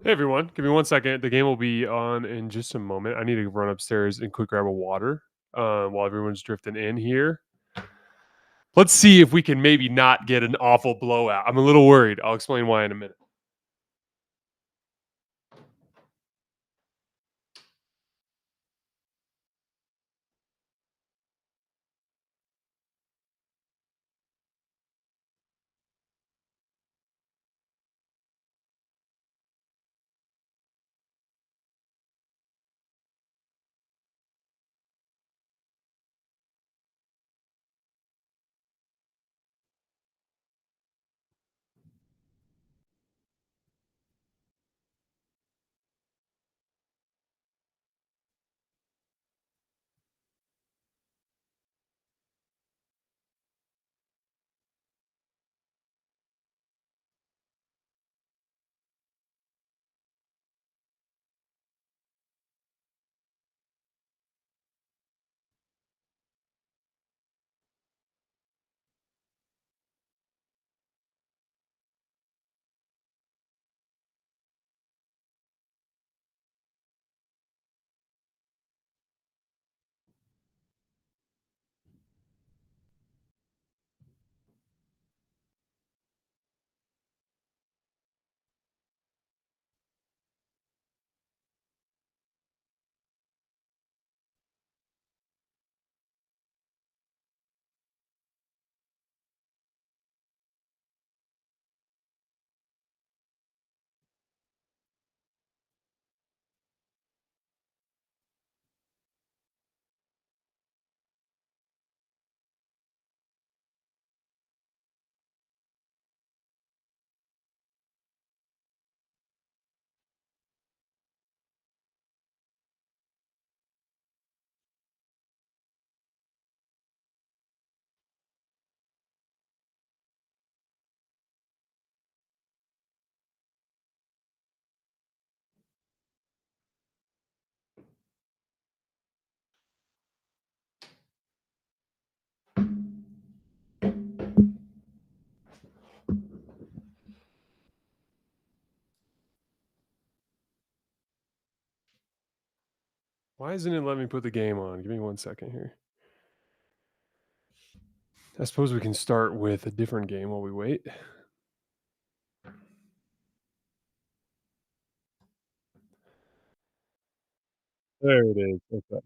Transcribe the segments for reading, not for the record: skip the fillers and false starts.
Hey everyone, give me 1 second. The game will be on in just a moment. I need to run upstairs and quick grab a water while everyone's drifting in here. Let's see if we can maybe not get an awful blowout. I'm a little worried. I'll explain why in a minute. Why isn't it letting me put the game on? Give me 1 second here. I suppose we can start with a different game while we wait. There it is. Okay.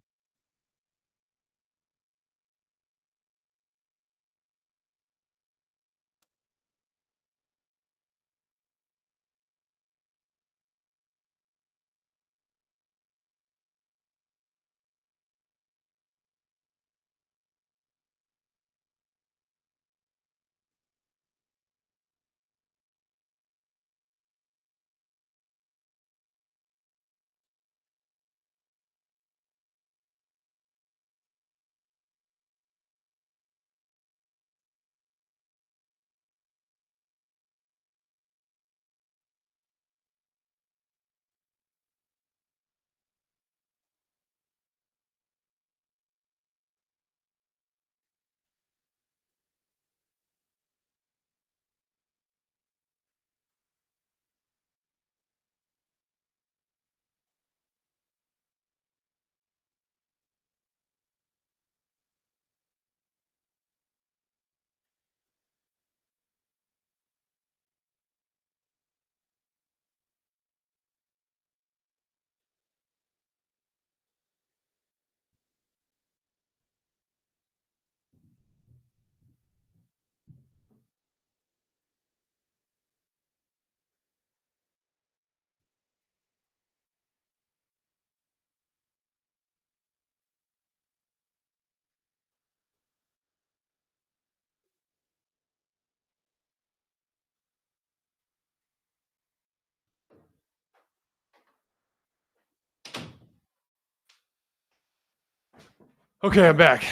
Okay, I'm back.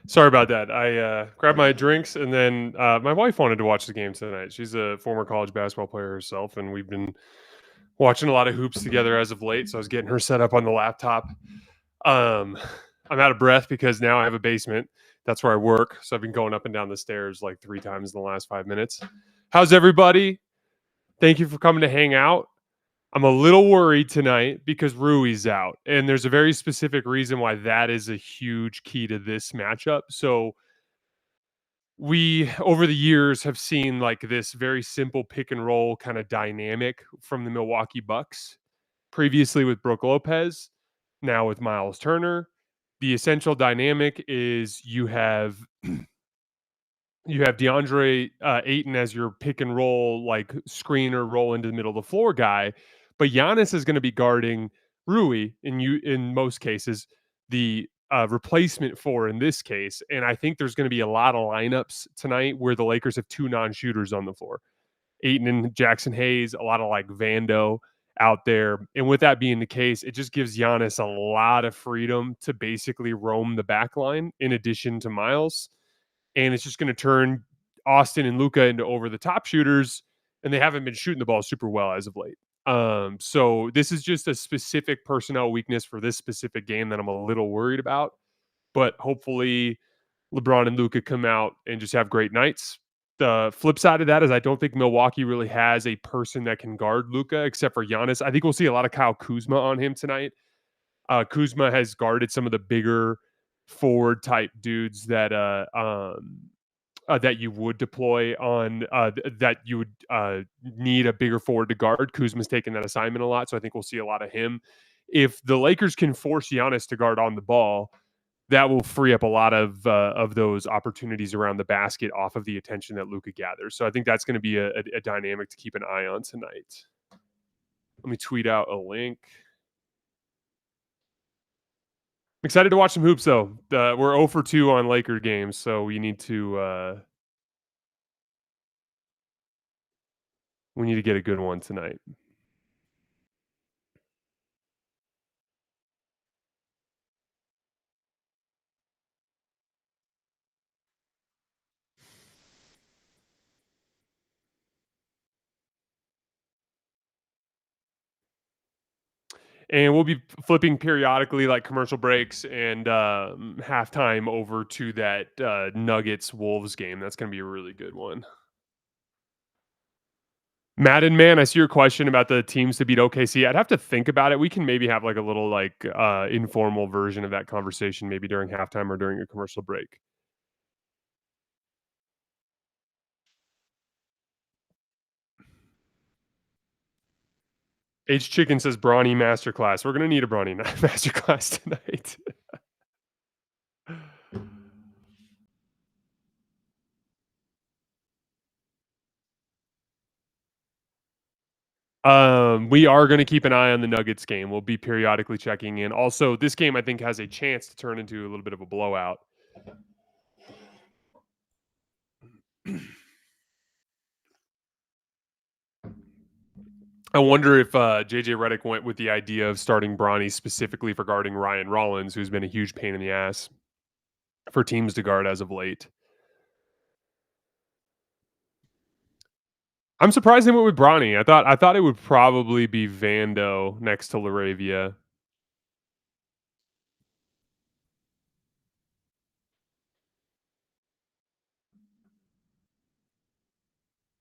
Sorry about that. I grabbed my drinks and then my wife wanted to watch the game tonight. She's a former college basketball player herself, and we've been watching a lot of hoops together as of late. So I was getting her set up on the laptop. Um, I'm out of breath because now I have a basement. That's where I work. So I've been going up and down the stairs like 3 times in the last 5 minutes. How's everybody? Thank you for coming to hang out. I'm a little worried tonight because Rui's out, and there's a very specific reason why that is a huge key to this matchup. So we over the years have seen like this very simple pick and roll kind of dynamic from the Milwaukee Bucks. Previously with Brook Lopez, now with Miles Turner. The essential dynamic is you have DeAndre Ayton as your pick and roll, like screener, roll into the middle of the floor guy, but Giannis is going to be guarding Rui in most cases the replacement for in this case, and I think there's going to be a lot of lineups tonight where the Lakers have two non-shooters on the floor, Ayton and Jackson Hayes, a lot of like Vando out there, and with that being the case, it just gives Giannis a lot of freedom to basically roam the back line in addition to Miles, and it's just going to turn Austin and Luka into over the top shooters, and they haven't been shooting the ball super well as of late. So this is just a specific personnel weakness for this specific game that I'm a little worried about. But hopefully, LeBron and Luka come out and just have great nights. The flip side of that is I don't think Milwaukee really has a person that can guard Luka except for Giannis. I think we'll see a lot of Kyle Kuzma on him tonight. Kuzma has guarded some of the bigger forward type dudes that you would deploy on that you would need a bigger forward to guard. Kuzma's taken that assignment a lot, so I think we'll see a lot of him. If the Lakers can force Giannis to guard on the ball, that will free up a lot of those opportunities around the basket off of the attention that Luka gathers. So I think that's going to be a dynamic to keep an eye on tonight. Let me tweet out a link. I'm excited to watch some hoops though. We're 0 for 2 on Laker games, so we need to get a good one tonight. And we'll be flipping periodically, like commercial breaks and halftime, over to that Nuggets Wolves game. That's going to be a really good one. Madden man, I see your question about the teams to beat OKC. I'd have to think about it. We can maybe have like a little like informal version of that conversation, maybe during halftime or during a commercial break. H Chicken says Brawny masterclass. We're gonna need a Brawny masterclass tonight. We are going to keep an eye on the Nuggets game. We'll be periodically checking in. Also, this game I think has a chance to turn into a little bit of a blowout. I wonder if JJ Redick went with the idea of starting Bronny specifically for guarding Ryan Rollins, who's been a huge pain in the ass for teams to guard as of late. I'm surprised they went with Bronny. I thought it would probably be Vando next to Laravia.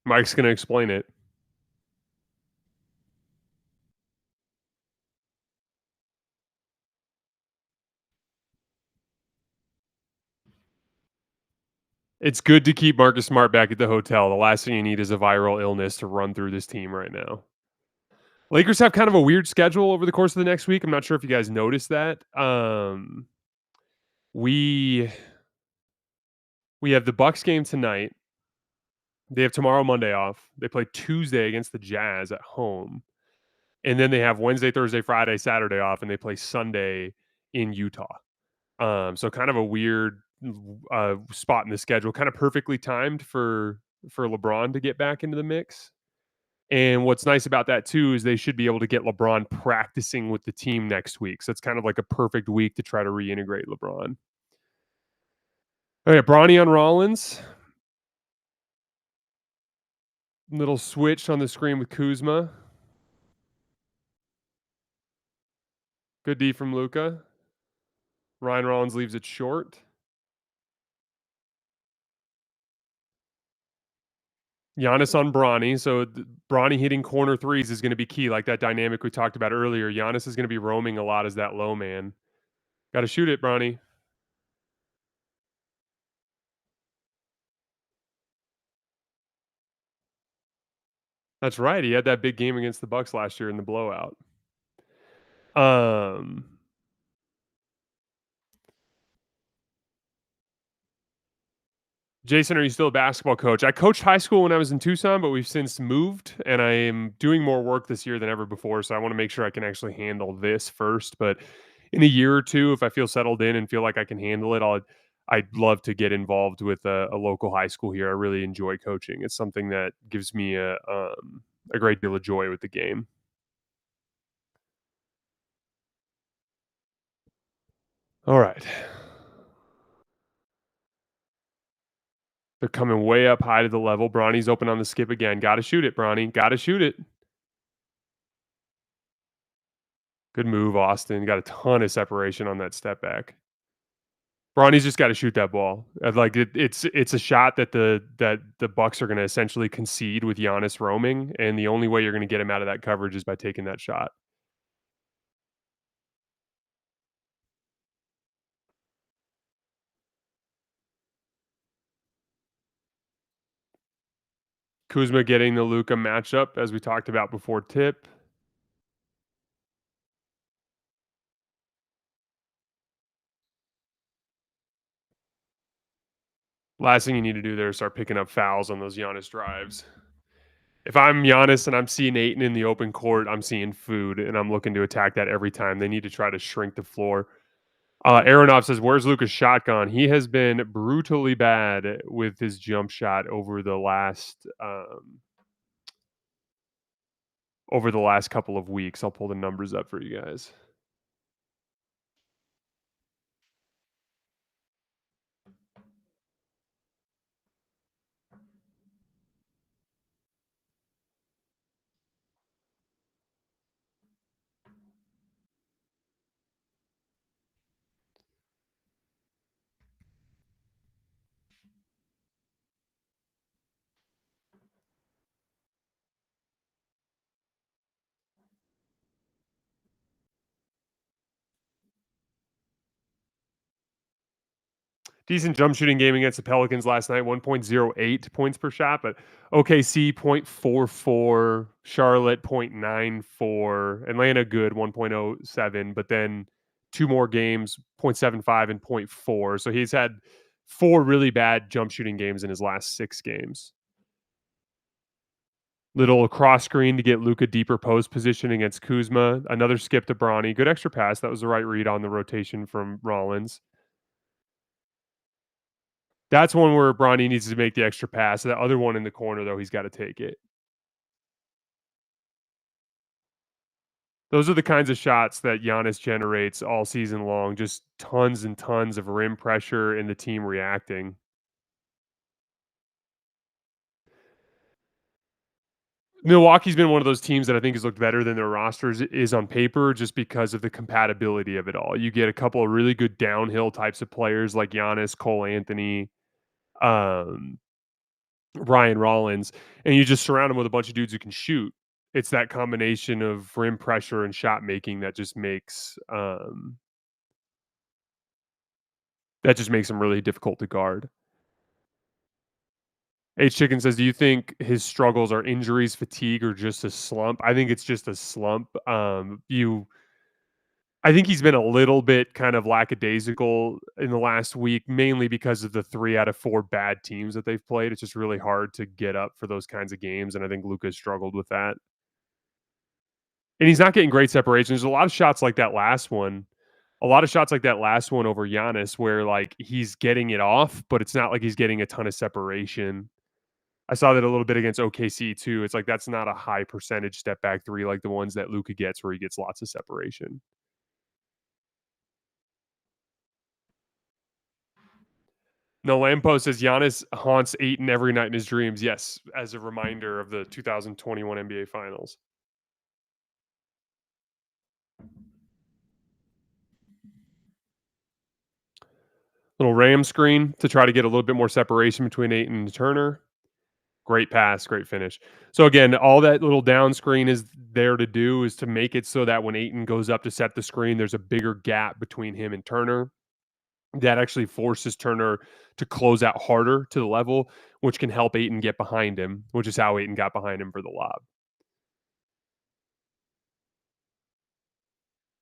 Mike's going to explain it. It's good to keep Marcus Smart back at the hotel. The last thing you need is a viral illness to run through this team right now. Lakers have kind of a weird schedule over the course of the next week. I'm not sure if you guys noticed that. We have the Bucks game tonight. They have tomorrow, Monday off. They play Tuesday against the Jazz at home. And then they have Wednesday, Thursday, Friday, Saturday off, and they play Sunday in Utah. So kind of a weird spot in the schedule, kind of perfectly timed for LeBron to get back into the mix. And what's nice about that too is they should be able to get LeBron practicing with the team next week. So it's kind of like a perfect week to try to reintegrate LeBron. All right, Bronny on Rollins. Little switch on the screen with Kuzma. Good D from Luka. Ryan Rollins leaves it short. Giannis on Bronny. So Bronny hitting corner threes is going to be key, like that dynamic we talked about earlier. Giannis is going to be roaming a lot as that low man. Got to shoot it, Bronny. That's right. He had that big game against the Bucks last year in the blowout. Um, Jason, are you still a basketball coach? I coached high school when I was in Tucson, but we've since moved, and I am doing more work this year than ever before. So I want to make sure I can actually handle this first. But in a year or two, if I feel settled in and feel like I can handle it, I'd love to get involved with a local high school here. I really enjoy coaching. It's something that gives me a great deal of joy with the game. All right. They're coming way up high to the level. Bronny's open on the skip again. Got to shoot it, Bronny. Got to shoot it. Good move, Austin. Got a ton of separation on that step back. Bronny's just got to shoot that ball. It's a shot that the Bucks are going to essentially concede with Giannis roaming, and the only way you're going to get him out of that coverage is by taking that shot. Kuzma getting the Luka matchup as we talked about before tip. Last thing you need to do there is start picking up fouls on those Giannis drives. If I'm Giannis and I'm seeing Aiton in the open court, I'm seeing food, and I'm looking to attack that every time. They need to try to shrink the floor. Aronov says, "Where's Luka's shot gone?" He has been brutally bad with his jump shot over the last couple of weeks. I'll pull the numbers up for you guys. Decent jump shooting game against the Pelicans last night, 1.08 points per shot, but OKC 0.44, Charlotte 0.94, Atlanta good 1.07, but then two more games, 0.75 and zero point 0.4. So he's had four really bad jump shooting games in his last six games. Little cross screen to get Luka deeper post position against Kuzma. Another skip to Bronny. Good extra pass. That was the right read on the rotation from Rollins. That's one where Bronny needs to make the extra pass. That other one in the corner, though, he's got to take it. Those are the kinds of shots that Giannis generates all season long. Just tons and tons of rim pressure and the team reacting. Milwaukee's been one of those teams that I think has looked better than their rosters is on paper just because of the compatibility of it all. You get a couple of really good downhill types of players like Giannis, Cole Anthony, um, Ryan Rollins, and you just surround them with a bunch of dudes who can shoot. It's that combination of rim pressure and shot making that just makes them really difficult to guard. H Chicken says, "Do you think his struggles are injuries, fatigue, or just a slump?" I think it's just a slump. I think he's been a little bit kind of lackadaisical in the last week, mainly because of the 3 out of 4 bad teams that they've played. It's just really hard to get up for those kinds of games, and I think Luka's struggled with that. And he's not getting great separation. There's a lot of shots like that last one. A lot of shots like that last one over Giannis where, like, he's getting it off, but it's not like he's getting a ton of separation. I saw that a little bit against OKC too. It's like that's not a high percentage step back three like the ones that Luka gets where he gets lots of separation. No, Lampo says Giannis haunts Aiton every night in his dreams. Yes, as a reminder of the 2021 NBA Finals. Little Ram screen to try to get a little bit more separation between Aiton and Turner. Great pass, great finish. So again, all that little down screen is there to do is to make it so that when Ayton goes up to set the screen, there's a bigger gap between him and Turner. That actually forces Turner to close out harder to the level, which can help Ayton get behind him, which is how Ayton got behind him for the lob.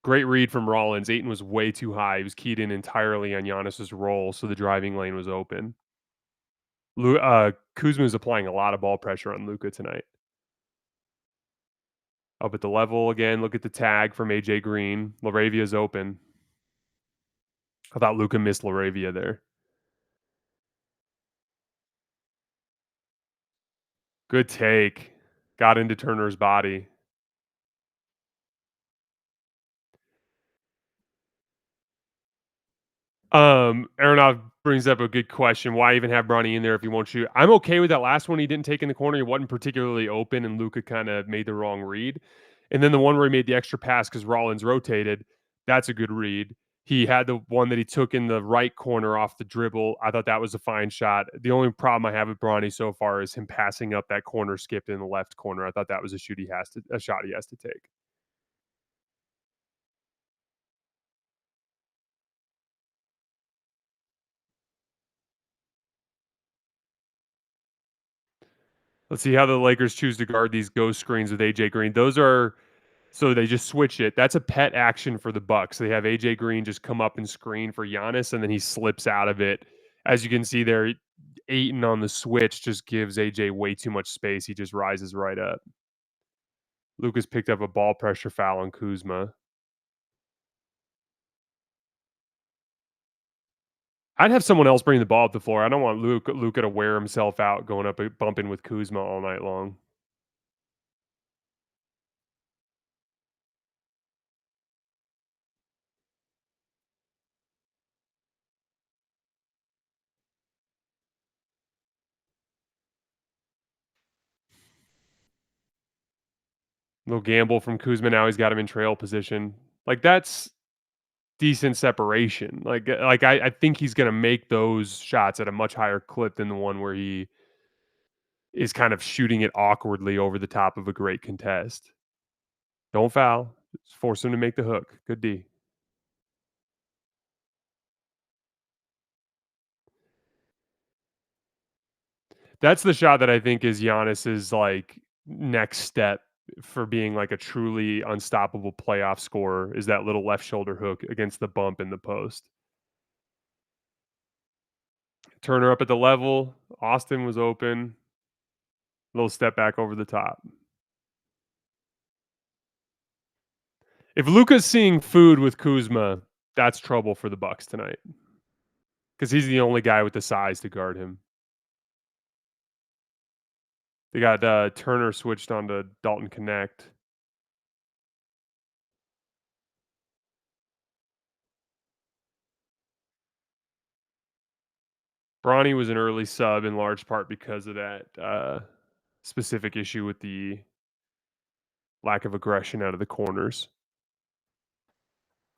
Great read from Rollins. Ayton was way too high. He was keyed in entirely on Giannis's roll, so the driving lane was open. Kuzma is applying a lot of ball pressure on Luka tonight. Up at the level again. Look at the tag from AJ Green. Laravia's open. I thought Luka missed Laravia there. Good take. Got into Turner's body. Aronoff brings up a good question. Why even have Bronny in there if he won't shoot? I'm okay with that last one he didn't take in the corner. He wasn't particularly open, and Luka kind of made the wrong read. And then the one where he made the extra pass because Rollins rotated, that's a good read. He had the one that he took in the right corner off the dribble. I thought that was a fine shot. The only problem I have with Bronny so far is him passing up that corner skip in the left corner. I thought that was a shot he has to take. Let's see how the Lakers choose to guard these ghost screens with AJ Green. Those are so they just switch it. That's a pet action for the Bucks. They have AJ Green just come up and screen for Giannis, and then he slips out of it. As you can see there, Aiton on the switch just gives AJ way too much space. He just rises right up. Lucas picked up a ball pressure foul on Kuzma. I'd have someone else bring the ball up the floor. I don't want Luka to wear himself out going up and bumping with Kuzma all night long. Little gamble from Kuzma. Now he's got him in trail position. Like that's decent separation. I think he's going to make those shots at a much higher clip than the one where he is kind of shooting it awkwardly over the top of a great contest. Don't foul. Just force him to make the hook. Good D. That's the shot that I think is Giannis's like next step for being like a truly unstoppable playoff scorer is that little left shoulder hook against the bump in the post. Turner up at the level. Austin was open. Little step back over the top. If Luka's seeing food with Kuzma, that's trouble for the Bucks tonight because he's the only guy with the size to guard him. They got Turner switched onto Dalton Connect. Bronny was an early sub in large part because of that specific issue with the lack of aggression out of the corners.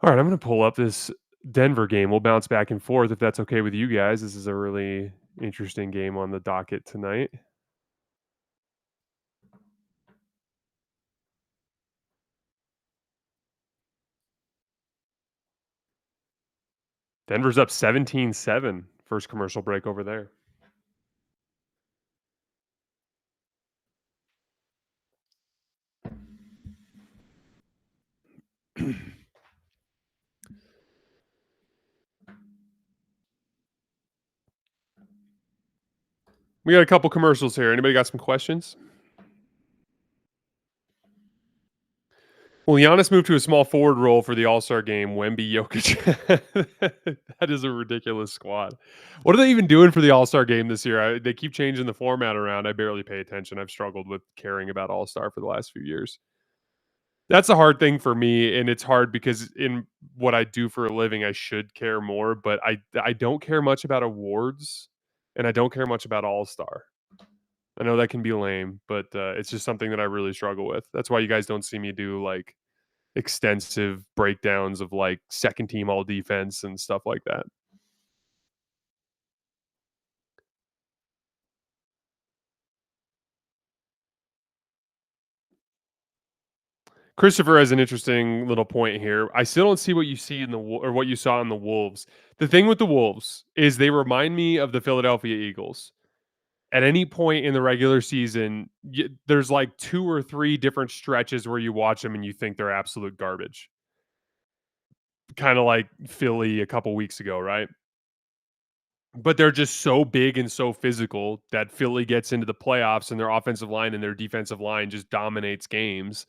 All right, I'm going to pull up this Denver game. We'll bounce back and forth if that's okay with you guys. This is a really interesting game on the docket tonight. Denver's up 17-7. First commercial break over there. We got a couple commercials here. Anybody got some questions? Well, Giannis moved to a small forward role for the All-Star game. Wemby, Jokic. That is a ridiculous squad. What are they even doing for the All-Star game this year? They keep changing the format around. I barely pay attention. I've struggled with caring about All-Star for the last few years. That's a hard thing for me, and it's hard because in what I do for a living, I should care more, but I don't care much about awards, and I don't care much about All-Star. I know that can be lame, but it's just something that I really struggle with. That's why you guys don't see me do like extensive breakdowns of like second team all defense and stuff like that. Christopher has an interesting little point here. I still don't see what you see in or what you saw in the Wolves. The thing with the Wolves is they remind me of the Philadelphia Eagles. At any point in the regular season, there's like 2 or 3 different stretches where you watch them and you think they're absolute garbage. Kind of like Philly a couple weeks ago, right? But they're just so big and so physical that Philly gets into the playoffs and their offensive line and their defensive line just dominates games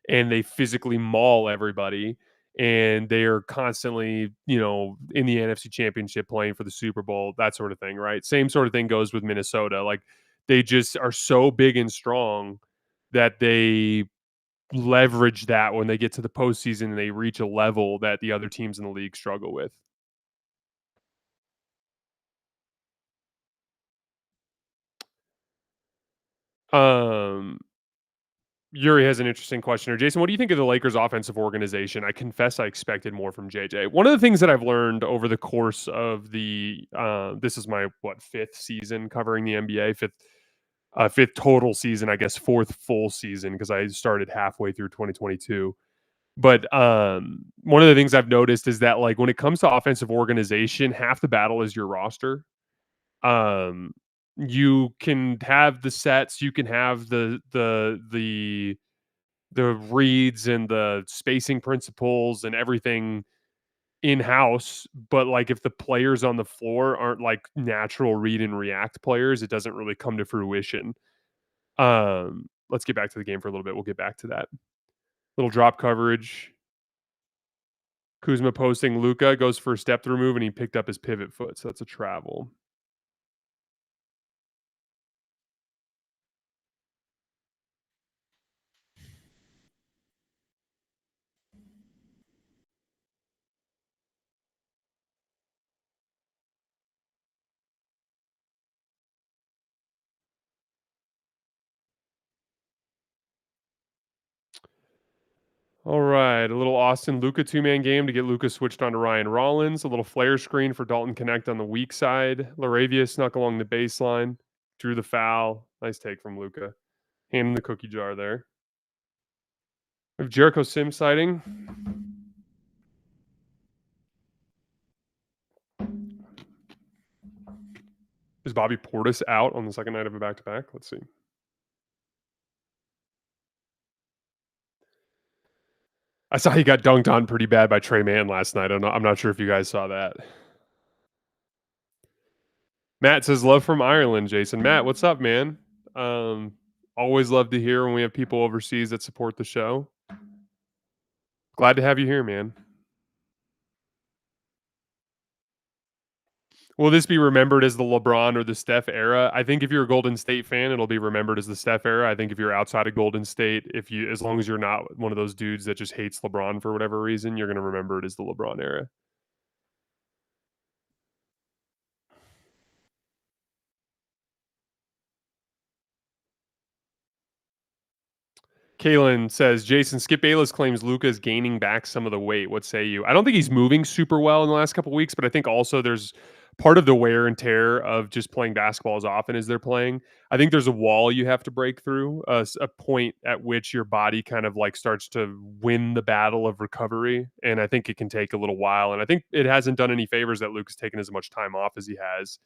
and they physically maul everybody and they are constantly, in the NFC Championship playing for the Super Bowl, that sort of thing, right? Same sort of thing goes with Minnesota. Like they just are so big and strong that they leverage that when they get to the postseason and they reach a level that the other teams in the league struggle with. Um, Yuri has an interesting question here. Jason, what do you think of the Lakers' offensive organization? I confess I expected more from JJ. One of the things that I've learned over the course of this is my fifth season covering the NBA, fifth total season, I guess fourth full season because I started halfway through 2022. But one of the things I've noticed is that like when it comes to offensive organization, half the battle is your roster. Um, you can have the sets, you can have the reads and the spacing principles and everything in house, but like if the players on the floor aren't like natural read and react players, it doesn't really come to fruition. Let's get back to the game for a little bit. We'll get back to that. Little drop coverage. Kuzma posting Luka goes for a step through move and he picked up his pivot foot, so that's a travel. All right, a little Austin Luka two-man game to get Luka switched on to Ryan Rollins. A little flare screen for Dalton Connect on the weak side. Laravia snuck along the baseline, drew the foul. Nice take from Luka. Hand in the cookie jar there. We have Jericho Sims sighting. Is Bobby Portis out on the second night of a back-to-back? Let's see. I saw he got dunked on pretty bad by Trey Mann last night. I'm not sure if you guys saw that. Matt says love from Ireland, Jason. Matt, what's up, man? Always love to hear when we have people overseas that support the show. Glad to have you here, man. Will this be remembered as the LeBron or the Steph era? I think if you're a Golden State fan, it'll be remembered as the Steph era. I think if you're outside of Golden State, as long as you're not one of those dudes that just hates LeBron for whatever reason, you're going to remember it as the LeBron era. Kalen says, Jason, Skip Bayless claims Luka is gaining back some of the weight. What say you? I don't think he's moving super well in the last couple of weeks, but I think also there's part of the wear and tear of just playing basketball as often as they're playing. I think there's a wall you have to break through, a point at which your body kind of like starts to win the battle of recovery. And I think it can take a little while. And I think it hasn't done any favors that Luka's taken as much time off as he has.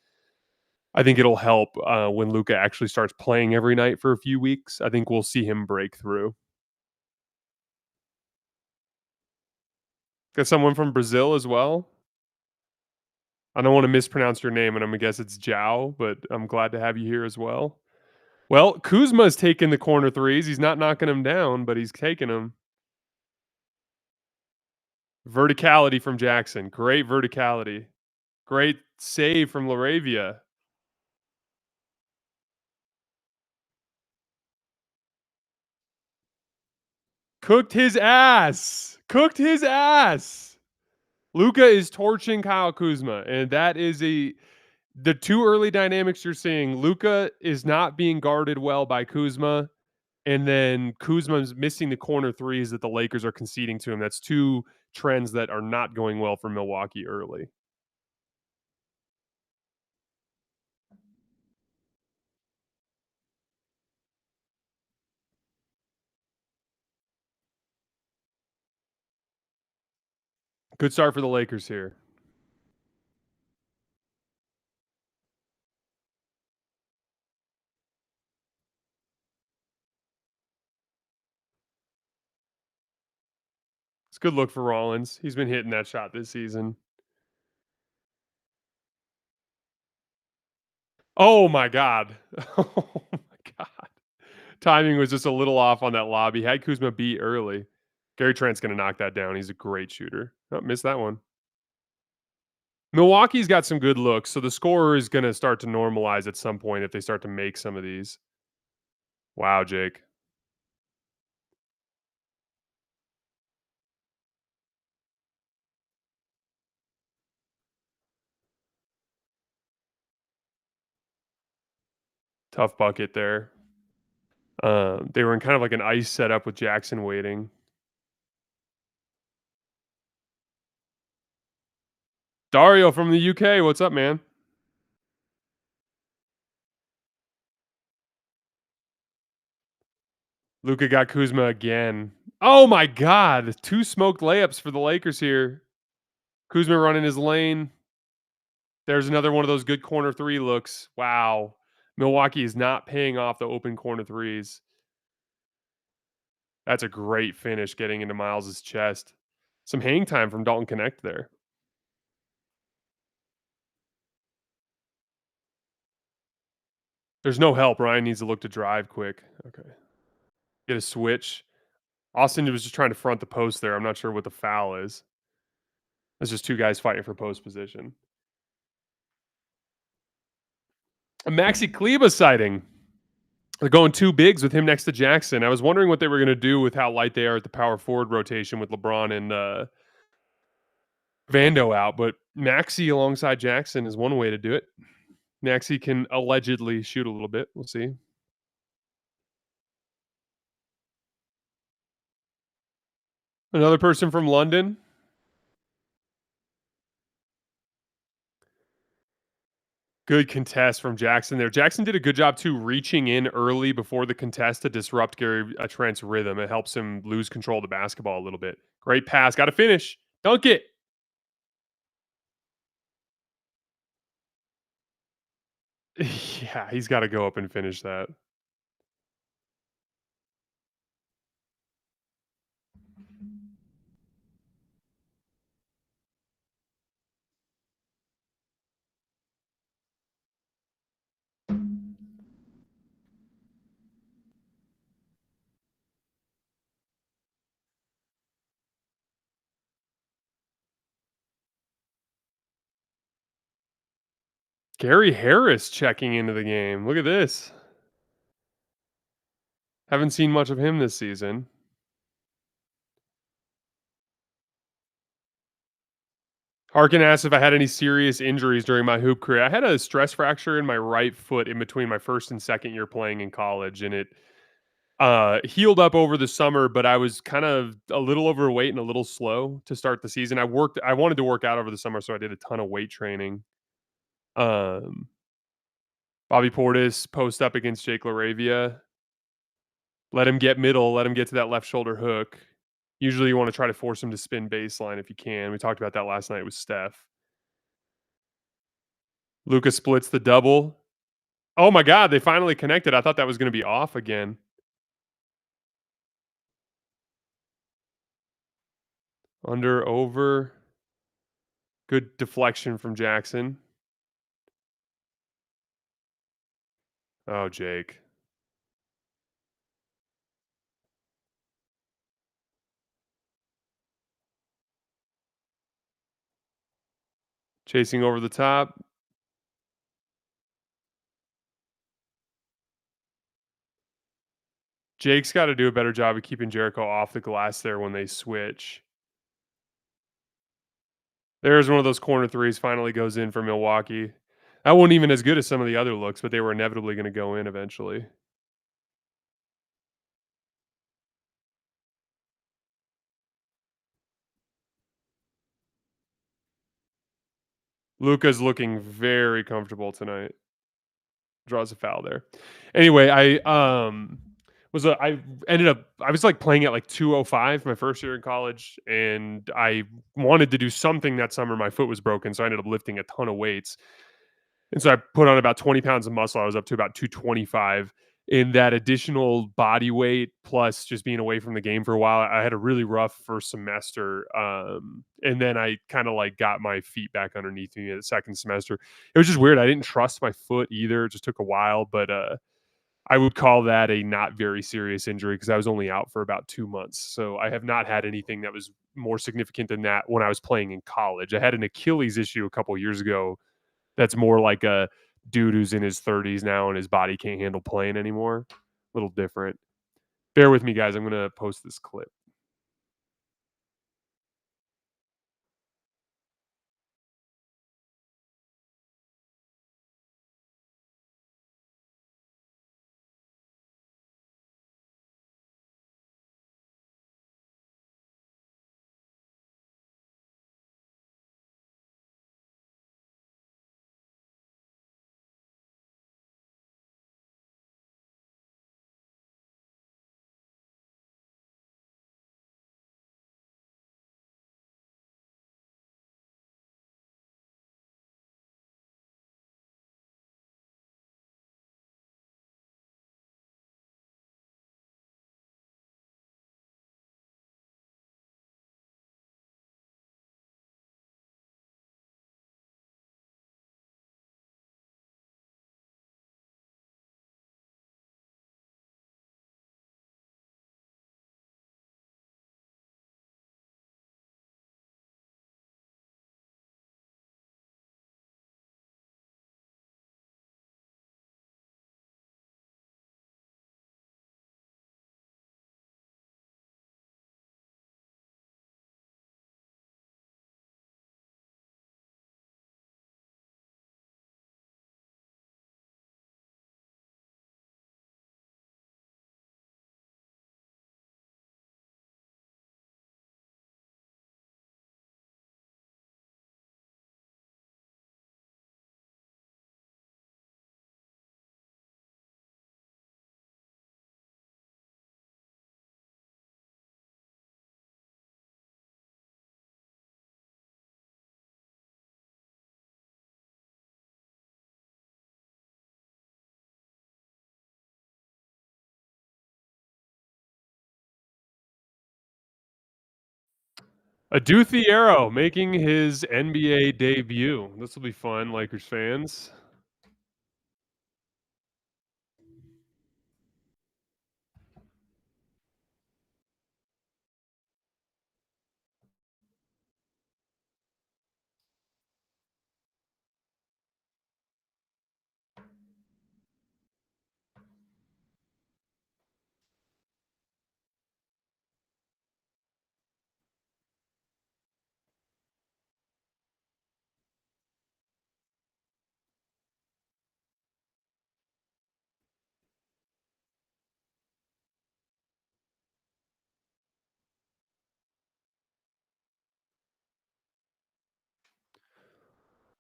I think it'll help when Luka actually starts playing every night for a few weeks. I think we'll see him break through. Got someone from Brazil as well. I don't want to mispronounce your name, and I'm gonna guess it's Jao, but I'm glad to have you here as well. Well, Kuzma's taking the corner threes. He's not knocking them down, but he's taking them. Verticality from Jackson. Great verticality. Great save from Laravia. Cooked his ass. Cooked his ass. Luka is torching Kyle Kuzma, and that is the two early dynamics you're seeing. Luka is not being guarded well by Kuzma, and then Kuzma's missing the corner threes that the Lakers are conceding to him. That's two trends that are not going well for Milwaukee early. Good start for the Lakers here. It's a good look for Rollins. He's been hitting that shot this season. Oh my god. Oh my god. Timing was just a little off on that lob. He had Kuzma beat early. Gary Trent's going to knock that down. He's a great shooter. Oh, missed that one. Milwaukee's got some good looks, so the scorer is going to start to normalize at some point if they start to make some of these. Wow, Jake. Tough bucket there. They were in kind of like an ice setup with Jackson waiting. Dario from the UK, what's up, man? Luka got Kuzma again. Oh my god, 2 smoked layups for the Lakers here. Kuzma running his lane. There's another one of those good corner 3 looks. Wow. Milwaukee is not paying off the open corner 3s. That's a great finish getting into Miles's chest. Some hang time from Dalton Connect there. There's no help. Ryan needs to look to drive quick. Okay. Get a switch. Austin was just trying to front the post there. I'm not sure what the foul is. It's just 2 guys fighting for post position. A Maxi Kleba sighting. They're going 2 bigs with him next to Jackson. I was wondering what they were going to do with how light they are at the power forward rotation with LeBron and Vando out, but Maxi alongside Jackson is one way to do it. Maxi can allegedly shoot a little bit. We'll see. Another person from London. Good contest from Jackson there. Jackson did a good job too, reaching in early before the contest to disrupt Gary Trent's rhythm. It helps him lose control of the basketball a little bit. Great pass. Got to finish. Dunk it. Yeah, he's got to go up and finish that. Gary Harris checking into the game. Look at this. Haven't seen much of him this season. Harkin asked if I had any serious injuries during my hoop career. I had a stress fracture in my right foot in between my first and second year playing in college, and it healed up over the summer, but I was kind of a little overweight and a little slow to start the season. I wanted to work out over the summer, so I did a ton of weight training. Um, Bobby Portis post up against Jake LaRavia. Let him get middle, let him get to that left shoulder hook. Usually you want to try to force him to spin baseline if you can. We talked about that last night with Steph. Luka splits the double. Oh my god, they finally connected. I thought that was going to be off again. Under, over. Good deflection from Jackson. Oh, Jake. Chasing over the top. Jake's got to do a better job of keeping Jericho off the glass there when they switch. There's one of those corner 3s finally goes in for Milwaukee. That wasn't even as good as some of the other looks, but they were inevitably going to go in eventually. Luka's looking very comfortable tonight. Draws a foul there. Anyway, I ended up I was, like, playing at, like, 205 my first year in college, and I wanted to do something that summer. My foot was broken, so I ended up lifting a ton of weights, and so I put on about 20 pounds of muscle. I was up to about 225. In that additional body weight, plus just being away from the game for a while, I had a really rough first semester, and then I kinda, like, got my feet back underneath me the second semester. It was just weird. I didn't trust my foot either. It just took a while, but, I would call that a not very serious injury because I was only out for about 2 months. So I have not had anything that was more significant than that when I was playing in college. I had an Achilles issue a couple years ago that's more like a dude who's in his 30s now and his body can't handle playing anymore. A little different. Bear with me, guys. I'm gonna post this clip. Adu Thiero making his NBA debut. This will be fun, Lakers fans.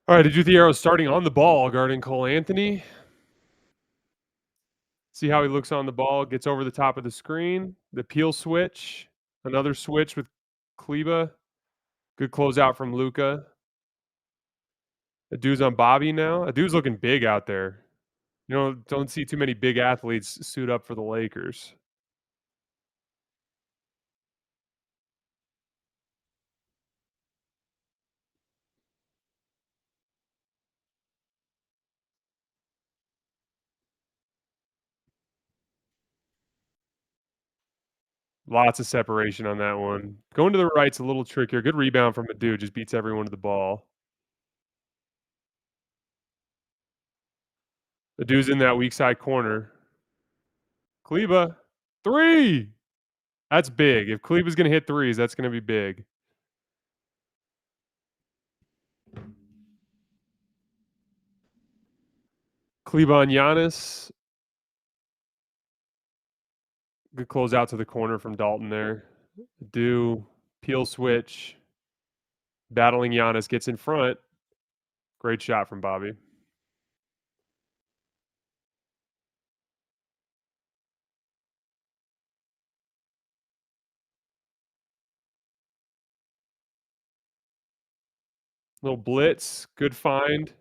All right, Adu Thiero starting on the ball, guarding Cole Anthony. See how he looks on the ball, gets over the top of the screen, the peel switch, another switch with Kleba. Good closeout from Luka. The dude's on Bobby now. A dude's looking big out there. You know, don't see too many big athletes suit up for the Lakers. Lots of separation on that one. Going to the right's a little trickier. Good rebound from a dude, just beats everyone to the ball. The dude's in that weak side corner. Kleba, 3! That's big. If Kleba's gonna hit threes, that's gonna be big. Kleba on Giannis. Good close out to the corner from Dalton there. Do peel switch. Battling Giannis gets in front. Great shot from Bobby. Little blitz, good find.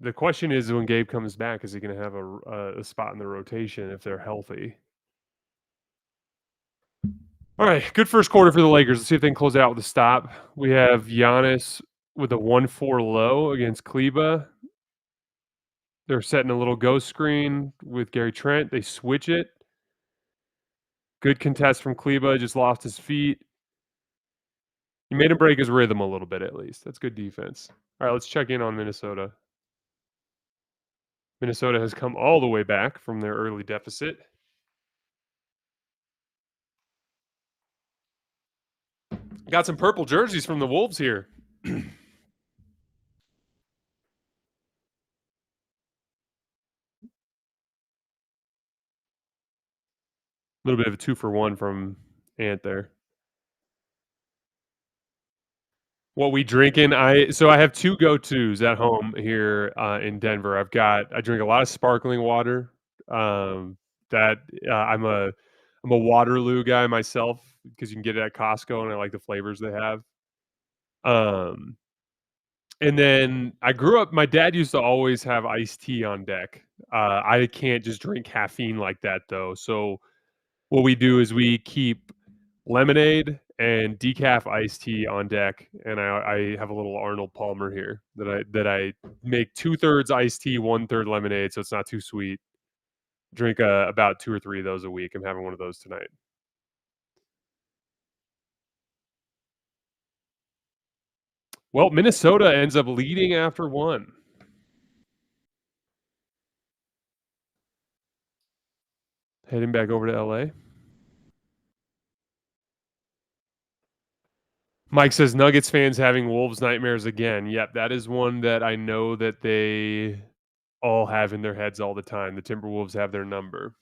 The question is when Gabe comes back, is he gonna have a spot in the rotation if they're healthy? All right, good first quarter for the Lakers. Let's see if they can close it out with a stop. We have Giannis with a 1-4 low against Kleba. They're setting a little ghost screen with Gary Trent. They switch it. Good contest from Kleba, just lost his feet. He made him break his rhythm a little bit at least. That's good defense. All right, let's check in on Minnesota. Minnesota has come all the way back from their early deficit. Got some purple jerseys from the Wolves here. A little bit of a 2-for-1 from Ant there. What we drinking? I have two go-tos at home here in Denver. I drink a lot of sparkling water. That I'm a Waterloo guy myself because you can get it at Costco and I like the flavors they have. Um, and then I grew up. My dad used to always have iced tea on deck. I can't just drink caffeine like that though. So what we do is we keep lemonade and decaf iced tea on deck, and I have a little Arnold Palmer here that I make 2/3 iced tea, 1/3 lemonade, so it's not too sweet. Drink about 2 or 3 of those a week. I'm having one of those tonight. Well, Minnesota ends up leading after 1. Heading back over to LA. Mike says Nuggets fans having Wolves nightmares again. Yep, that is one that I know that they all have in their heads all the time. The Timberwolves have their number.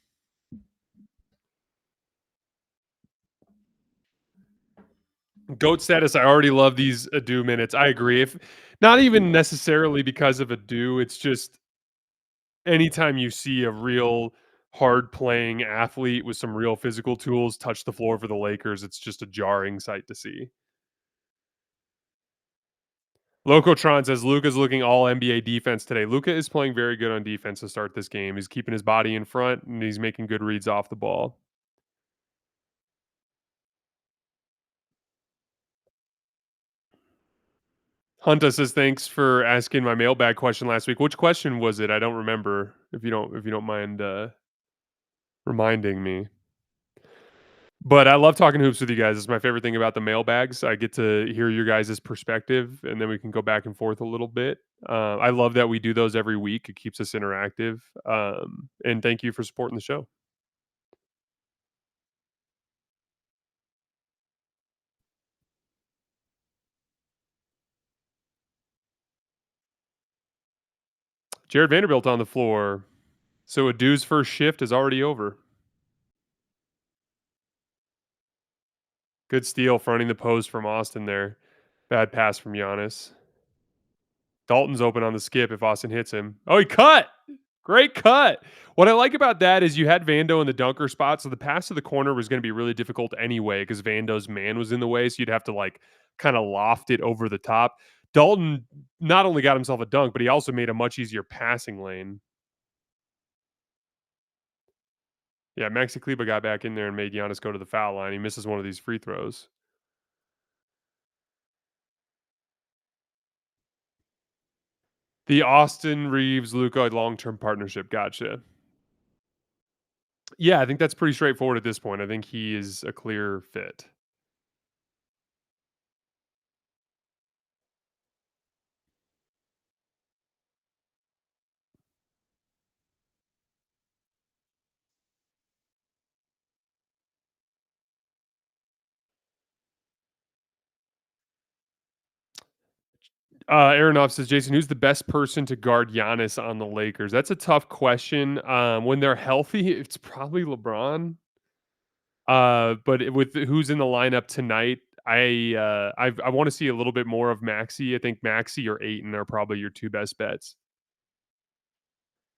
GOAT status, I already love these Adu minutes. I agree. If not even necessarily because of Adu, it's just anytime you see a real hard playing athlete with some real physical tools touch the floor for the Lakers, it's just a jarring sight to see. Locotron says Luka's looking all NBA defense today. Luka is playing very good on defense to start this game. He's keeping his body in front and he's making good reads off the ball. Hunta says thanks for asking my mailbag question last week. Which question was it? I don't remember. If you don't mind reminding me. But I love talking hoops with you guys. It's my favorite thing about the mailbags. I get to hear your guys' perspective, and then we can go back and forth a little bit. I love that we do those every week. It keeps us interactive. And thank you for supporting the show. Jared Vanderbilt on the floor. So Adu's first shift is already over. Good steal fronting the post from Austin there. Bad pass from Giannis. Dalton's open on the skip if Austin hits him. Oh, he cut. Great cut. What I like about that is you had Vando in the dunker spot, so the pass to the corner was going to be really difficult anyway because Vando's man was in the way, so you'd have to like kind of loft it over the top. Dalton not only got himself a dunk, but he also made a much easier passing lane. Yeah, Maxi Kleba got back in there and made Giannis go to the foul line. He misses one of these free throws. The Austin Reaves Luka long-term partnership. Gotcha. Yeah, I think that's pretty straightforward at this point. I think he is a clear fit. Aronoff says, Jason, who's the best person to guard Giannis on the Lakers? That's a tough question. When they're healthy, it's probably LeBron. With who's in the lineup tonight, I want to see a little bit more of Maxi. I think Maxi or Aiton are probably your two best bets.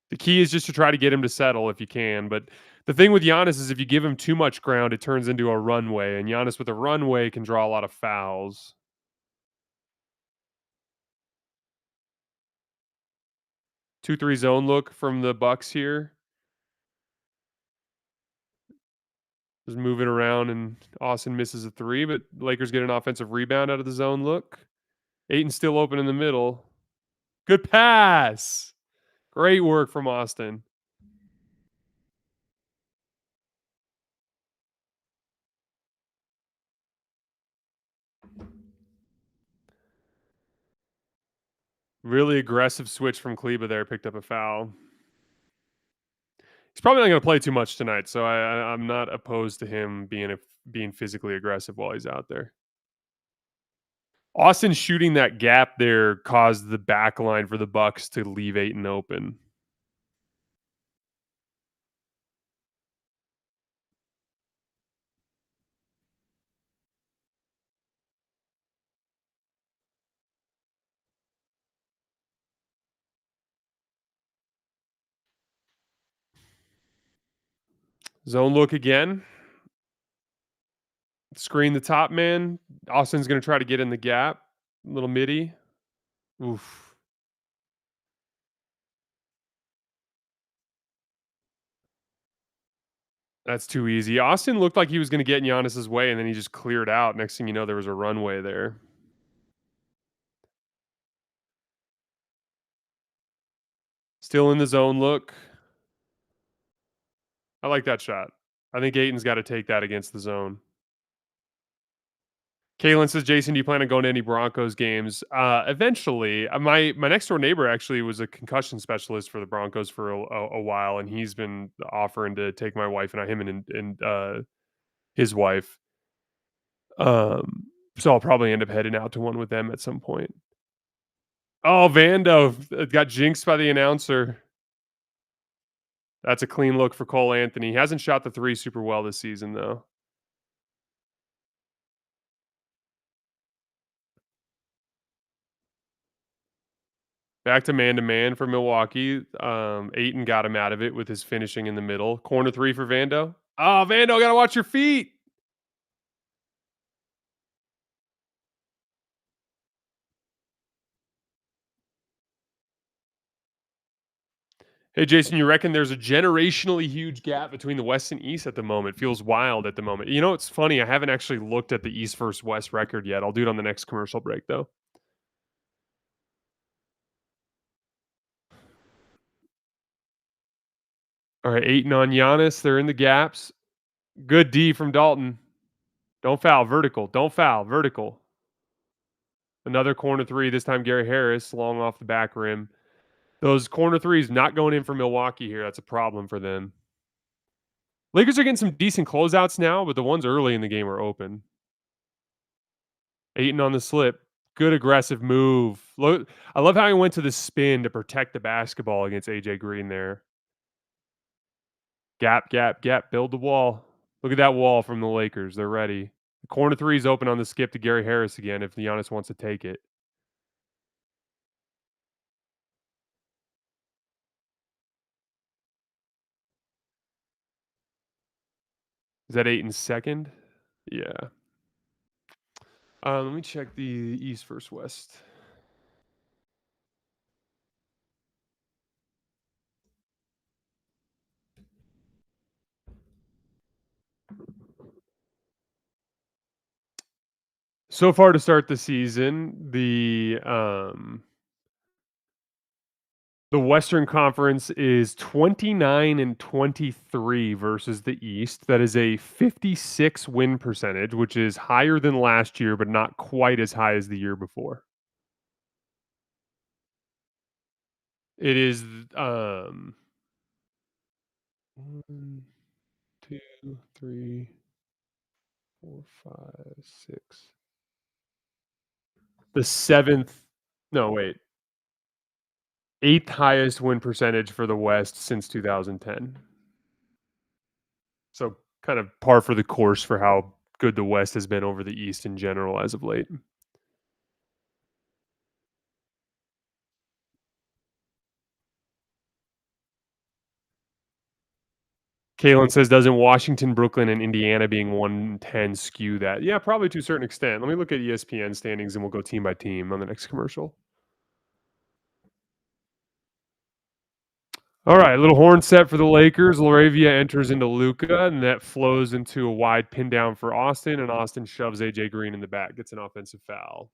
The key is just to try to get him to settle if you can. But the thing with Giannis is if you give him too much ground, it turns into a runway, and Giannis with a runway can draw a lot of fouls. 2-3 zone look from the Bucks here. Just move it around, and Austin misses a three, but Lakers get an offensive rebound out of the zone look. Aiton's still open in the middle. Good pass. Great work from Austin. Really aggressive switch from Kleba there. Picked up a foul. He's probably not going to play too much tonight, so I'm not opposed to him being physically aggressive while he's out there. Austin shooting that gap there caused the back line for the Bucks to leave Ayton open. Zone look again. Screen the top man. Austin's going to try to get in the gap. Little midi. Oof. That's too easy. Austin looked like he was going to get in Giannis's way, and then he just cleared out. Next thing you know, there was a runway there. Still in the zone look. I like that shot. I think Ayton's got to take that against the zone. Kaylin says, Jason, do you plan on going to any Broncos games? Eventually. My next door neighbor actually was a concussion specialist for the Broncos for a while, and he's been offering to take my wife and him and his wife. So I'll probably end up heading out to one with them at some point. Oh, Vando got jinxed by the announcer. That's a clean look for Cole Anthony. He hasn't shot the three super well this season, though. Back to man for Milwaukee. Ayton got him out of it with his finishing in the middle. Corner three for Vando. Oh, Vando, gotta watch your feet. Hey, Jason, you reckon there's a generationally huge gap between the West and East at the moment? Feels wild at the moment. You know, it's funny. I haven't actually looked at the East versus West record yet. I'll do it on the next commercial break, though. All right, Ayton on Giannis. They're in the gaps. Good D from Dalton. Don't foul. Vertical. Don't foul. Vertical. Another corner three. This time Gary Harris, long off the back rim. Those corner threes not going in for Milwaukee here. That's a problem for them. Lakers are getting some decent closeouts now, but the ones early in the game are open. Ayton on the slip. Good aggressive move. Look, I love how he went to the spin to protect the basketball against AJ Green there. Gap, gap, gap. Build the wall. Look at that wall from the Lakers. They're ready. The corner three is open on the skip to Gary Harris again if Giannis wants to take it. Is that Ayton's second? Yeah. Let me check the East versus West. So far to start the season, the Western Conference is 29-23 versus the East. That is a 56 win percentage, which is higher than last year, but not quite as high as the year before. It is 1, 2, 3, 4, 5, 6. The seventh. No, wait. 8th highest win percentage for the West since 2010. So kind of par for the course for how good the West has been over the East in general as of late. Kalen says, doesn't Washington, Brooklyn, and Indiana being 110 skew that? Yeah, probably to a certain extent. Let me look at ESPN standings and we'll go team by team on the next commercial. All right, little horn set for the Lakers. Laravia enters into Luka, and that flows into a wide pin down for Austin, and Austin shoves AJ Green in the back, gets an offensive foul.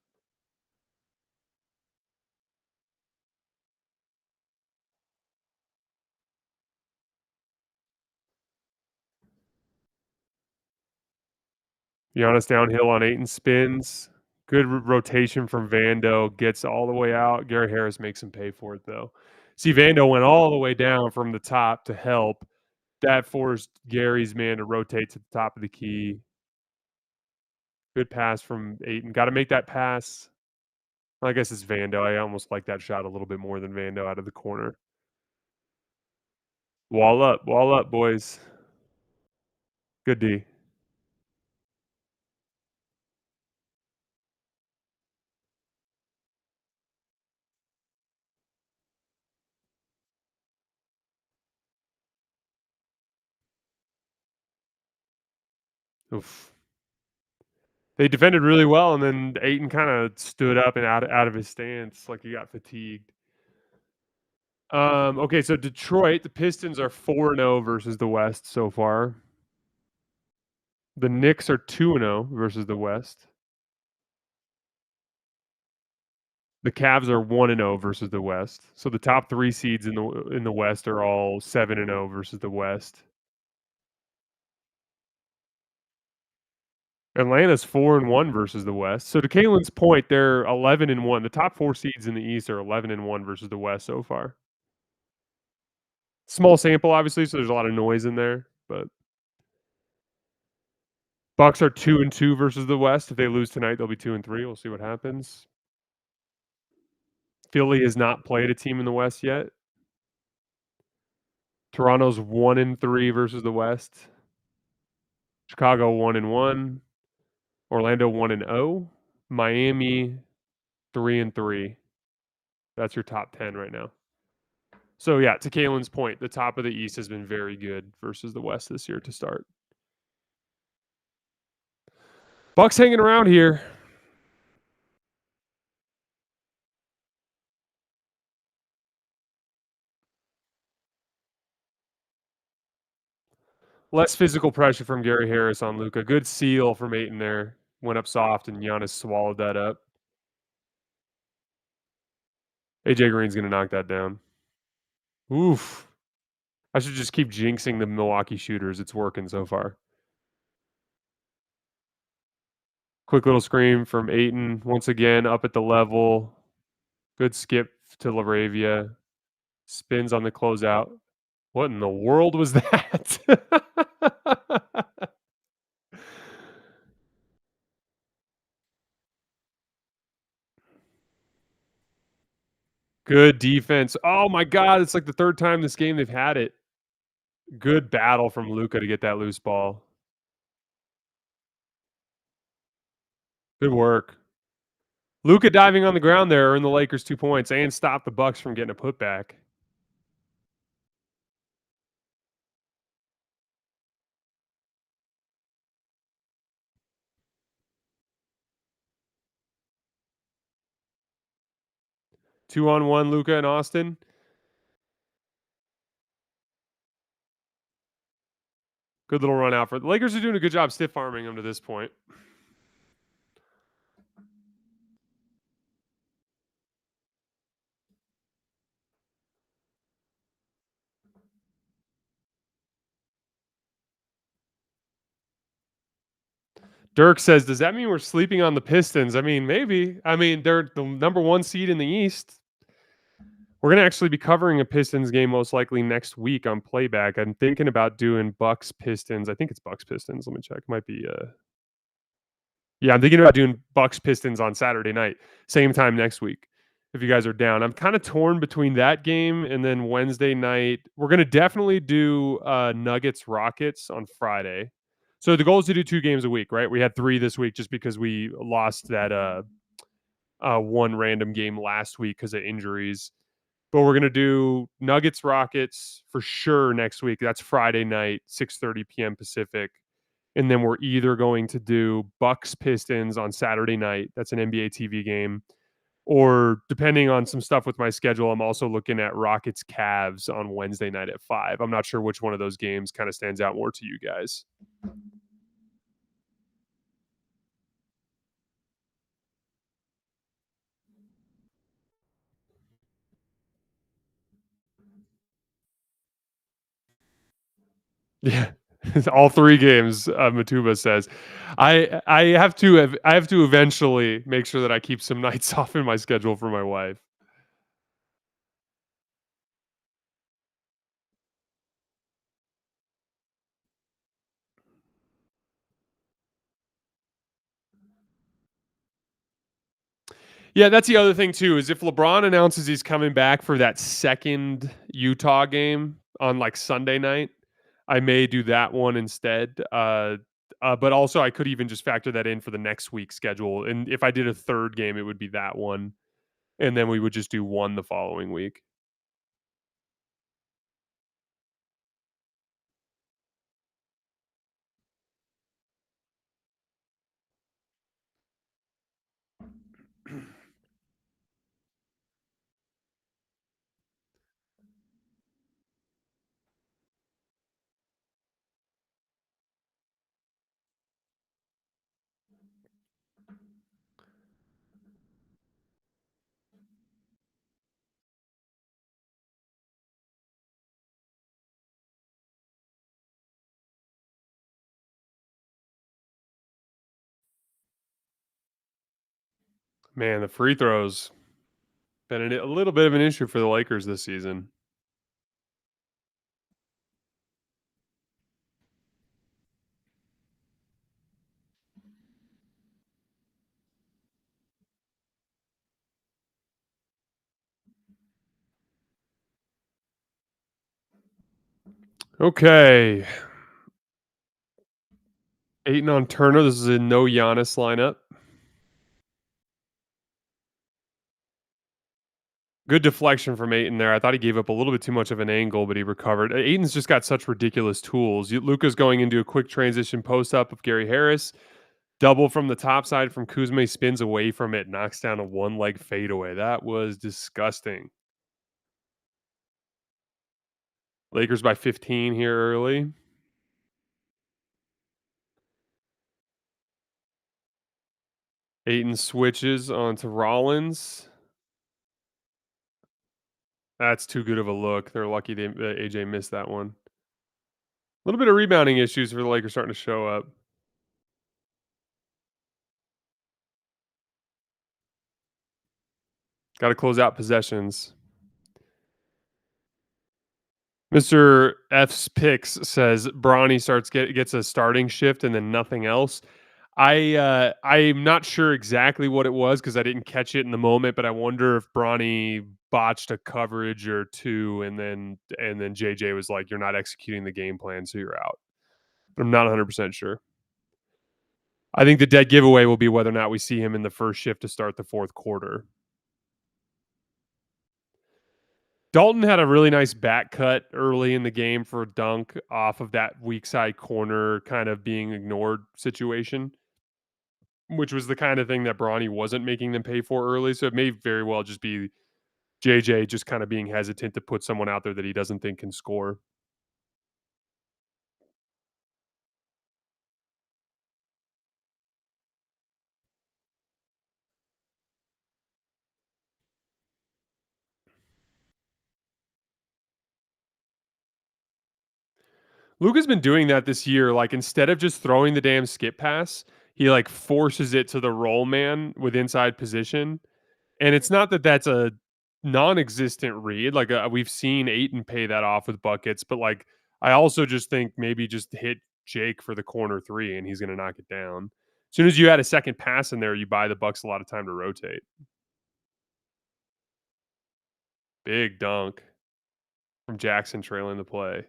Giannis downhill on 8 and spins. Good rotation from Vando. Gets all the way out. Gary Harris makes him pay for it, though. See, Vando went all the way down from the top to help. That forced Gary's man to rotate to the top of the key. Good pass from Ayton. Got to make that pass. I guess it's Vando. I almost like that shot a little bit more than Vando out of the corner. Wall up, boys. Good D. Oof. They defended really well, and then Ayton kind of stood up and out of his stance like he got fatigued. Okay, so Detroit, the Pistons are 4-0 versus the West so far. The Knicks are 2-0 versus the West. The Cavs are 1-0 versus the West. So the top 3 seeds in the West are all 7-0 versus the West. Atlanta's 4-1 versus the West. So to Kalen's point, they're 11-1. The top 4 seeds in the East are 11-1 versus the West so far. Small sample, obviously, so there's a lot of noise in there. But Bucks are 2-2 versus the West. If they lose tonight, they'll be 2-3. We'll see what happens. Philly has not played a team in the West yet. Toronto's 1-3 versus the West. Chicago 1-1. Orlando 1-0. Miami 3-3. That's your top 10 right now. So yeah, to Kalen's point, the top of the East has been very good versus the West this year to start. Bucks hanging around here. Less physical pressure from Gary Harris on Luka. Good seal from Ayton there. Went up soft, and Giannis swallowed that up. AJ Green's going to knock that down. Oof. I should just keep jinxing the Milwaukee shooters. It's working so far. Quick little screen from Ayton. Once again, up at the level. Good skip to Laravia. Spins on the closeout. What in the world was that? Good defense. Oh my God, it's like the third time this game they've had it. Good battle from Luka to get that loose ball. Good work. Luka diving on the ground there earned the Lakers 2 points and stopped the Bucks from getting a putback. Two-on-one, Luka and Austin. Good little run out for the Lakers. Are doing a good job stiff arming them to this point. Dirk says, does that mean we're sleeping on the Pistons? I mean, maybe. I mean, they're the number 1 seed in the East. We're going to actually be covering a Pistons game most likely next week on playback. I'm thinking about doing Bucks Pistons. I think it's Bucks Pistons. Let me check. Might be yeah, I'm thinking about doing Bucks Pistons on Saturday night, same time next week. if you guys are down. I'm kind of torn between that game and then Wednesday night. We're gonna definitely do Nuggets Rockets on Friday. So the goal is to do 2 games a week, right? We had 3 this week just because we lost that one random game last week because of injuries. But we're gonna do Nuggets Rockets for sure next week. That's Friday night, 6:30 p.m. Pacific. And then we're either going to do Bucks Pistons on Saturday night. That's an NBA TV game. Or depending on some stuff with my schedule, I'm also looking at Rockets Cavs on Wednesday night at 5. I'm not sure which one of those games kind of stands out more to you guys. Yeah. All 3 games, Matuba says. I have to eventually make sure that I keep some nights off in my schedule for my wife. Yeah, that's the other thing too, is if LeBron announces he's coming back for that second Utah game on like Sunday night, I may do that one instead. But also I could even just factor that in for the next week's schedule. And if I did a third game, it would be that one. And then we would just do one the following week. Man, the free throws been a little bit of an issue for the Lakers this season. Okay. Aiton on Turner. This is a no Giannis lineup. Good deflection from Aiton there. I thought he gave up a little bit too much of an angle, but he recovered. Aiton's just got such ridiculous tools. Luka's going into a quick transition post up of Gary Harris. Double from the top side from Kuzma. He spins away from it, knocks down a one leg fadeaway. That was disgusting. Lakers by 15 here early. Aiton switches onto Rollins. That's too good of a look. They're lucky AJ missed that one. A little bit of rebounding issues for the Lakers starting to show up. Got to close out possessions. Mr. F's picks says Bronny gets a starting shift and then nothing else. I'm not sure exactly what it was because I didn't catch it in the moment, but I wonder if Bronny botched a coverage or two, and then JJ was like, "You're not executing the game plan, so you're out." But I'm not 100% sure. I think the dead giveaway will be whether or not we see him in the first shift to start the fourth quarter. Dalton had a really nice back cut early in the game for a dunk off of that weak side corner kind of being ignored situation, which was the kind of thing that Bronny wasn't making them pay for early. So it may very well just be JJ just kind of being hesitant to put someone out there that he doesn't think can score. Luka's been doing that this year. Like instead of just throwing the damn skip pass, he like forces it to the roll man with inside position. And it's not that that's a non-existent read. Like we've seen Aiton pay that off with buckets, but like I also just think maybe just hit Jake for the corner three and he's going to knock it down. As soon as you add a second pass in there, you buy the Bucks a lot of time to rotate. Big dunk from Jackson trailing the play.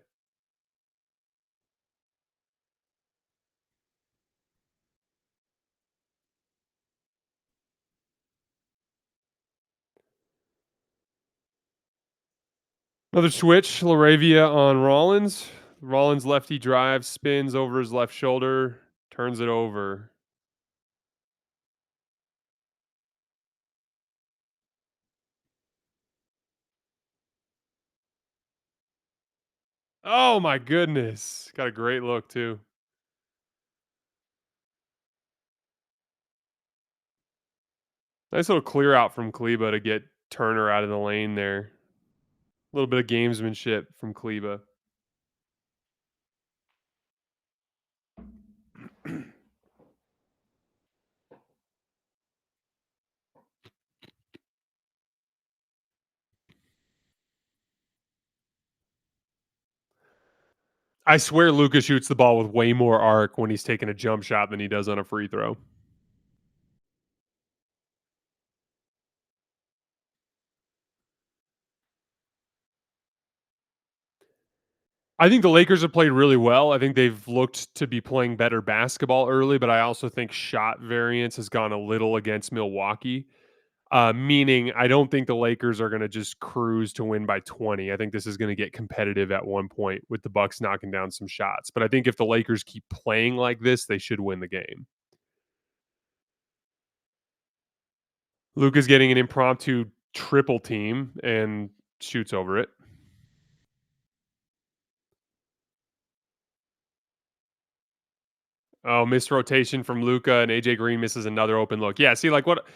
Another switch, Laravia on Rollins. Rollins lefty drive, spins over his left shoulder, turns it over. Oh my goodness. Got a great look too. Nice little clear out from Kleba to get Turner out of the lane there. A little bit of gamesmanship from Kleba. I swear Luka shoots the ball with way more arc when he's taking a jump shot than he does on a free throw. I think the Lakers have played really well. I think they've looked to be playing better basketball early, but I also think shot variance has gone a little against Milwaukee. Meaning, I don't think the Lakers are going to just cruise to win by 20. I think this is going to get competitive at one point with the Bucks knocking down some shots. But I think if the Lakers keep playing like this, they should win the game. Luka's getting an impromptu triple team and shoots over it. Oh, missed rotation from Luka and AJ Green misses another open look. Yeah, see, like what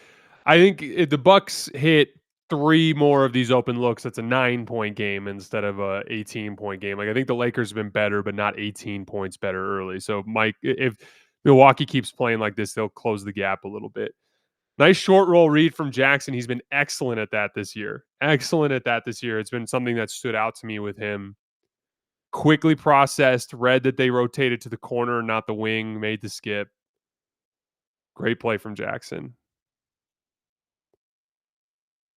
I think if the Bucks hit three more of these open looks, it's a 9-point game instead of a 18-point game. Like I think the Lakers have been better, but not 18 points better early. So Mike, if Milwaukee keeps playing like this, they'll close the gap a little bit. Nice short roll read from Jackson. He's been excellent at that this year. Excellent at that this year. It's been something that stood out to me with him. Quickly processed, read that they rotated to the corner, not the wing, made the skip. Great play from Jackson.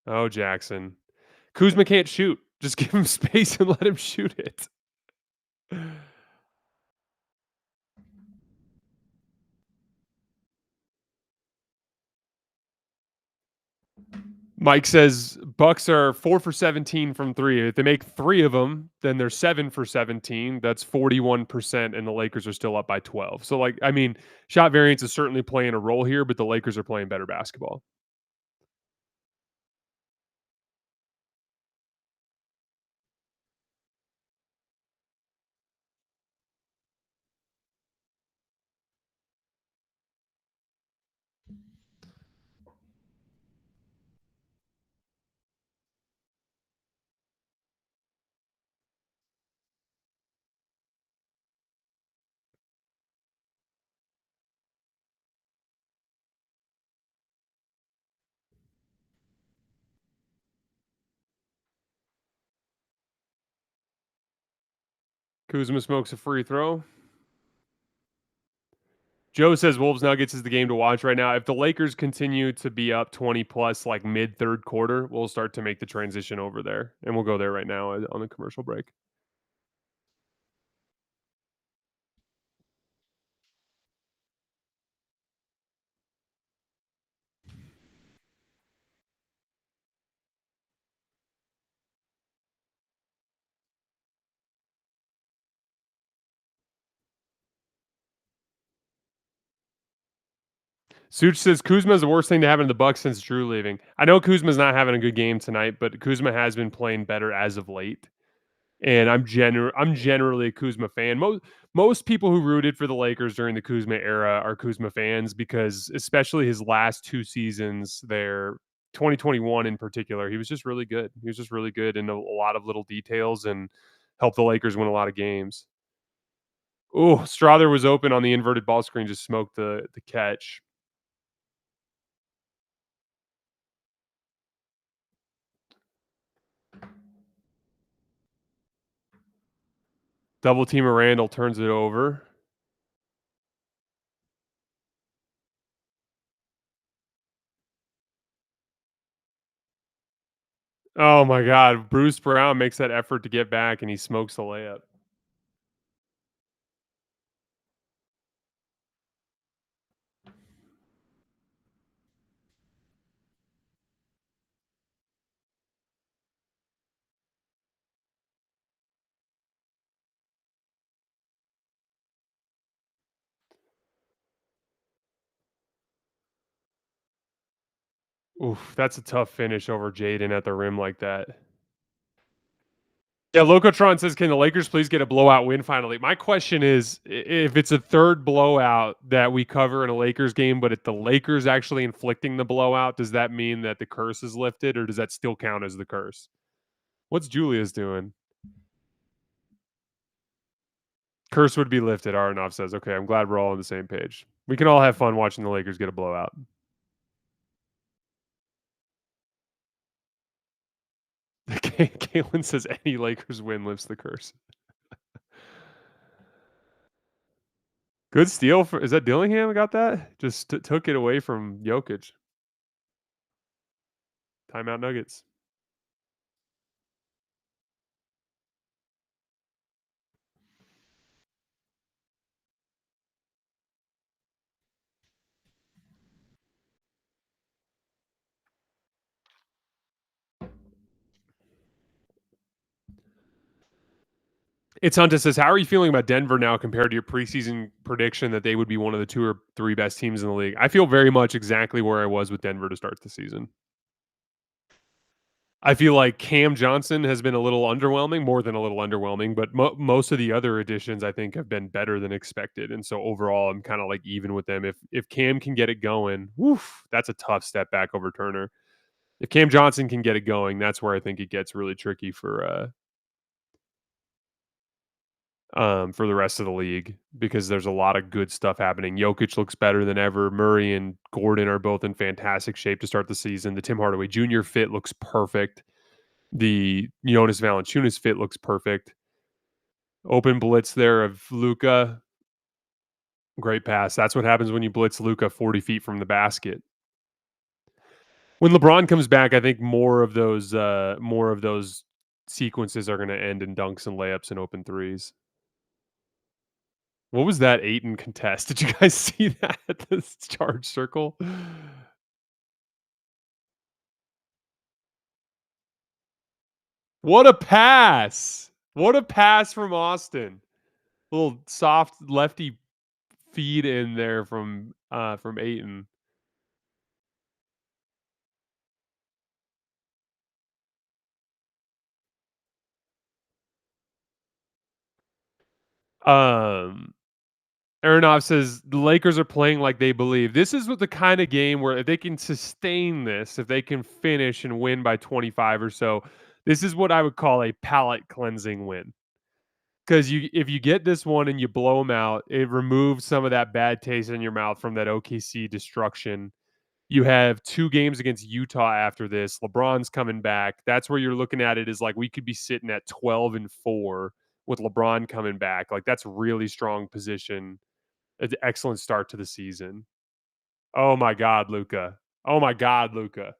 Oh, Jackson. Kuzma can't shoot. Just give him space and let him shoot it. Mike says Bucks are 4 for 17 from three. If they make three of them, then they're 7 for 17. That's 41%, and the Lakers are still up by 12. So, like, I mean, shot variance is certainly playing a role here, but the Lakers are playing better basketball. Kuzma smokes a free throw. Joe says Wolves Nuggets is the game to watch right now. If the Lakers continue to be up 20 plus like mid third quarter, we'll start to make the transition over there. And we'll go there right now on the commercial break. Such says Kuzma is the worst thing to happen to the Bucks since Drew leaving. I know Kuzma's not having a good game tonight, but Kuzma has been playing better as of late. And I'm generally a Kuzma fan. Most people who rooted for the Lakers during the Kuzma era are Kuzma fans because especially his last two seasons there, 2021 in particular, he was just really good. He was just really good in a lot of little details and helped the Lakers win a lot of games. Oh, Strother was open on the inverted ball screen, just smoked the catch. Double team of Randall turns it over. Oh my god, Bruce Brown makes that effort to get back and he smokes the layup. Oof, that's a tough finish over Jaden at the rim like that. Yeah, Locotron says, "Can the Lakers please get a blowout win finally?" My question is, if it's a third blowout that we cover in a Lakers game, but if the Lakers actually inflicting the blowout, does that mean that the curse is lifted, or does that still count as the curse? What's Julius doing? Curse would be lifted, Aronov says. Okay, I'm glad we're all on the same page. We can all have fun watching the Lakers get a blowout. Caitlin says any Lakers win lifts the curse. Good steal for is that Dillingham got that? Just took it away from Jokic. Timeout Nuggets. It's Hunter says, "How are you feeling about Denver now compared to your preseason prediction that they would be one of the 2 or 3 best teams in the league?" I feel very much exactly where I was with Denver to start the season. I feel like Cam Johnson has been a little underwhelming, more than a little underwhelming, but most of the other additions I think have been better than expected, and so overall, I'm kinda, like, even with them. If Cam can get it going, woof, that's a tough step back over Turner. If Cam Johnson can get it going, that's where I think it gets really tricky for the rest of the league because there's a lot of good stuff happening. Jokic looks better than ever. Murray and Gordon are both in fantastic shape to start the season. The Tim Hardaway Jr. fit looks perfect. The Jonas Valanciunas fit looks perfect. Open blitz there of Luka. Great pass. That's what happens when you blitz Luka 40 feet from the basket. When LeBron comes back, I think more of those sequences are going to end in dunks and layups and open threes. What was that Ayton contest? Did you guys see that at the charge circle? What a pass! What a pass from Austin. Little soft lefty feed in there from Ayton. Um, Aronov says the Lakers are playing like they believe. This is what the kind of game where if they can sustain this, if they can finish and win by 25 or so, this is what I would call a palate cleansing win. Because if you get this one and you blow them out, it removes some of that bad taste in your mouth from that OKC destruction. You have 2 games against Utah after this. LeBron's coming back. That's where you're looking at it is like we could be sitting at 12-4 with LeBron coming back. Like that's really strong position. An excellent start to the season. Oh my God, Luka. Oh my God, Luka.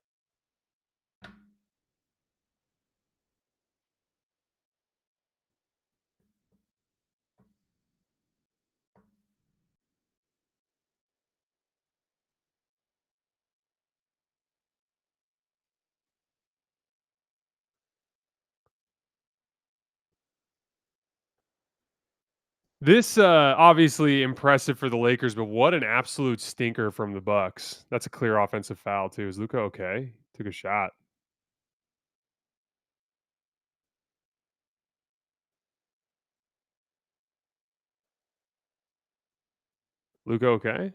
This obviously impressive for the Lakers, but what an absolute stinker from the Bucks. That's a clear offensive foul too. Is Luka okay? Took a shot. Luka okay?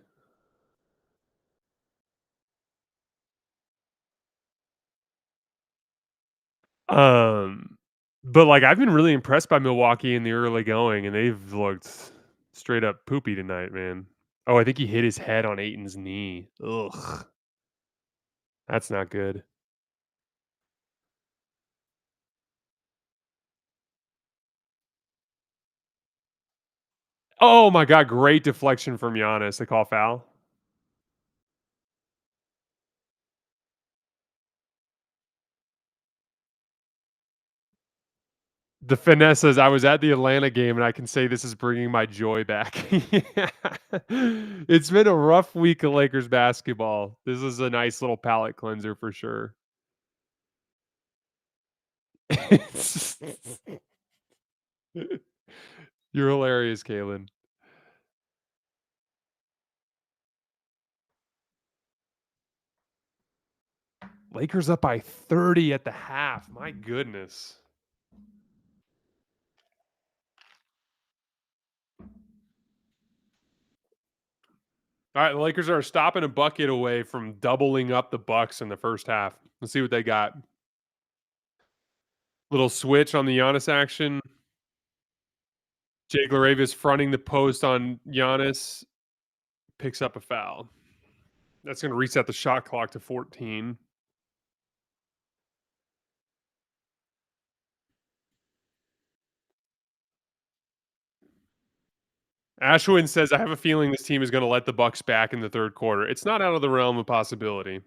Um, but like I've been really impressed by Milwaukee in the early going, and they've looked straight up poopy tonight, man. Oh, I think he hit his head on Aiton's knee. Ugh, that's not good. Oh my God, great deflection from Giannis. They call foul. The finesse is I was at the Atlanta game, and I can say this is bringing my joy back. Yeah. It's been a rough week of Lakers basketball. This is a nice little palate cleanser for sure. You're hilarious, Kalen. Lakers up by 30 at the half. My goodness. All right, the Lakers are stopping a bucket away from doubling up the Bucks in the first half. Let's see what they got. Little switch on the Giannis action. Jake Reaves fronting the post on Giannis, picks up a foul. That's going to reset the shot clock to 14. Ashwin says, "I have a feeling this team is going to let the Bucks back in the third quarter. It's not out of the realm of possibility."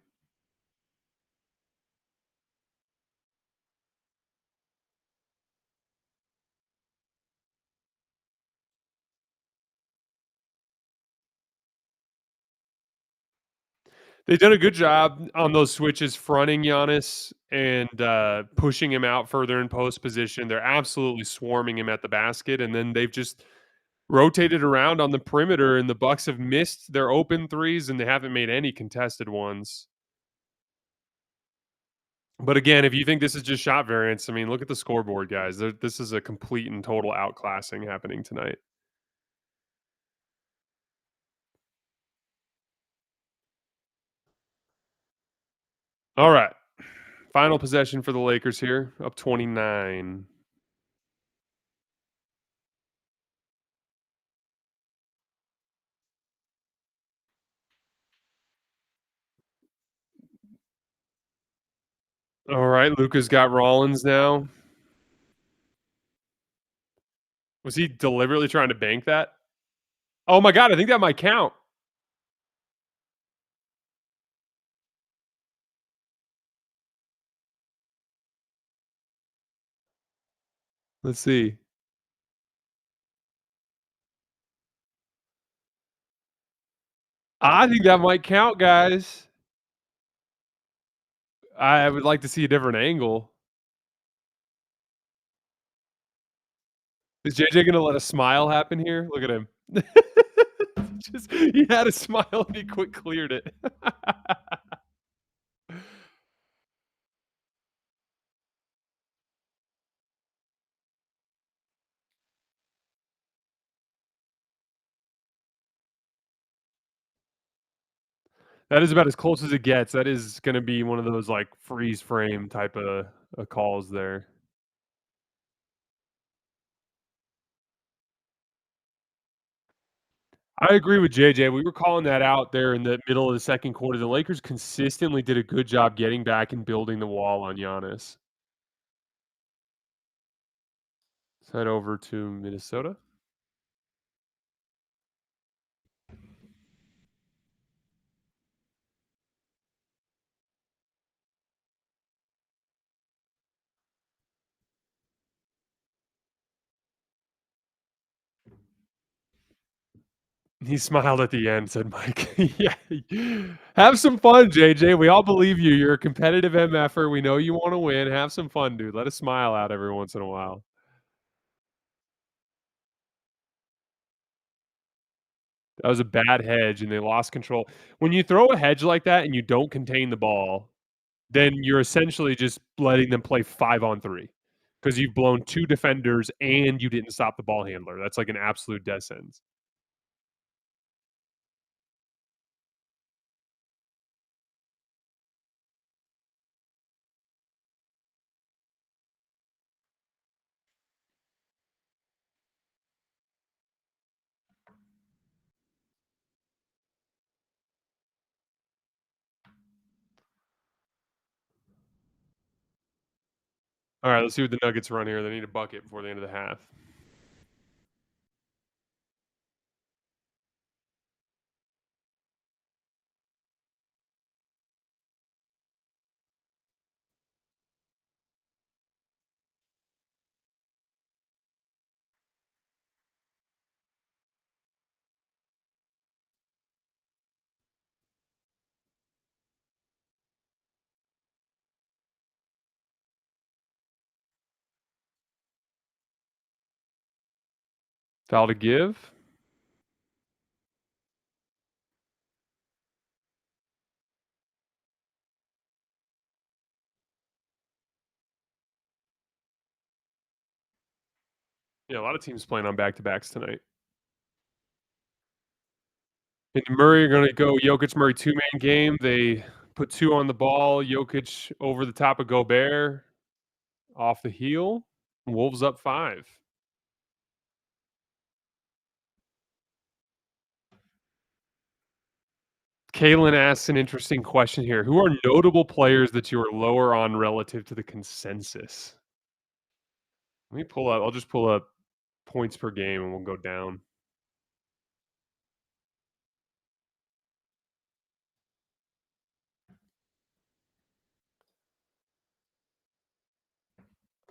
They've done a good job on those switches, fronting Giannis and pushing him out further in post position. They're absolutely swarming him at the basket, and then they've just rotated around on the perimeter. And the Bucks have missed their open threes, and they haven't made any contested ones. But again, if you think this is just shot variance, I mean, look at the scoreboard, guys. This is a complete and total outclassing happening tonight. All right. Final possession for the Lakers here, up 29. All right, Luka's got Rollins now. Was he deliberately trying to bank that? Oh my god, I think that might count. Let's see. I think that might count, guys. I would like to see a different angle. Is JJ gonna let a smile happen here? Look at him. Just he had a smile and he quick cleared it. That is about as close as it gets. That is gonna be one of those, like, freeze frame type of calls there. I agree with JJ. We were calling that out there in the middle of the second quarter. The Lakers consistently did a good job getting back and building the wall on Giannis. Let's head over to Minnesota. He smiled at the end, said Mike. Yeah. Have some fun, JJ. We all believe you. You're a competitive MFer. We know you want to win. Have some fun, dude. Let a smile out every once in a while. That was a bad hedge, and they lost control. When you throw a hedge like that and you don't contain the ball, then you're essentially just letting them play 5 on 3 because you've blown 2 defenders and you didn't stop the ball handler. That's like an absolute death sentence. All right, let's see what the Nuggets run here. They need a bucket before the end of the half. Foul to give. Yeah, a lot of teams playing on back to backs tonight. And Murray are gonna go Jokic Murray two-man game. They put two on the ball. Jokic over the top of Gobert, off the heel. Wolves up 5. Kalen asks an interesting question here. Who are notable players that you are lower on relative to the consensus? Let me pull up. I'll just pull up points per game and we'll go down.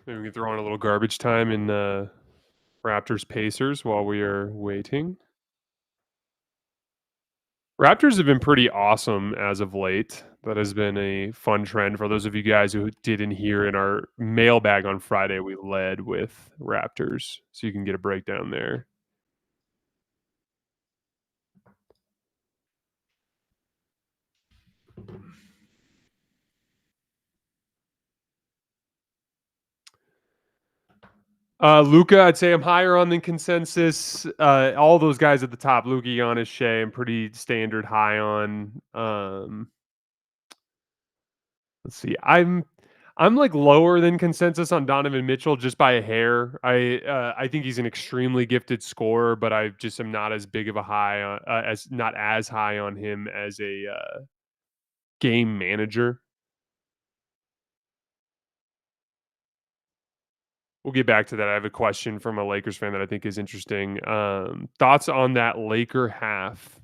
Maybe we can throw on a little garbage time in Raptors Pacers while we are waiting. Raptors have been pretty awesome as of late. That has been a fun trend. For those of you guys who didn't hear in our mailbag on Friday, we led with Raptors. So you can get a breakdown there. Luka, I'd say I'm higher on than consensus. All those guys at the top, Luka, Giannis, Shea, I'm pretty standard high on. Let's see. I'm like lower than consensus on Donovan Mitchell just by a hair. I think he's an extremely gifted scorer, but I just am not as big of a high on, as not as high on him as a game manager. We'll get back to that. I have a question from a Lakers fan that I think is interesting. Thoughts on that Laker half?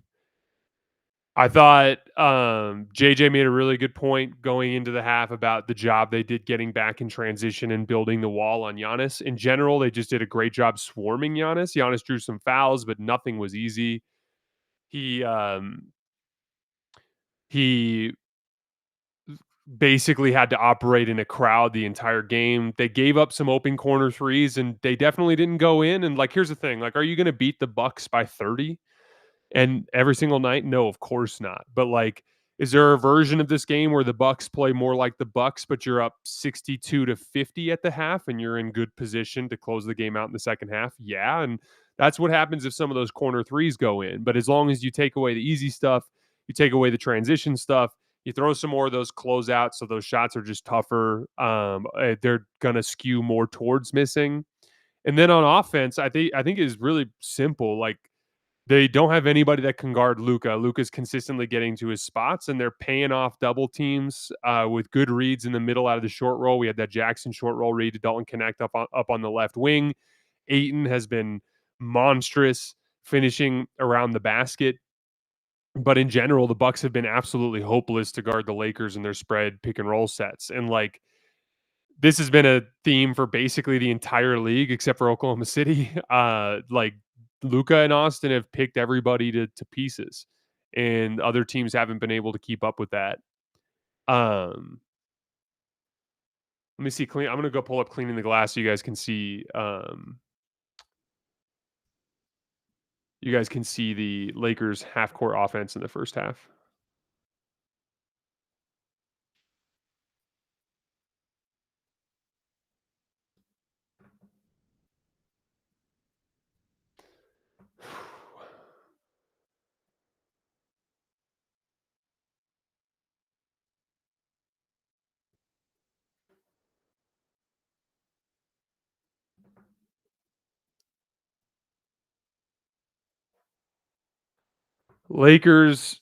I thought JJ made a really good point going into the half about the job they did getting back in transition and building the wall on Giannis. In general, they just did a great job swarming Giannis. Giannis drew some fouls, but nothing was easy. He basically had to operate in a crowd the entire game. They gave up some open corner threes, and they definitely didn't go in. And like, here's the thing: like, are you going to beat the Bucks by 30? And every single night? No, of course not. But like, is there a version of this game where the Bucks play more like the Bucks, but you're up 62-50 at the half and you're in good position to close the game out in the second half? Yeah. And that's what happens if some of those corner threes go in. But as long as you take away the easy stuff, you take away the transition stuff, you throw some more of those closeouts, so those shots are just tougher. They're gonna skew more towards missing. And then on offense, I think is really simple. Like, they don't have anybody that can guard Luka. Luka's consistently getting to his spots, and they're paying off double teams with good reads in the middle out of the short roll. We had that Jackson short roll read to Dalton Connect up on the left wing. Ayton has been monstrous finishing around the basket. But in general, the Bucks have been absolutely hopeless to guard the Lakers in their spread pick and roll sets. And like, this has been a theme for basically the entire league except for Oklahoma City. Like, Luka and Austin have picked everybody to pieces, and other teams haven't been able to keep up with that. Let me see. Clean. I'm gonna go pull up cleaning the glass so you guys can see. You guys can see the Lakers half court offense in the first half. Lakers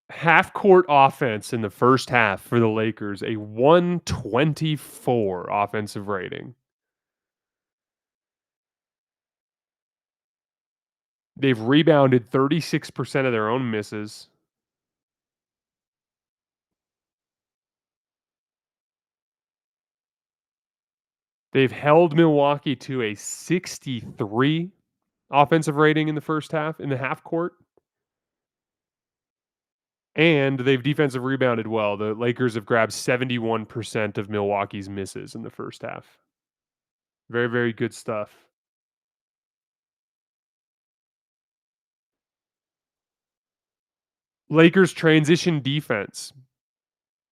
half court offense in the first half for the Lakers, a 124 offensive rating. They've rebounded 36% of their own misses. They've held Milwaukee to a 63 offensive rating in the first half, in the half court. And they've defensive rebounded well. The Lakers have grabbed 71% of Milwaukee's misses in the first half. Very, very good stuff. Lakers transition defense.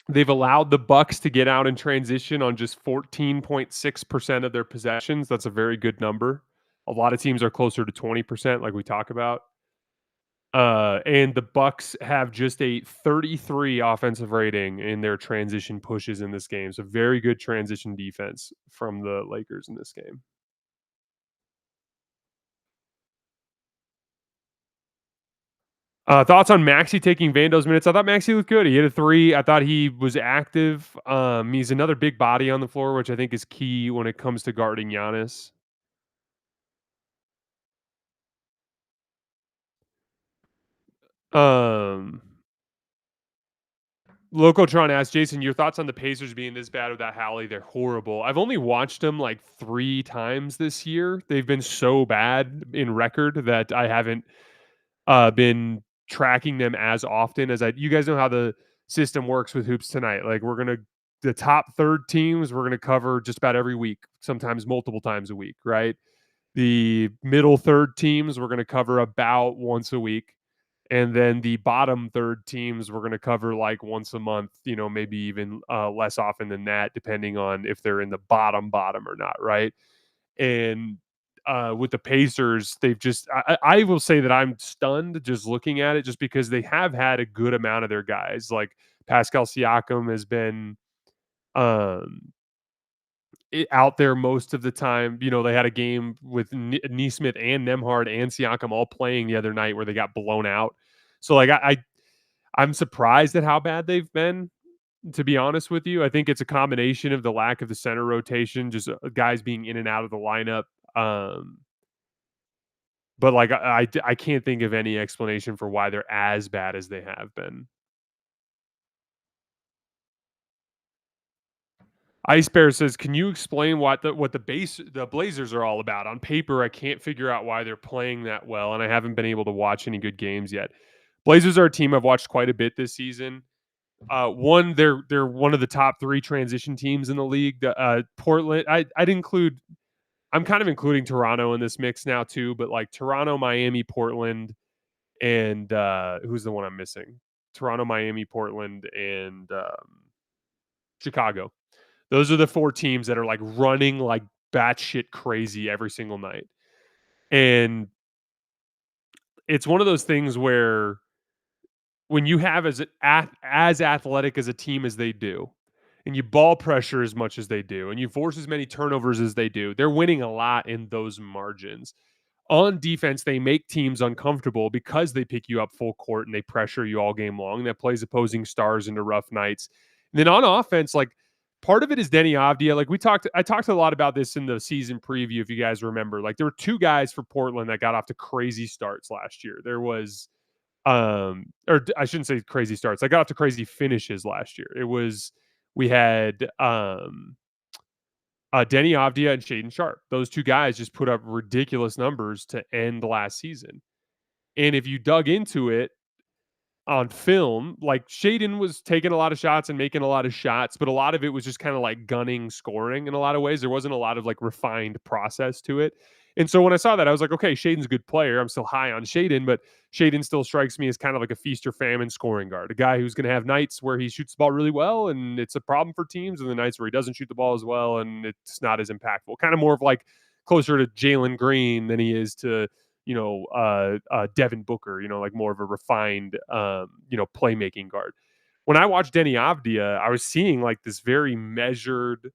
They've allowed the Bucks to get out in transition on just 14.6% of their possessions. That's a very good number. A lot of teams are closer to 20%, like we talk about. And the Bucks have just a 33 offensive rating in their transition pushes in this game. So very good transition defense from the Lakers in this game. Thoughts on Maxey taking Vando's minutes? I thought Maxey looked good. He hit a three. I thought he was active. He's another big body on the floor, which I think is key when it comes to guarding Giannis. Um, Locotron asked Jason, your thoughts on the Pacers being this bad without Howley? They're horrible. I've only watched them like 3 times this year. They've been so bad in record that I haven't been tracking them as often as I. You guys know how the system works with Hoops Tonight. Like the top third teams we're gonna cover just about every week, sometimes multiple times a week, right? The middle third teams we're gonna cover about once a week. And then the bottom third teams we're going to cover like once a month, maybe even less often than that, depending on if they're in the bottom or not, right? And with the Pacers, they've just I will say that I'm stunned just looking at it, just because they have had a good amount of their guys. Like Pascal Siakam has been um, out there most of the time. They had a game with Nesmith and Nemhard and Siakam all playing the other night where they got blown out. So like I'm surprised at how bad they've been, to be honest with you. I think it's a combination of the lack of the center rotation, just guys being in and out of the lineup. But like I can't think of any explanation for why they're as bad as they have been. Ice Bear says, "Can you explain what the Blazers are all about? On paper, I can't figure out why they're playing that well, and I haven't been able to watch any good games yet." Blazers are a team I've watched quite a bit this season. They're one of the top 3 transition teams in the league. Portland, I'd include. I'm kind of including Toronto in this mix now too, but like Toronto, Miami, Portland, and who's the one I'm missing? Toronto, Miami, Portland, and Chicago. Those are the 4 teams that are like running like batshit crazy every single night. And it's one of those things where when you have as athletic as a team as they do, and you ball pressure as much as they do, and you force as many turnovers as they do, they're winning a lot in those margins. On defense, they make teams uncomfortable because they pick you up full court and they pressure you all game long. That plays opposing stars into rough nights. And then on offense, like part of it is Denny Avdia. Like I talked a lot about this in the season preview, if you guys remember. Like there were 2 guys for Portland that got off to crazy starts last year. There was or I shouldn't say crazy starts. I got off to crazy finishes last year. We had Denny Avdia and Shaden Sharp. Those 2 guys just put up ridiculous numbers to end last season. And if you dug into it on film, like Shaden was taking a lot of shots and making a lot of shots, but a lot of it was just kind of like gunning scoring in a lot of ways. There wasn't a lot of like refined process to it. And so when I saw that, I was like, okay, Shaden's a good player. I'm still high on Shaden, but Shaden still strikes me as kind of like a feast or famine scoring guard, a guy who's going to have nights where he shoots the ball really well and it's a problem for teams, and the nights where he doesn't shoot the ball as well and it's not as impactful. Kind of more of like closer to Jalen Green than he is to Devin Booker, like more of a refined, playmaking guard. When I watched Denny Avdia, I was seeing like this very measured,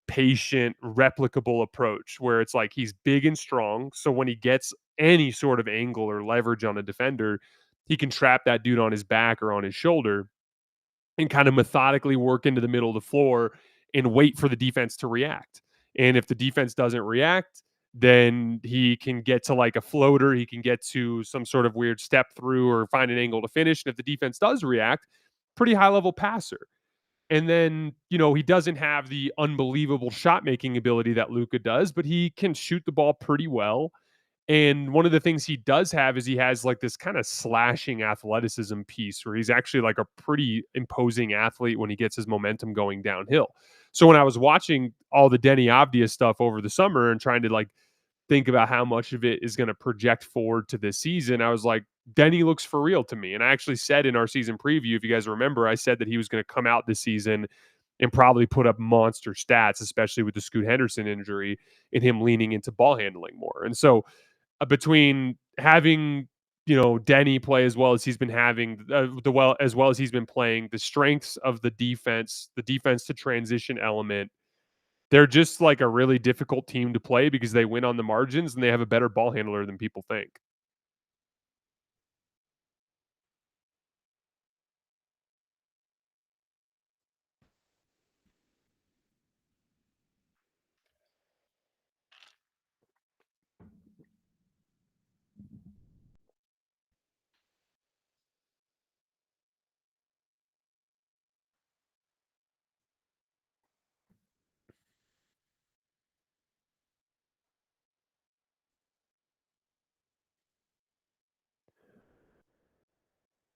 patient, replicable approach where it's like he's big and strong. So when he gets any sort of angle or leverage on a defender, he can trap that dude on his back or on his shoulder and kind of methodically work into the middle of the floor and wait for the defense to react. And if the defense doesn't react, then he can get to like a floater. He can get to some sort of weird step through or find an angle to finish. And if the defense does react, pretty high level passer. And then, he doesn't have the unbelievable shot making ability that Luka does, but he can shoot the ball pretty well. And one of the things he does have is he has like this kind of slashing athleticism piece where he's actually like a pretty imposing athlete when he gets his momentum going downhill. So when I was watching all the Denny Avdia stuff over the summer and trying to like think about how much of it is going to project forward to this season, I was like, Denny looks for real to me. And I actually said in our season preview, if you guys remember, I said that he was going to come out this season and probably put up monster stats, especially with the Scoot Henderson injury and him leaning into ball handling more. And so between having Denny play as well as he's been having, as well as he's been playing, the strengths of the defense to transition element, they're just like a really difficult team to play because they win on the margins and they have a better ball handler than people think.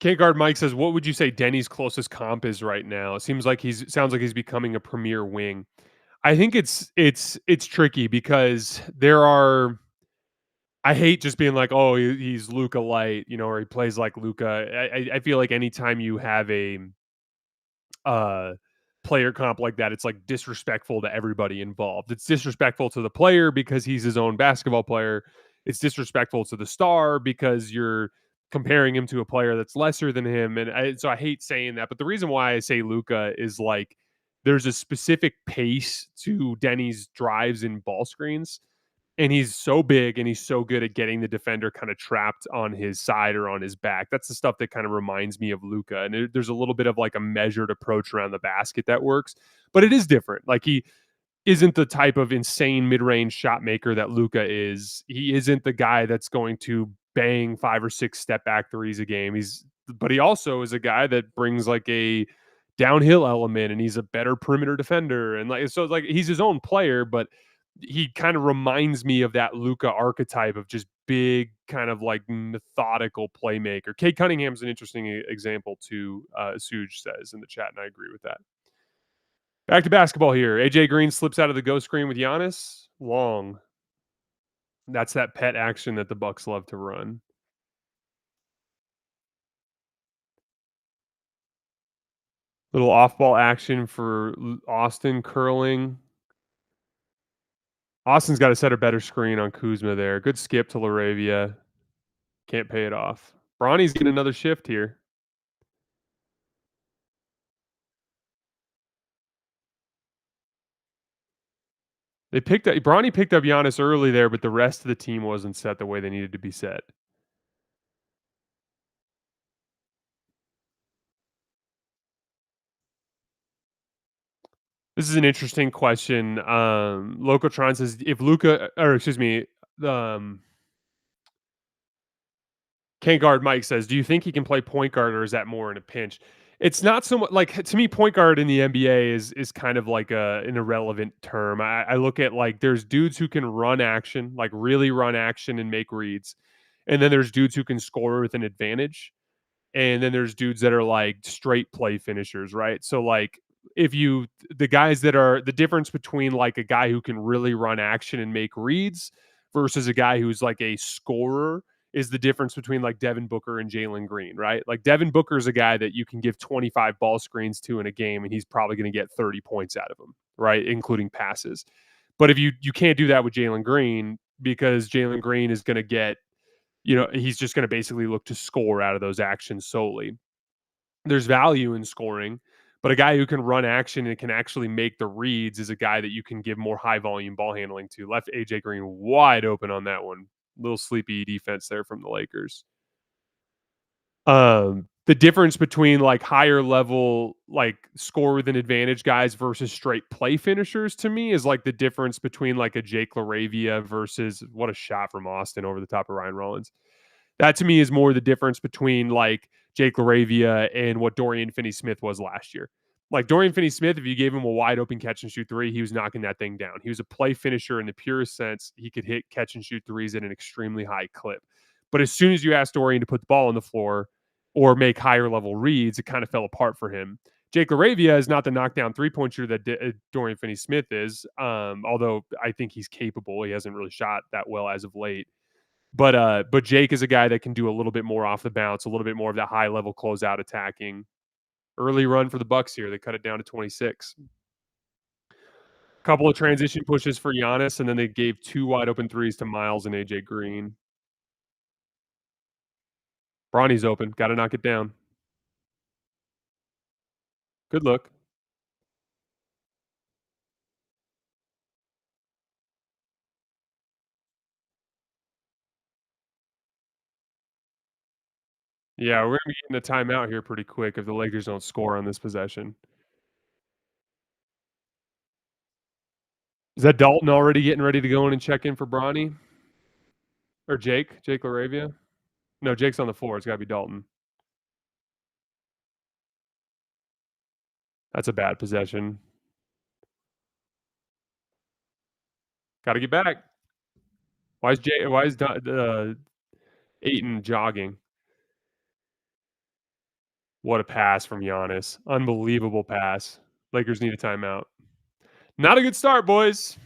K Guard Mike says, "What would you say Denny's closest comp is right now? It sounds like he's becoming a premier wing." I think it's tricky because there are. I hate just being like, "Oh, he's Luka light," or he plays like Luka. I feel like anytime you have a uh player comp like that, it's like disrespectful to everybody involved. It's disrespectful to the player because he's his own basketball player. It's disrespectful to the star because you're comparing him to a player that's lesser than him. And so I hate saying that. But the reason why I say Luka is like there's a specific pace to Denny's drives and ball screens, and he's so big and he's so good at getting the defender kind of trapped on his side or on his back. That's the stuff that kind of reminds me of Luka. And there's a little bit of like a measured approach around the basket that works, but it is different. Like he isn't the type of insane mid-range shot maker that Luka is. He isn't the guy that's going to bang 5 or 6 step back threes a game. But he also is a guy that brings like a downhill element, and he's a better perimeter defender. And like, so like he's his own player, but he kind of reminds me of that Luka archetype of just big, kind of like methodical playmaker. Kate Cunningham's an interesting example too, Suge says in the chat, and I agree with that. Back to basketball here. AJ Green slips out of the go screen with Giannis. Long. That's that pet action that the Bucks love to run. Little off-ball action for Austin curling. Austin's got to set a better screen on Kuzma there. Good skip to Laravia. Can't pay it off. Bronny's getting another shift here. Bronny picked up Giannis early there, but the rest of the team wasn't set the way they needed to be set. This is an interesting question. Locotron says if Luka, or excuse me, um, Can't guard Mike says, do you think he can play point guard, or is that more in a pinch? It's not so much like, to me, point guard in the NBA is kind of like an irrelevant term. I look at like there's dudes who can run action, like really run action and make reads, and then there's dudes who can score with an advantage, and then there's dudes that are like straight play finishers, right? So like if you the guys that are the difference between like a guy who can really run action and make reads versus a guy who's like a scorer is the difference between like Devin Booker and Jalen Green, right? Like Devin Booker is a guy that you can give 25 ball screens to in a game and he's probably going to get 30 points out of them, right? Including passes. But if you can't do that with Jalen Green, because Jalen Green is going to get, he's just going to basically look to score out of those actions solely. There's value in scoring, but a guy who can run action and can actually make the reads is a guy that you can give more high volume ball handling to. Left AJ Green wide open on that one. Little sleepy defense there from the Lakers. The difference between like higher level, like score with an advantage guys versus straight play finishers to me is like the difference between like a Jake LaRavia versus what a shot from Austin over the top of Ryan Rollins. That to me is more the difference between like Jake LaRavia and what Dorian Finney-Smith was last year. Like Dorian Finney-Smith, if you gave him a wide open catch and shoot three, he was knocking that thing down. He was a play finisher in the purest sense. He could hit catch and shoot threes at an extremely high clip. But as soon as you asked Dorian to put the ball on the floor or make higher level reads, it kind of fell apart for him. Jake LaRavia is not the knockdown three-point shooter that Dorian Finney-Smith is, although I think he's capable. He hasn't really shot that well as of late. But Jake is a guy that can do a little bit more off the bounce, a little bit more of that high-level closeout attacking. Early run for the Bucks here. They cut it down to 26. Couple of transition pushes for Giannis, and then they gave 2 wide open threes to Miles and AJ Green. Bronny's open. Gotta knock it down. Good look. Yeah, we're gonna be getting a timeout here pretty quick if the Lakers don't score on this possession. Is that Dalton already getting ready to go in and check in for Bronny? Or Jake? Jake LaRavia? No, Jake's on the floor. It's gotta be Dalton. That's a bad possession. Gotta get back. Why is Ayton jogging? What a pass from Giannis. Unbelievable pass. Lakers need a timeout. Not a good start, boys.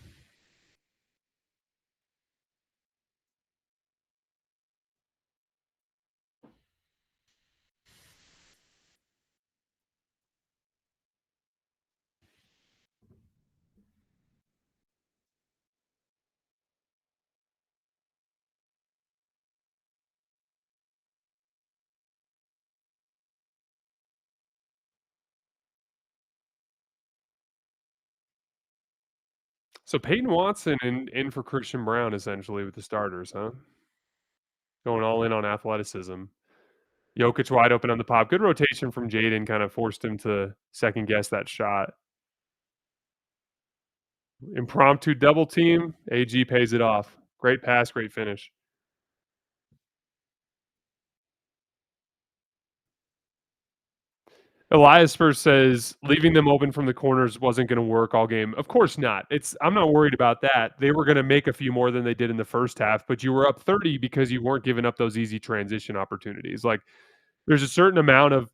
So Peyton Watson in for Christian Brown essentially with the starters, huh? Going all in on athleticism. Jokic wide open on the pop. Good rotation from Jaden, kind of forced him to second guess that shot. Impromptu double team. AG pays it off. Great pass, great finish. Elias first says leaving them open from the corners wasn't going to work all game. Of course not. I'm not worried about that. They were going to make a few more than they did in the first half, but you were up 30 because you weren't giving up those easy transition opportunities. Like there's a certain amount of,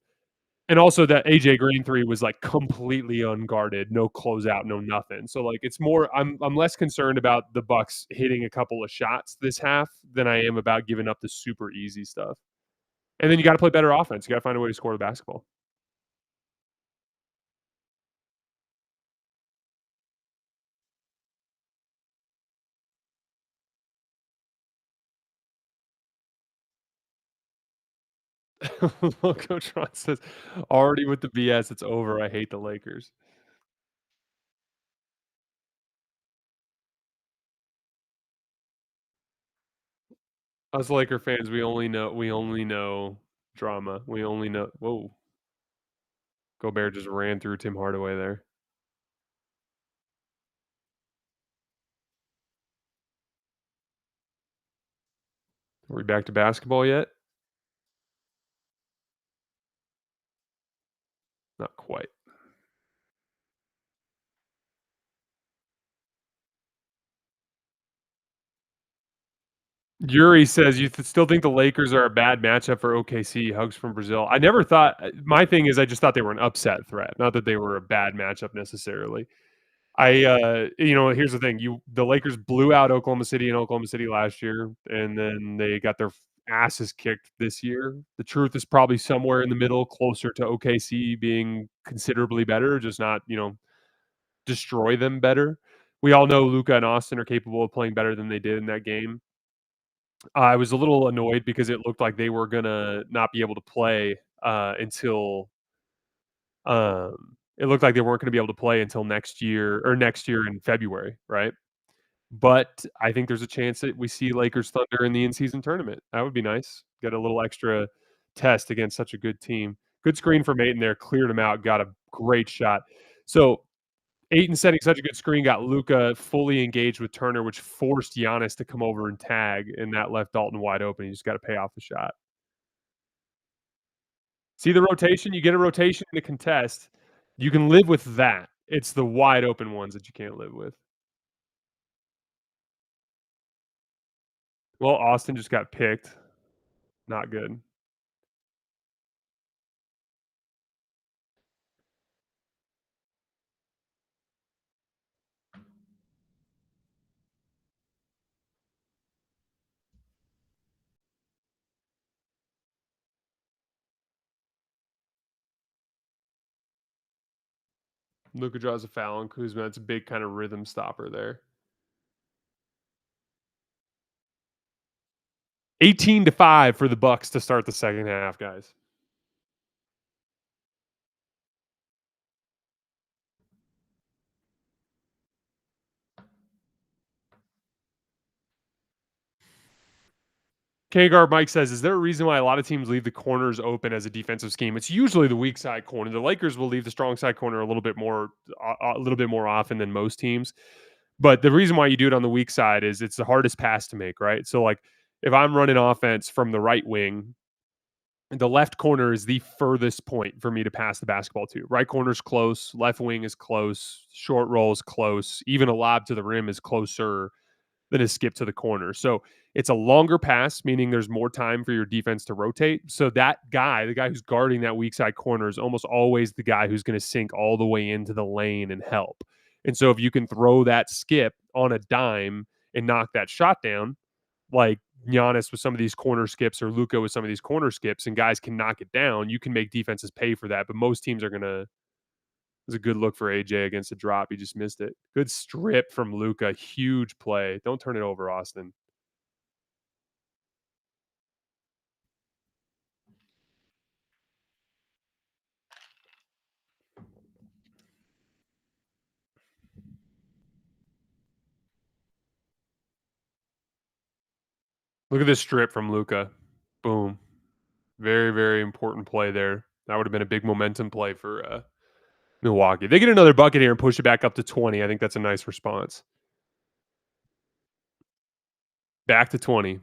and also that AJ Green three was like completely unguarded, no closeout, no nothing. So like it's more I'm less concerned about the Bucks hitting a couple of shots this half than I am about giving up the super easy stuff. And then you got to play better offense. You got to find a way to score the basketball. Coach Ron says, already with the BS, it's over. I hate the Lakers. Us Laker fans, we only know drama. We only know whoa. Gobert just ran through Tim Hardaway there. Are we back to basketball yet? Not quite. Yuri says, "You still think the Lakers are a bad matchup for OKC? Hugs from Brazil." I never thought. My thing is, I just thought they were an upset threat, not that they were a bad matchup necessarily. Here's the thing: the Lakers blew out Oklahoma City in Oklahoma City last year, and then they got their asses kicked this year. The truth is probably somewhere in the middle, closer to OKC being considerably better, just not destroy them better. We all know Luka and Austin are capable of playing better than they did in that game. I was a little annoyed because it looked like they were gonna not be able to play until it looked like they weren't gonna be able to play until next year in February, right? But I think there's a chance that we see Lakers Thunder in the in-season tournament. That would be nice. Get a little extra test against such a good team. Good screen from Ayton there, cleared him out, got a great shot. So Ayton setting such a good screen got Luka fully engaged with Turner, which forced Giannis to come over and tag, and that left Dalton wide open. You just got to pay off the shot. See the rotation? You get a rotation in a contest. You can live with that. It's the wide open ones that you can't live with. Well, Austin just got picked. Not good. Luka draws a foul on Kuzma. That's a big kind of rhythm stopper there. 18-5 for the Bucks to start the second half, guys. K-Guard Mike says, is there a reason why a lot of teams leave the corners open as a defensive scheme? It's usually the weak side corner. The Lakers will leave the strong side corner a little bit more often than most teams. But the reason why you do it on the weak side is it's the hardest pass to make, right? So, like, if I'm running offense from the right wing, the left corner is the furthest point for me to pass the basketball to. Right corner's close, left wing is close, short roll is close, even a lob to the rim is closer than a skip to the corner. So it's a longer pass, meaning there's more time for your defense to rotate. So that guy, the guy who's guarding that weak side corner, is almost always the guy who's going to sink all the way into the lane and help. And so if you can throw that skip on a dime and knock that shot down, like Giannis with some of these corner skips or Luka with some of these corner skips, and guys can knock it down, you can make defenses pay for that. But most teams are going to. It was a good look for AJ against a drop. He just missed it. Good strip from Luka. Huge play. Don't turn it over, Austin. Look at this strip from Luka. Boom. Very, very important play there. That would have been a big momentum play for Milwaukee. They get another bucket here and push it back up to 20. I think that's a nice response. Back to 20.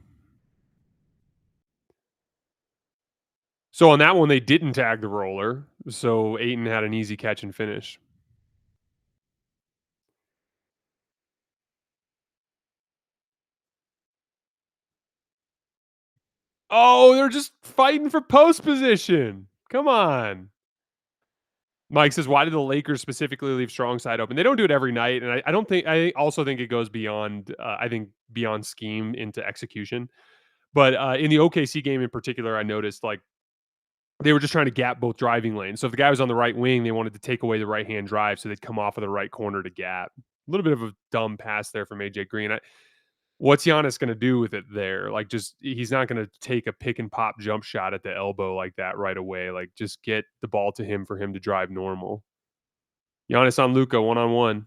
So on that one, they didn't tag the roller. So Ayton had an easy catch and finish. Oh, they're just fighting for post position. Come on. Mike says, why did the Lakers specifically leave strong side open? They don't do it every night. And I don't think, I also think it goes beyond, beyond scheme into execution. But in the OKC game in particular, I noticed like they were just trying to gap both driving lanes. So if the guy was on the right wing, they wanted to take away the right hand drive. So they'd come off of the right corner to gap. A little bit of a dumb pass there from AJ Green. What's Giannis going to do with it there? Like, just he's not going to take a pick and pop jump shot at the elbow like that right away. Like, just get the ball to him for him to drive normal. Giannis on Luka one on one.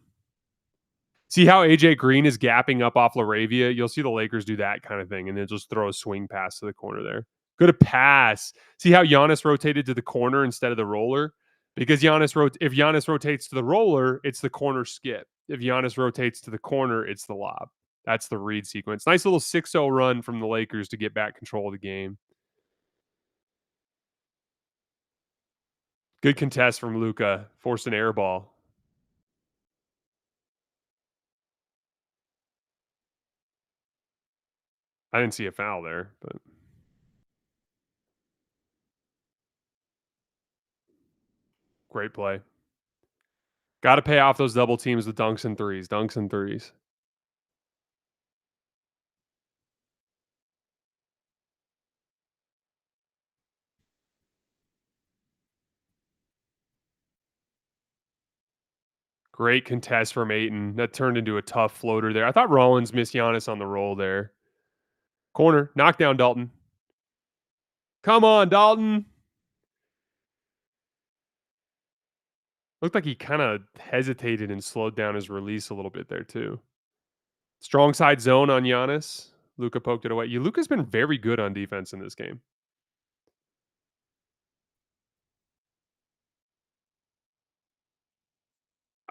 See how AJ Green is gapping up off Laravia? You'll see the Lakers do that kind of thing and then just throw a swing pass to the corner there. Good pass. See how Giannis rotated to the corner instead of the roller? Because if Giannis rotates to the roller, it's the corner skip. If Giannis rotates to the corner, it's the lob. That's the read sequence. Nice little 6-0 run from the Lakers to get back control of the game. Good contest from Luka. Forced an air ball. I didn't see a foul there, but great play. Got to pay off those double teams with dunks and threes. Dunks and threes. Great contest from Ayton. That turned into a tough floater there. I thought Rollins missed Giannis on the roll there. Corner. Knockdown, Dalton. Come on, Dalton. Looked like he kind of hesitated and slowed down his release a little bit there, too. Strong side zone on Giannis. Luka poked it away. Luka's been very good on defense in this game.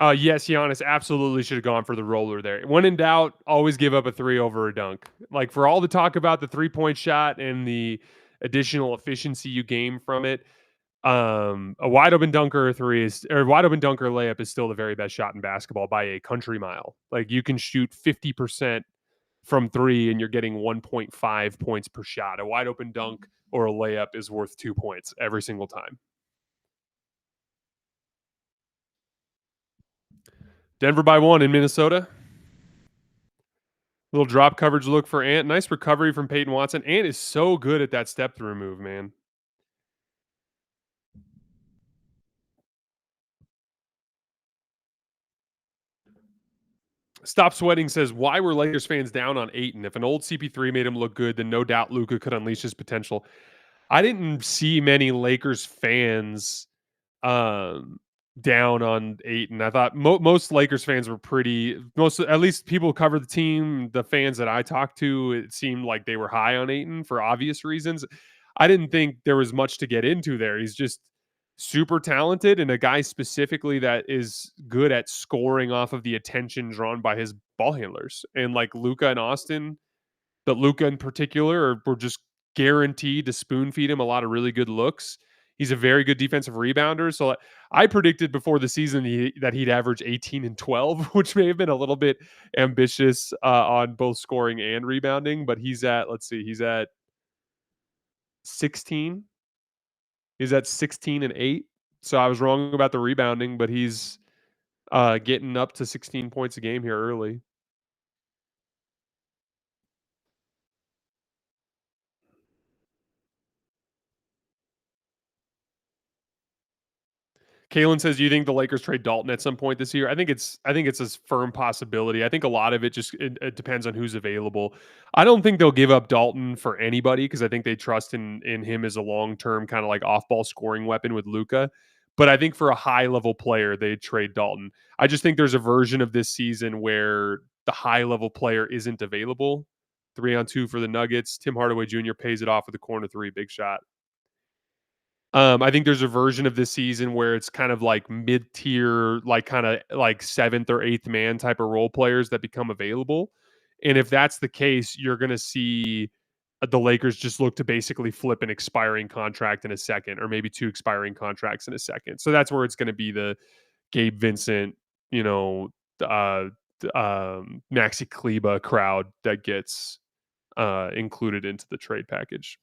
Yes, Giannis absolutely should have gone for the roller there. When in doubt, always give up a three over a dunk. Like, for all the talk about the 3-point shot and the additional efficiency you gain from it, a wide open dunker wide open dunker layup is still the very best shot in basketball by a country mile. Like, you can shoot 50% from three and you're getting 1.5 points per shot. A wide open dunk or a layup is worth 2 points every single time. Denver by 1 in Minnesota. Little drop coverage look for Ant. Nice recovery from Peyton Watson. Ant is so good at that step through move, man. Stop Sweating says, "Why were Lakers fans down on Ayton? If an old CP3 made him look good, then no doubt Luka could unleash his potential." I didn't see many Lakers fans um, down on Ayton. I thought most Lakers fans were pretty most at least people who cover the team, the fans that I talked to, it seemed like they were high on Ayton for obvious reasons. I didn't think there was much to get into there. He's just super talented and a guy specifically that is good at scoring off of the attention drawn by his ball handlers. And like Luka and Austin, but Luka in particular were just guaranteed to spoon feed him a lot of really good looks. He's a very good defensive rebounder. So I predicted before the season that he'd average 18 and 12, which may have been a little bit ambitious on both scoring and rebounding. But he's at, let's see, he's at 16. He's at 16 and 8. So I was wrong about the rebounding, but he's getting up to 16 points a game here early. Kalen says, "Do you think the Lakers trade Dalton at some point this year?" I think it's a firm possibility. I think a lot of it just it depends on who's available. I don't think they'll give up Dalton for anybody because I think they trust in him as a long term kind of like off ball scoring weapon with Luca. But I think for a high level player, they trade Dalton. I just think there's a version of this season where the high level player isn't available. 3-on-2 for the Nuggets. Tim Hardaway Jr. pays it off with a corner three, big shot. I think there's a version of this season where it's kind of like mid-tier, like kind of like seventh or eighth man type of role players that become available. And if that's the case, you're going to see the Lakers just look to basically flip an expiring contract in a second, or maybe two expiring contracts in a second. So that's where it's going to be the Gabe Vincent, you know, uh, Maxi Kleba crowd that gets included into the trade package.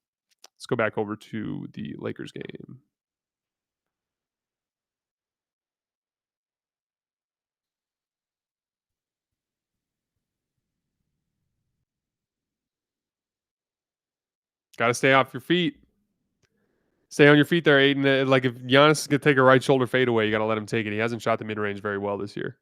Let's go back over to the Lakers game. Got to stay off your feet. Stay on your feet there, Aiden. Like if Giannis is gonna take a right shoulder fade away, you got to let him take it. He hasn't shot the mid range very well this year.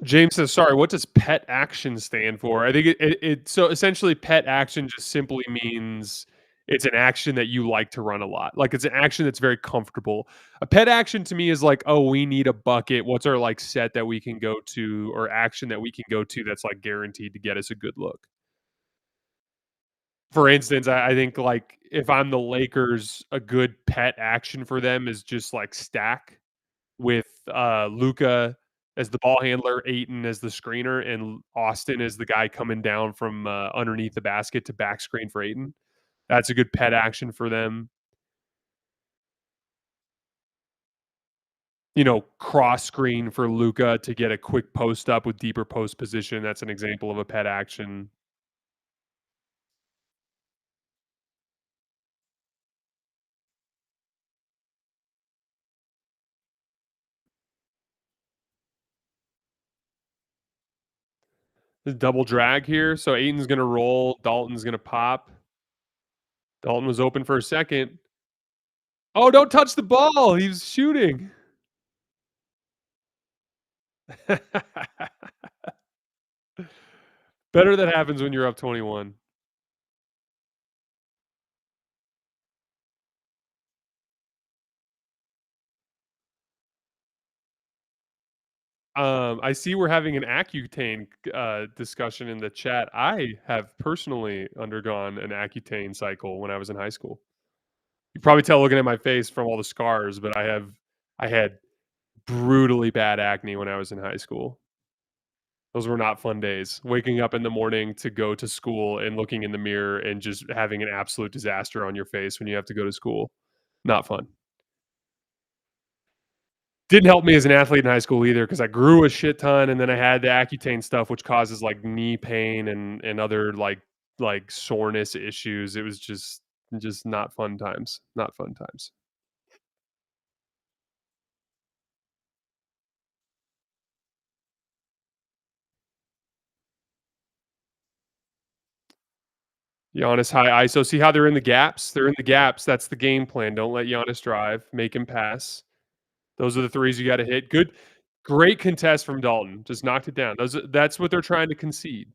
James says, "Sorry, what does pet action stand for?" I think so essentially pet action just simply means it's an action that you like to run a lot. Like it's an action that's very comfortable. A pet action to me is like, oh, we need a bucket. What's our like set that we can go to or action that we can go to that's like guaranteed to get us a good look. For instance, I think like if I'm the Lakers, a good pet action for them is just like stack with Luka as the ball handler, Aiton as the screener, and Austin as the guy coming down from underneath the basket to back screen for Aiton. That's a good pet action for them. You know, cross screen for Luka to get a quick post up with deeper post position. That's an example of a pet action. The double drag here. So Aiton's going to roll. Dalton's going to pop. Dalton was open for a second. Oh, don't touch the ball. He was shooting. Better that happens when you're up 21. I see we're having an Accutane discussion in the chat. I have personally undergone an Accutane cycle when I was in high school. You probably tell looking at my face from all the scars, but I had brutally bad acne when I was in high school. Those were not fun days. Waking up in the morning to go to school and looking in the mirror and just having an absolute disaster on your face when you have to go to school. Not fun. Didn't help me as an athlete in high school either because I grew a shit ton, and then I had the Accutane stuff, which causes, like, knee pain and other, like, soreness issues. It was just not fun times, not fun times. Giannis high ISO. See how they're in the gaps? They're in the gaps. That's the game plan. Don't let Giannis drive. Make him pass. Those are the threes you got to hit. Great contest from Dalton. Just knocked it down. That's what they're trying to concede.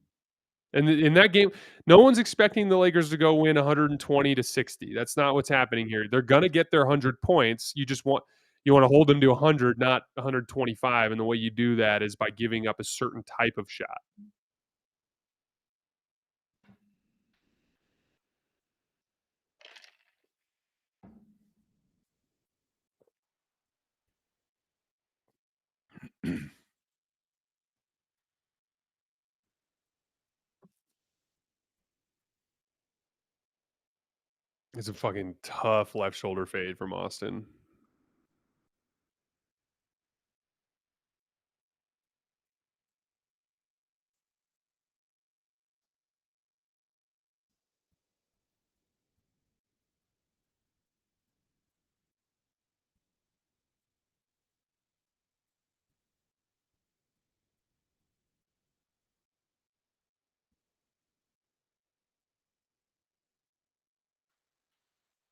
And in that game, no one's expecting the Lakers to go win 120-60. That's not what's happening here. They're gonna get their 100 points. You want to hold them to 100, not 125. And the way you do that is by giving up a certain type of shot. It's a fucking tough left shoulder fade from Austin.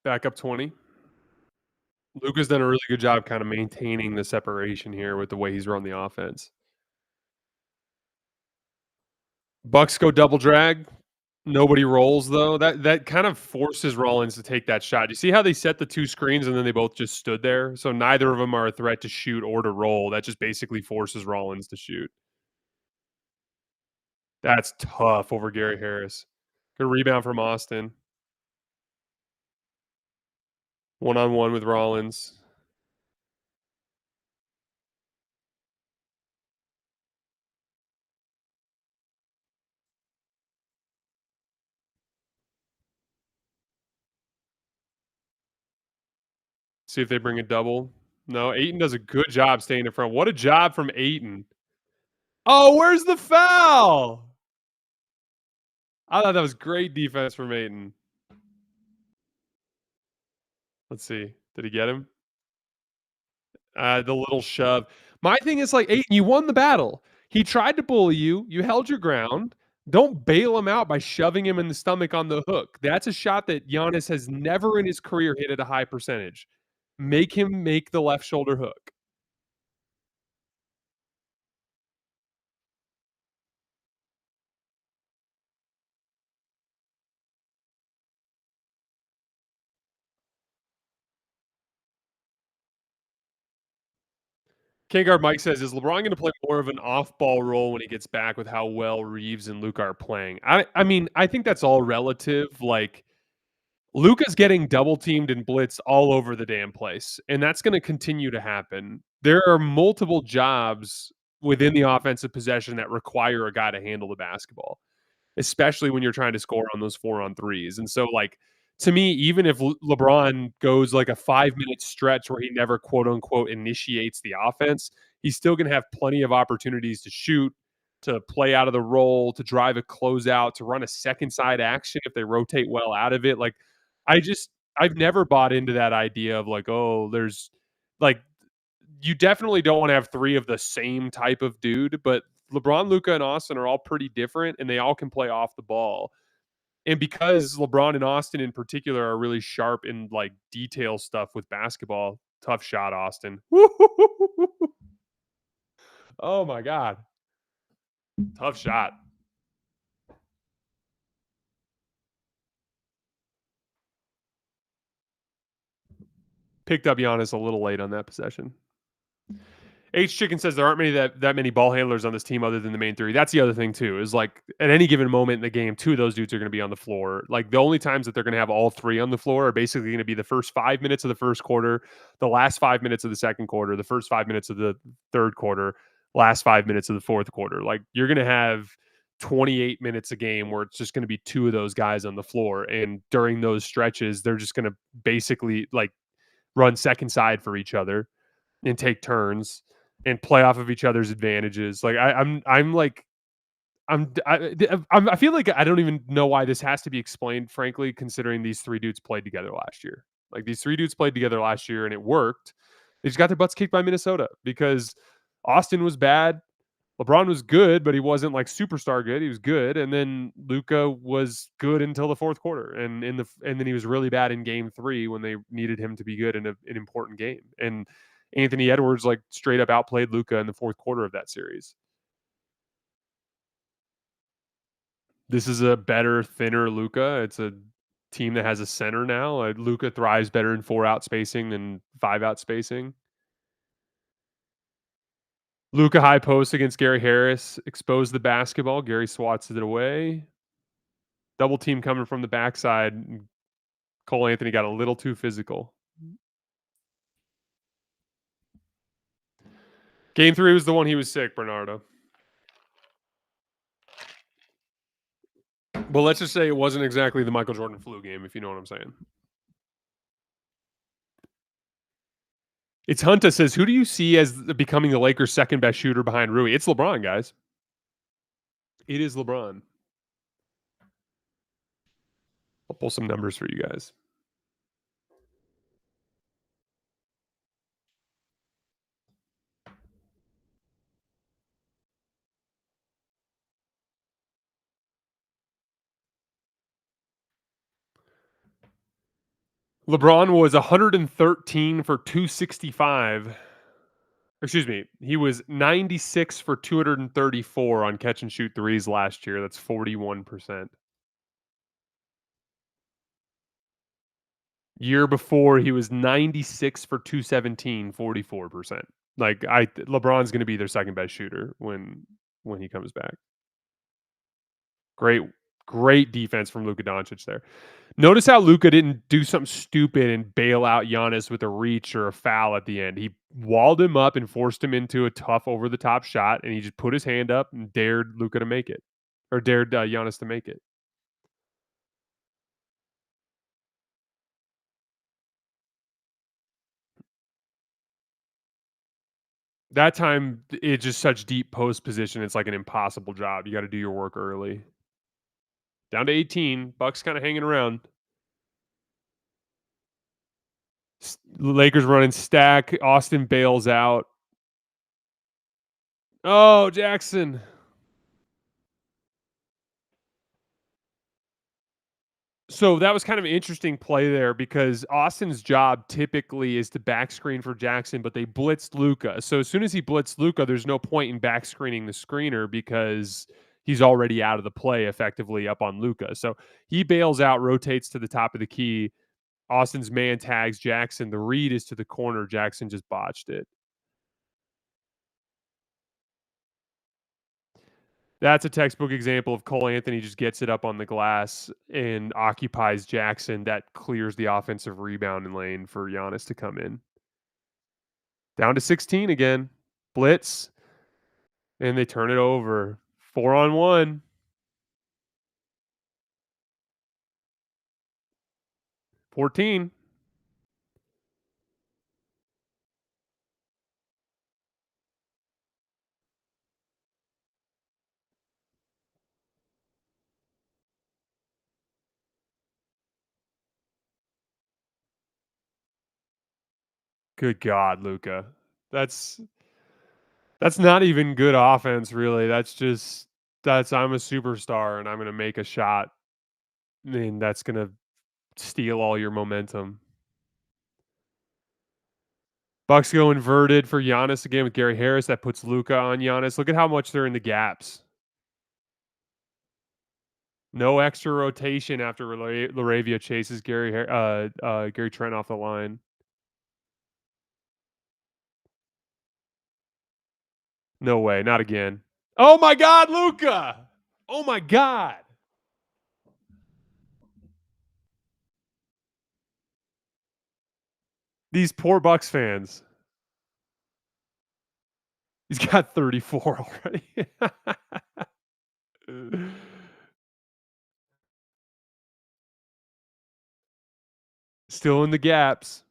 Back up 20. Luka's done a really good job kind of maintaining the separation here with the way he's run the offense. Bucks go double drag. Nobody rolls though. That kind of forces Rollins to take that shot. You see how they set the two screens and then they both just stood there? So neither of them are a threat to shoot or to roll. That just basically forces Rollins to shoot. That's tough over Gary Harris. Good rebound from Austin. One-on-one with Rollins. See if they bring a double. No, Ayton does a good job staying in front. What a job from Ayton. Oh, where's the foul? I thought that was great defense from Ayton. Let's see. Did he get him? The little shove. My thing is like, Ayton, you won the battle. He tried to bully you. You held your ground. Don't bail him out by shoving him in the stomach on the hook. That's a shot that Giannis has never in his career hit at a high percentage. Make him make the left shoulder hook. King Guard Mike says, is LeBron going to play more of an off-ball role when he gets back with how well Reaves and Luka are playing? I mean, I think that's all relative. Like, Luka's getting double teamed and blitzed all over the damn place, and that's going to continue to happen. There are multiple jobs within the offensive possession that require a guy to handle the basketball, especially when you're trying to score on those 4-on-3s. And so, like, to me, even if LeBron goes like a 5-minute stretch where he never quote unquote initiates the offense, he's still going to have plenty of opportunities to shoot, to play out of the roll, to drive a closeout, to run a second side action if they rotate well out of it. Like, I've never bought into that idea of like, oh, there's like, you definitely don't want to have three of the same type of dude, but LeBron, Luka, and Austin are all pretty different and they all can play off the ball. And because LeBron and Austin in particular are really sharp in like detail stuff with basketball, tough shot, Austin. Oh my God. Tough shot. Picked up Giannis a little late on that possession. H Chicken says there aren't that many ball handlers on this team other than the main three. That's the other thing too. Is like at any given moment in the game, two of those dudes are going to be on the floor. Like the only times that they're going to have all three on the floor are basically going to be the first 5 minutes of the first quarter, the last 5 minutes of the second quarter, the first 5 minutes of the third quarter, last 5 minutes of the fourth quarter. Like you're going to have 28 minutes a game where it's just going to be two of those guys on the floor, and during those stretches, they're just going to basically like run second side for each other and take turns and play off of each other's advantages. Like I'm like I feel like I don't even know why this has to be explained, frankly, considering these three dudes played together last year. Like these three dudes played together last year and it worked. They just got their butts kicked by Minnesota because Austin was bad. LeBron was good, but he wasn't like superstar good. He was good, and then Luka was good until the fourth quarter, and then he was really bad in Game 3 when they needed him to be good in an important game. And Anthony Edwards like straight up outplayed Luka in the fourth quarter of that series. This is a better, thinner Luka. It's a team that has a center now. Luka thrives better in 4-out spacing than 5-out spacing. Luka high post against Gary Harris, exposed the basketball. Gary swats it away. Double team coming from the backside. Cole Anthony got a little too physical. Game 3 was the one he was sick, Bernardo. Well, let's just say it wasn't exactly the Michael Jordan flu game, if you know what I'm saying. It's Hunta says, who do you see as becoming the Lakers' second best shooter behind Rui? It's LeBron, guys. It is LeBron. I'll pull some numbers for you guys. LeBron was 113 for 265. Excuse me. He was 96 for 234 on catch and shoot threes last year. That's 41%. Year before, he was 96 for 217, 44%. Like LeBron's going to be their second best shooter when he comes back. Great defense from Luka Doncic there. Notice how Luka didn't do something stupid and bail out Giannis with a reach or a foul at the end. He walled him up and forced him into a tough over the top shot, and he just put his hand up and dared Luka to make it, or dared Giannis to make it. That time, it's just such deep post position. It's like an impossible job. You got to do your work early. Down to 18. Bucks kind of hanging around. Lakers running stack. Austin bails out. Oh, Jackson. So that was kind of an interesting play there because Austin's job typically is to back screen for Jackson, but they blitzed Luka. So as soon as he blitzed Luka, there's no point in back screening the screener because he's already out of the play effectively up on Luka. So he bails out, rotates to the top of the key. Austin's man tags Jackson. The read is to the corner. Jackson just botched it. That's a textbook example of Cole Anthony just gets it up on the glass and occupies Jackson. That clears the offensive rebound lane for Giannis to come in. Down to 16 again. Blitz. And they turn it over. 4-on-1. 14. Good God, Luka. That's not even good offense, really. That's I'm a superstar and I'm gonna make a shot and that's gonna steal all your momentum. Bucks go inverted for Giannis again with Gary Harris. That puts Luka on Giannis. Look at how much they're in the gaps. No extra rotation after Laravia chases Gary Trent off the line. No way, not again. Oh my God, Luka! Oh my God! These poor Bucks fans. He's got 34 already. Still in the gaps.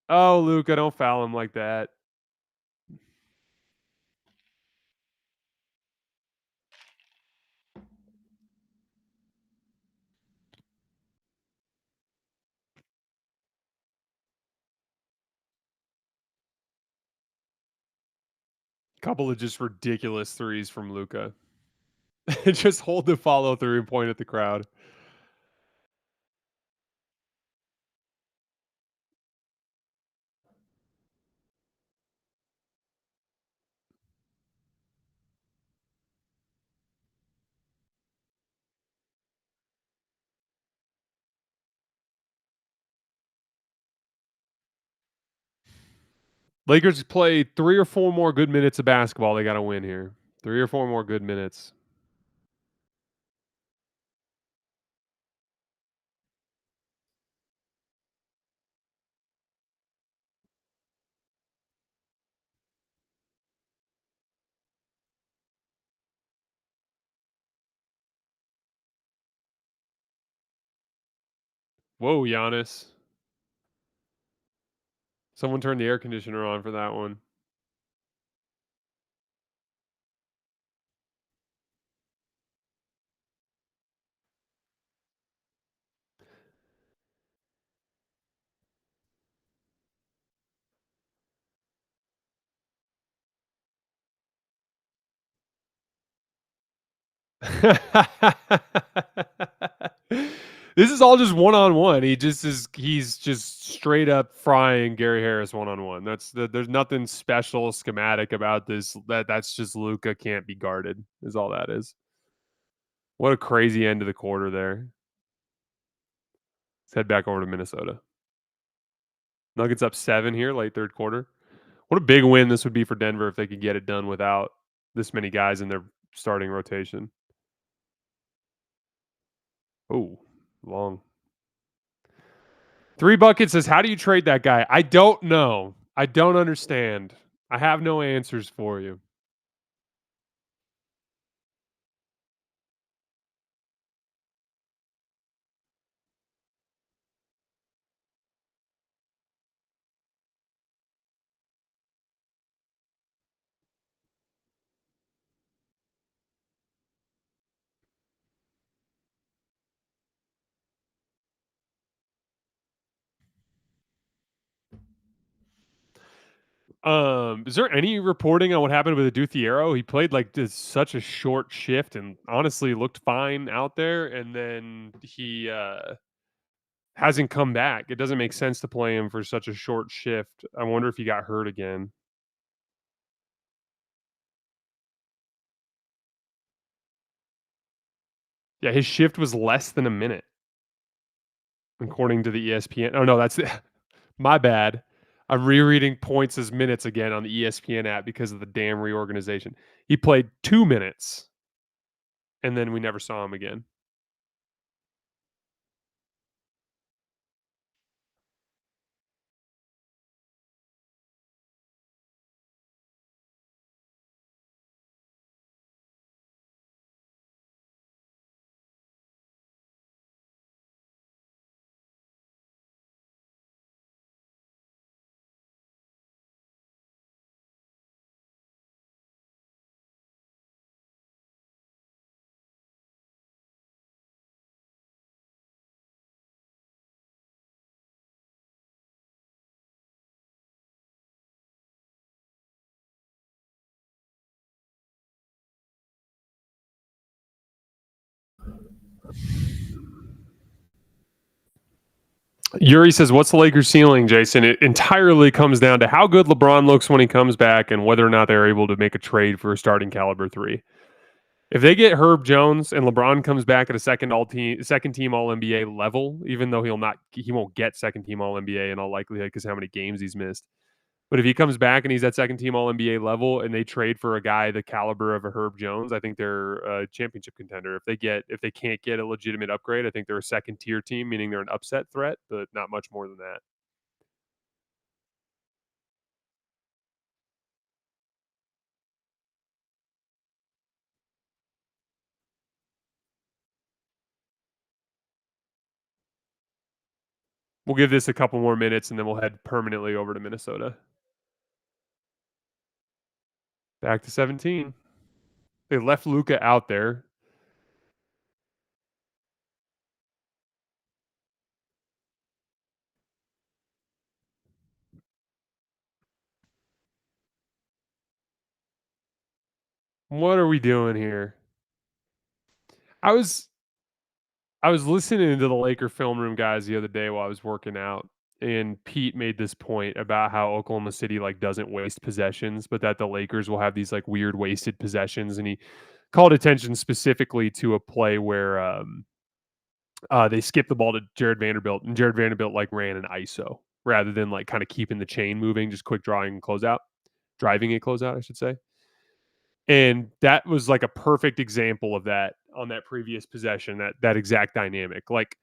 Oh, Luka, don't foul him like that. Couple of just ridiculous threes from Luka. Just hold the follow through and point at the crowd. Lakers play 3 or 4 more good minutes of basketball. They got to win here. 3 or 4 more good minutes. Whoa, Giannis. Someone turned the air conditioner on for that one. This is all just one on one. He's just straight up frying Gary Harris one on one. There's nothing special schematic about this. That's just Luka can't be guarded, is all that is. What a crazy end of the quarter there. Let's head back over to Minnesota. Nuggets up 7 here, late third quarter. What a big win this would be for Denver if they could get it done without this many guys in their starting rotation. Oh, long. 3 buckets says, how do you trade that guy? I don't know. I don't understand. I have no answers for you. Is there any reporting on what happened with Aduthiero? He played like this such a short shift and honestly looked fine out there, and then he hasn't come back. It doesn't make sense to play him for such a short shift. I wonder if he got hurt again. Yeah, his shift was less than a minute, according to the ESPN. Oh no, that's my bad. I'm rereading points as minutes again on the ESPN app because of the damn reorganization. He played 2 minutes, and then we never saw him again. Yuri says, "What's the Lakers' ceiling, Jason?" It entirely comes down to how good LeBron looks when he comes back, and whether or not they're able to make a trade for a starting caliber three. If they get Herb Jones and LeBron comes back at a second team All NBA level, even though he won't get second team All NBA in all likelihood because how many games he's missed. But if he comes back and he's at second team All NBA level and they trade for a guy the caliber of a Herb Jones, I think they're a championship contender. If they can't get a legitimate upgrade, I think they're a second tier team, meaning they're an upset threat, but not much more than that. We'll give this a couple more minutes and then we'll head permanently over to Minnesota. Back to 17. They left Luka out there. What are we doing here? I was I was listening to the Laker film room guys the other day while I was working out, and Pete made this point about how Oklahoma City like doesn't waste possessions, but that the Lakers will have these like weird wasted possessions, and he called attention specifically to a play where they skipped the ball to Jared Vanderbilt, and Jared Vanderbilt like ran an ISO rather than like kind of keeping the chain moving, just quick drawing and closeout, driving a closeout, I should say. And that was like a perfect example of that on that previous possession, that exact dynamic. Like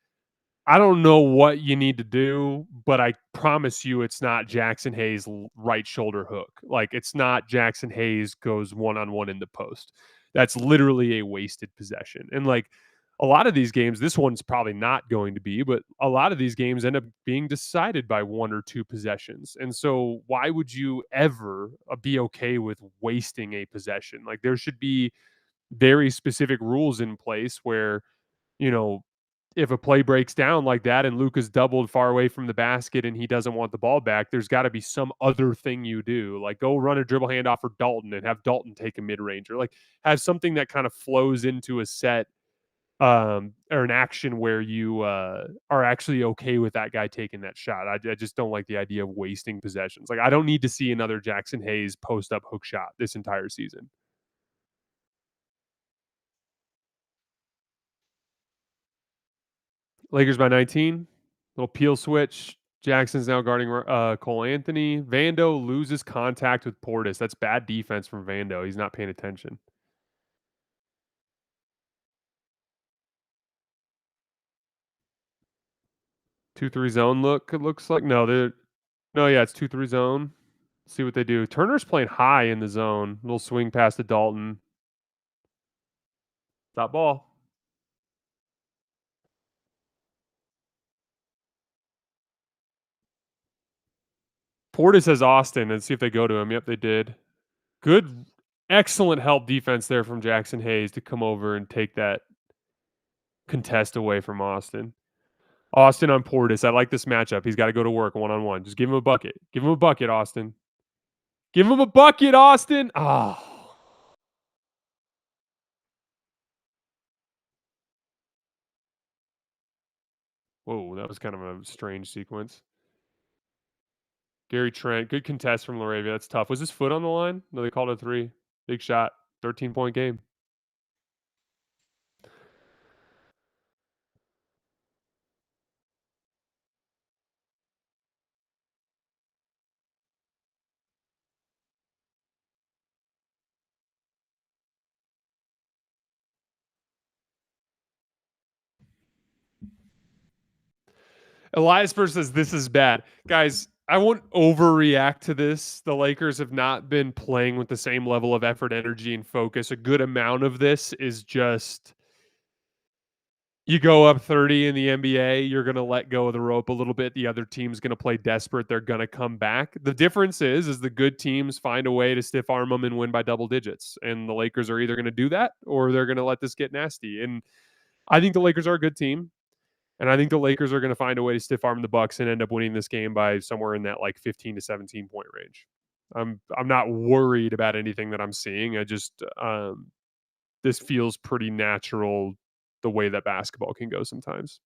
I don't know what you need to do, but I promise you it's not Jackson Hayes' right shoulder hook. Like it's not Jackson Hayes goes one on one in the post. That's literally a wasted possession. And like a lot of these games, this one's probably not going to be, but a lot of these games end up being decided by one or two possessions. And so why would you ever be okay with wasting a possession? Like there should be very specific rules in place where you know, if a play breaks down like that and Luka's doubled far away from the basket and he doesn't want the ball back, there's got to be some other thing you do. Like go run a dribble handoff for Dalton and have Dalton take a mid ranger. Like have something that kind of flows into a set or an action where you are actually okay with that guy taking that shot. I just don't like the idea of wasting possessions. Like I don't need to see another Jackson Hayes post up hook shot this entire season. Lakers by 19. Little peel switch. Jackson's now guarding Cole Anthony. Vando loses contact with Portis. That's bad defense from Vando. He's not paying attention. 2-3 zone look. It looks like no. They're no. Yeah, it's 2-3 zone. See what they do. Turner's playing high in the zone. Little swing pass to Dalton. Top ball. Portis has Austin and see if they go to him. Yep, they did. Good, excellent help defense there from Jackson Hayes to come over and take that contest away from Austin. Austin on Portis. I like this matchup. He's got to go to work one on one. Just give him a bucket. Give him a bucket, Austin. Give him a bucket, Austin. Oh. Whoa, that was kind of a strange sequence. Gary Trent, good contest from Laravia. That's tough. Was his foot on the line? No, they called it a three. Big shot. 13-point game. Elias Burr says this is bad. Guys, I won't overreact to this. The Lakers have not been playing with the same level of effort, energy, and focus. A good amount of this is just you go up 30 in the NBA, you're going to let go of the rope a little bit. The other team's going to play desperate. They're going to come back. The difference is the good teams find a way to stiff arm them and win by double digits. And the Lakers are either going to do that or they're going to let this get nasty. And I think the Lakers are a good team. And I think the Lakers are going to find a way to stiff arm the Bucks and end up winning this game by somewhere in that like 15 to 17 point range. I'm not worried about anything that I'm seeing. I just this feels pretty natural the way that basketball can go sometimes.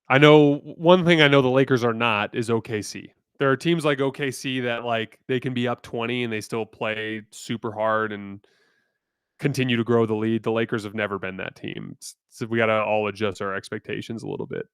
I know one thing I know the Lakers are not is OKC. There are teams like OKC that like they can be up 20 and they still play super hard and continue to grow the lead. The Lakers have never been that team. So we got to all adjust our expectations a little bit.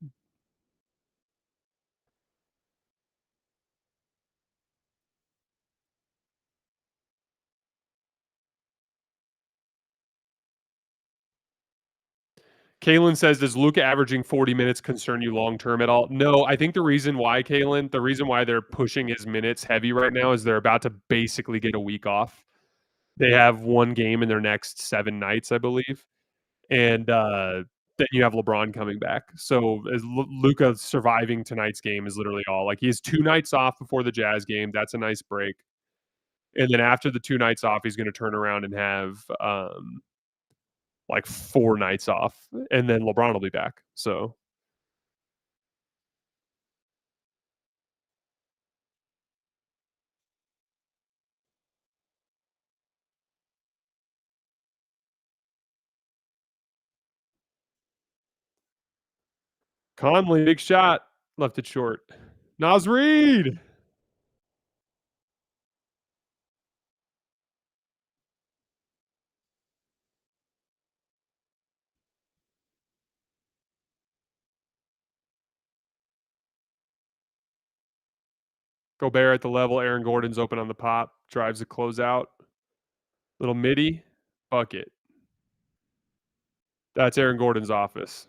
Kalen says, "Does Luka averaging 40 minutes concern you long term at all?" No, I think the reason why, Kalen, the reason why they're pushing his minutes heavy right now is they're about to basically get a week off. They have one game in their next 7 nights, I believe, and then you have LeBron coming back. So as Luka surviving tonight's game is literally all. Like he has 2 nights off before the Jazz game. That's a nice break, and then after the 2 nights off, he's going to turn around and have like 4 nights off, and then LeBron will be back. So Conley, big shot, left it short. Naz Reid. Gobert at the level. Aaron Gordon's open on the pop. Drives the closeout. Little midi. Bucket. That's Aaron Gordon's office.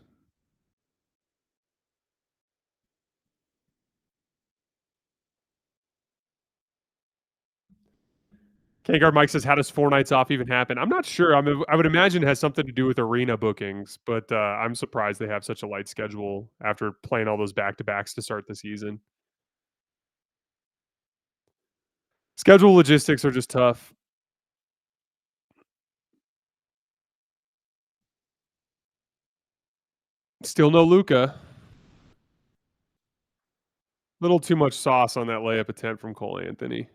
K-Guard Mike says, how does 4 nights off even happen? I'm not sure. I would imagine it has something to do with arena bookings, but I'm surprised they have such a light schedule after playing all those back-to-backs to start the season. Schedule logistics are just tough. Still no Luka. Little too much sauce on that layup attempt from Cole Anthony.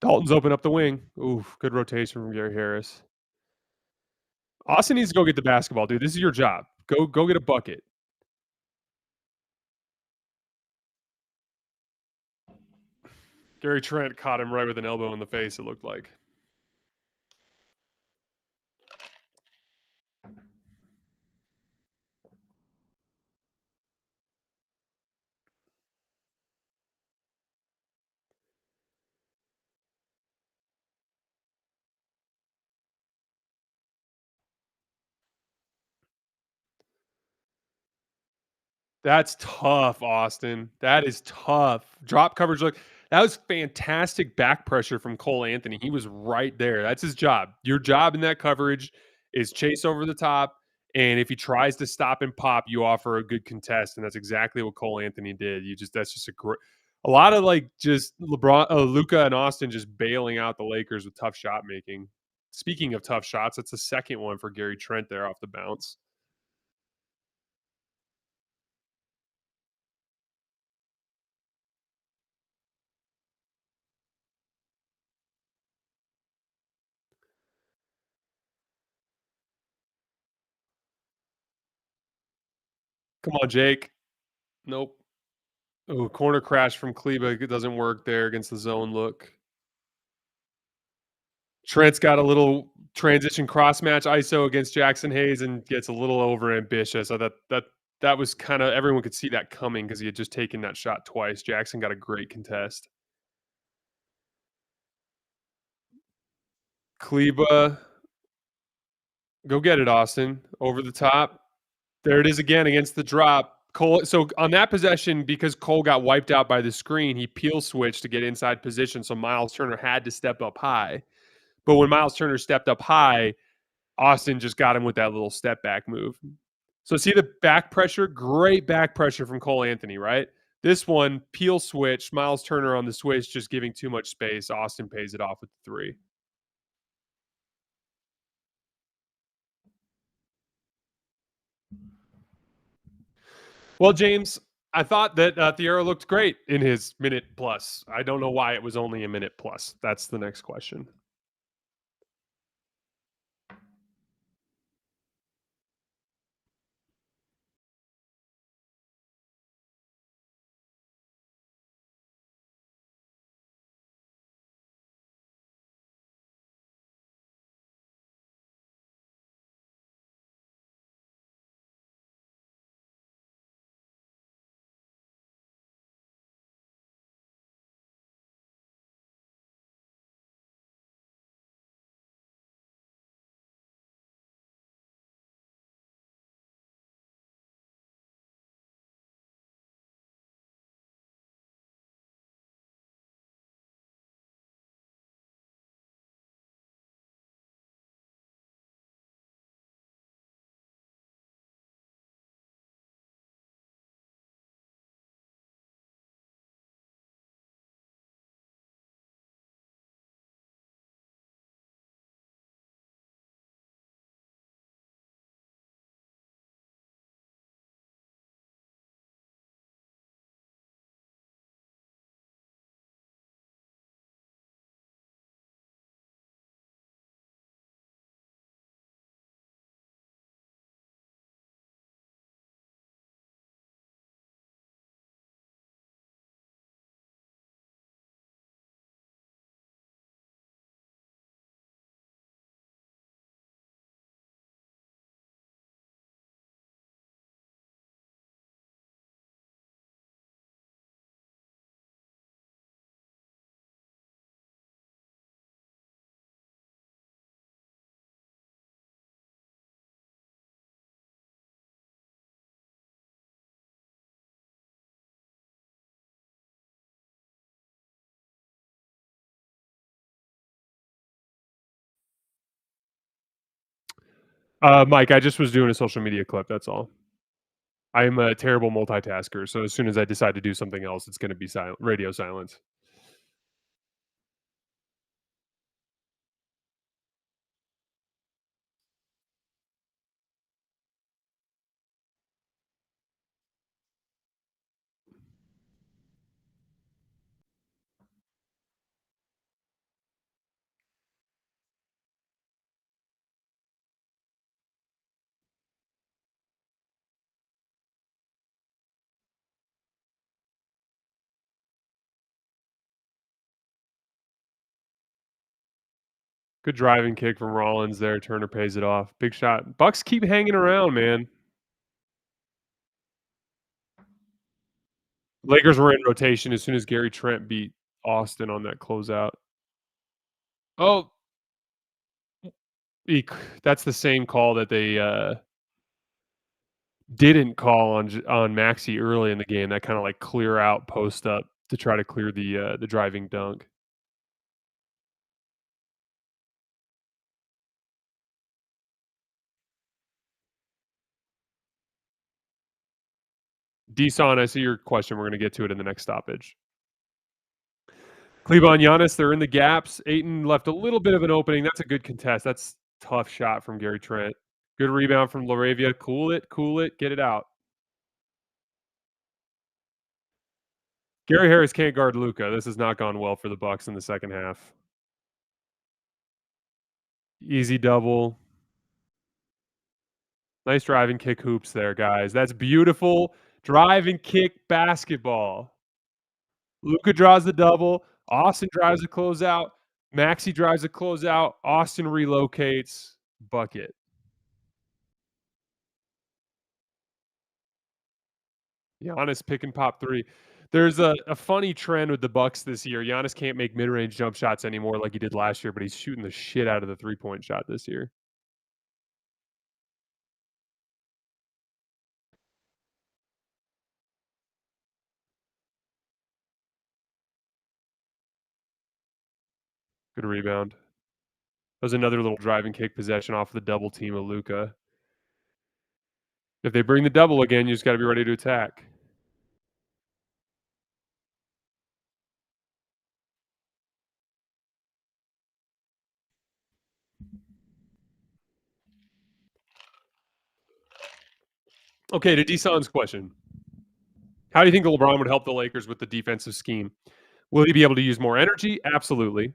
Dalton's open up the wing. Oof, good rotation from Gary Harris. Austin needs to go get the basketball, dude. This is your job. Go get a bucket. Gary Trent caught him right with an elbow in the face, it looked like. That's tough, Austin. That is tough. Drop coverage look. That was fantastic back pressure from Cole Anthony. He was right there. That's his job. Your job in that coverage is chase over the top. And if he tries to stop and pop, you offer a good contest. And that's exactly what Cole Anthony did. That's just a lot of like just Luka and Austin just bailing out the Lakers with tough shot making. Speaking of tough shots, that's the second one for Gary Trent there off the bounce. Come on, Jake. Nope. Oh, corner crash from Kleba. It doesn't work there against the zone look. Trent's got a little transition cross match ISO against Jackson Hayes and gets a little over ambitious. So that was kind of everyone could see that coming because he had just taken that shot twice. Jackson got a great contest. Kleba, go get it, Austin. Over the top. There it is again against the drop. Cole. So on that possession, because Cole got wiped out by the screen, he peel switched to get inside position. So Miles Turner had to step up high. But when Miles Turner stepped up high, Austin just got him with that little step back move. So see the back pressure? Great back pressure from Cole Anthony, right? This one, peel switch, Miles Turner on the switch, just giving too much space. Austin pays it off with the three. Well, James, I thought that Thiero looked great in his minute plus. I don't know why it was only a minute plus. That's the next question. Mike, I just was doing a social media clip, that's all. I am a terrible multitasker, so as soon as I decide to do something else, it's gonna be silent radio silence. Good driving kick from Rollins there, Turner pays it off. Big shot. Bucks keep hanging around, man. Lakers were in rotation as soon as Gary Trent beat Austin on that closeout. Oh, eek that's the same call that they, didn't call on Maxey early in the game, that kinda, like, clear out post up to try to clear the driving dunk. Deson, I see your question, we're gonna get to it in the next stoppage. Kleber and Giannis, they're in the gaps. Ayton left a little bit of an opening. That's a good contest. That's tough shot from Gary Trent. Good rebound from Laravia. Cool it, get it out. Gary Harris can't guard Luka. This has not gone well for the Bucks in the second half. Easy double. Nice drive and kick hoops there, guys. That's beautiful drive and kick basketball. Luka draws the double. Austin drives the closeout. Maxey drives the closeout. Austin relocates. Bucket. Giannis pick and pop three. There's a funny trend with the Bucks this year. Giannis can't make mid-range jump shots anymore like he did last year, but he's shooting the shit out of the three-point shot this year. Good rebound. That was another little drive and kick possession off the double team of Luka. If they bring the double again, you just got to be ready to attack. Okay, to Desan's question. How do you think LeBron would help the Lakers with the defensive scheme? Will he be able to use more energy? Absolutely.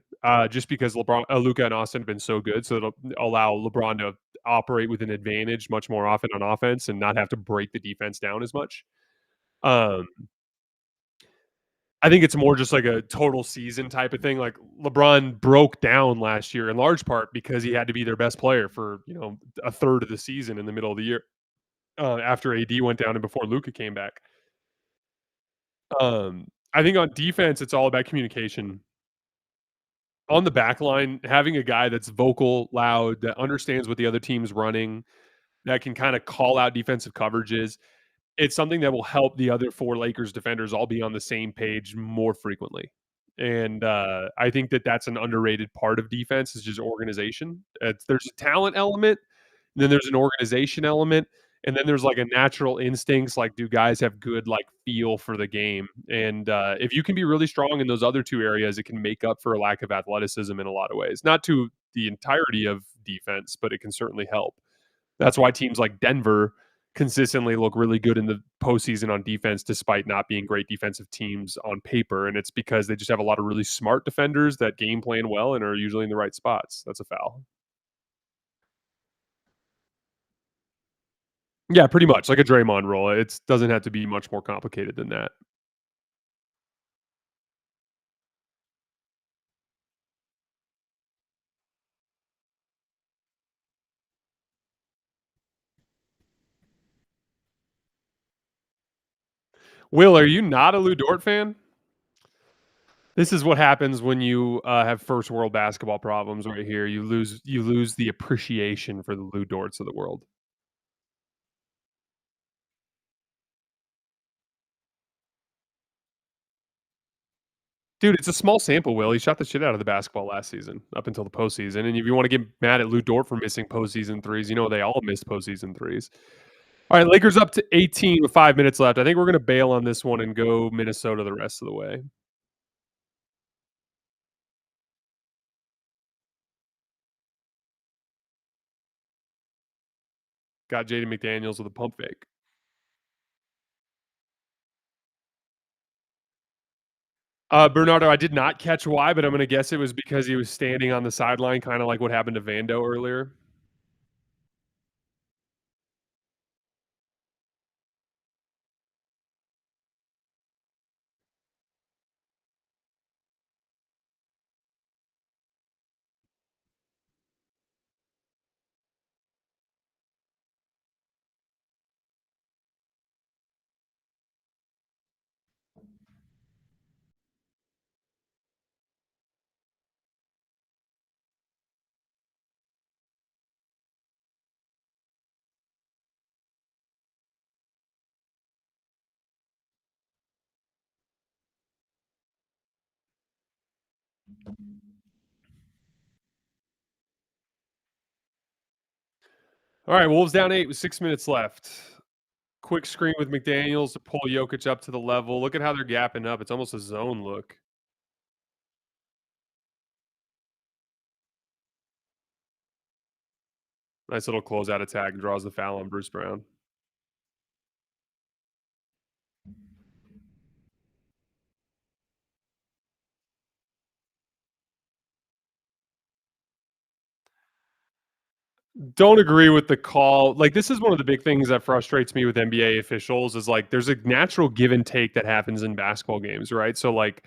Just because Luka and Austin have been so good, so it'll allow LeBron to operate with an advantage much more often on offense and not have to break the defense down as much. Um, I think it's more just like a total season type of thing. Like LeBron broke down last year in large part because he had to be their best player for a third of the season in the middle of the year after AD went down and before Luka came back. I think on defense, it's all about communication. On the back line, having a guy that's vocal, loud, that understands what the other team's running, that can kind of call out defensive coverages, it's something that will help the other 4 Lakers defenders all be on the same page more frequently. And I think that that's an underrated part of defense is just organization. There's a talent element, then there's an organization element, and then there's like a natural instincts. Like, do guys have good like feel for the game? And if you can be really strong in those other 2 areas, it can make up for a lack of athleticism in a lot of ways. Not to the entirety of defense, but it can certainly help. That's why teams like Denver consistently look really good in the postseason on defense, despite not being great defensive teams on paper. And it's because they just have a lot of really smart defenders that game plan well and are usually in the right spots. That's a foul. Yeah, pretty much like a Draymond role. It doesn't have to be much more complicated than that. Will, are you not a Lou Dort fan? This is what happens when you have first world basketball problems right here. You lose the appreciation for the Lou Dorts of the world. Dude, it's a small sample, Will. He shot the shit out of the basketball last season up until the postseason, and if you wanna get mad at Lou Dort for missing postseason threes, you know they all missed postseason threes. Alright, Lakers up to 18 with 5 minutes left. I think we're gonna bail on this one and go Minnesota the rest of the way. Got Jaden McDaniels with a pump fake. Bernardo, I did not catch why, but I'm gonna guess it was because he was standing on the sideline, kinda like what happened to Vando earlier. Alright, Wolves down 8 with 6 minutes left. Quick screen with McDaniels to pull Jokic up to the level. Look at how they're gapping up. It's almost a zone look. Nice little closeout attack, draws the foul on Bruce Brown. Don't agree with the call. Like, this is one of the big things that frustrates me with NBA officials is, like, there's a natural give and take that happens in basketball games, right? So, like,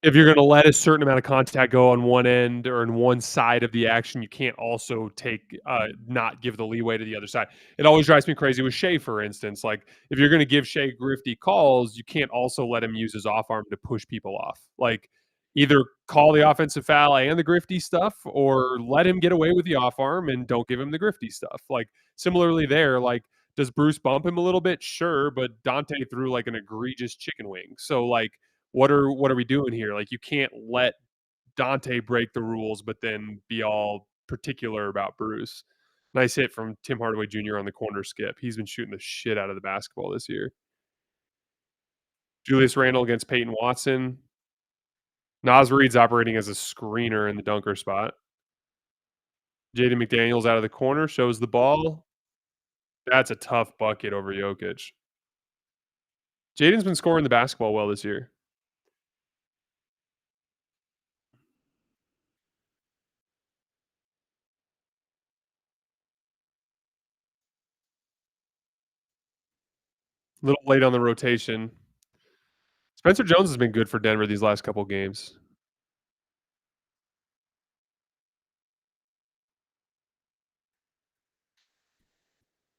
if you're gonna let a certain amount of contact go on one end or in one side of the action, you can't also not give the leeway to the other side. It always drives me crazy with Shea, for instance. Like, if you're gonna give Shea grifty calls, you can't also let him use his off arm to push people off. Like, either call the offensive foul and the grifty stuff, or let him get away with the off arm and don't give him the grifty stuff. Like, similarly there, like, does Bruce bump him a little bit? Sure, but Dante threw like an egregious chicken wing. So like what are we doing here? Like, you can't let Dante break the rules, but then be all particular about Bruce. Nice hit from Tim Hardaway Jr. on the corner skip. He's been shooting the shit out of the basketball this year. Julius Randle against Peyton Watson. Naz Reid's operating as a screener in the dunker spot. Jaden McDaniels out of the corner shows the ball. That's a tough bucket over Jokic. Jaden's been scoring the basketball well this year. A little late on the rotation. Spencer Jones has been good for Denver these last couple games.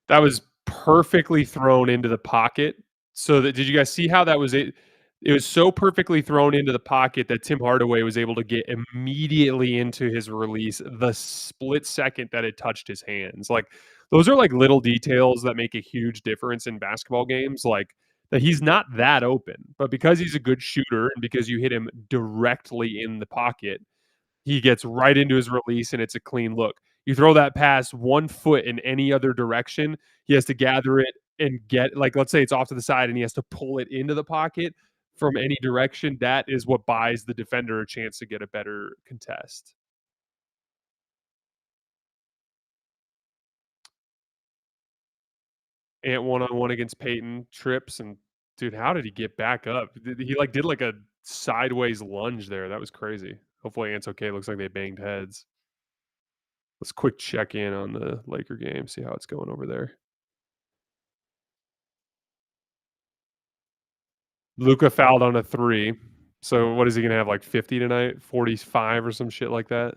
That was perfectly thrown into the pocket. So that did you guys see how that was it was so perfectly thrown into the pocket that Tim Hardaway was able to get immediately into his release the split second that it touched his hands. Like, those are, like, little details that make a huge difference in basketball games, like, that he's not that open, but because he's a good shooter and because you hit him directly in the pocket, he gets right into his release, and it's a clean look. You throw that pass 1 foot in any other direction, he has to gather it and get like, let's say it's off to the side and he has to pull it into the pocket from any direction. That is what buys the defender a chance to get a better contest. Ant one-on-one against Peyton, trips, and dude, how did he get back up? He, like, did, like, a sideways lunge there. That was crazy. Hopefully Ant's okay. Looks like they banged heads. Let's quick check in on the Laker game, see how it's going over there. Luka fouled on a 3. So what is he gonna have, like 50 tonight? 45 or some shit like that?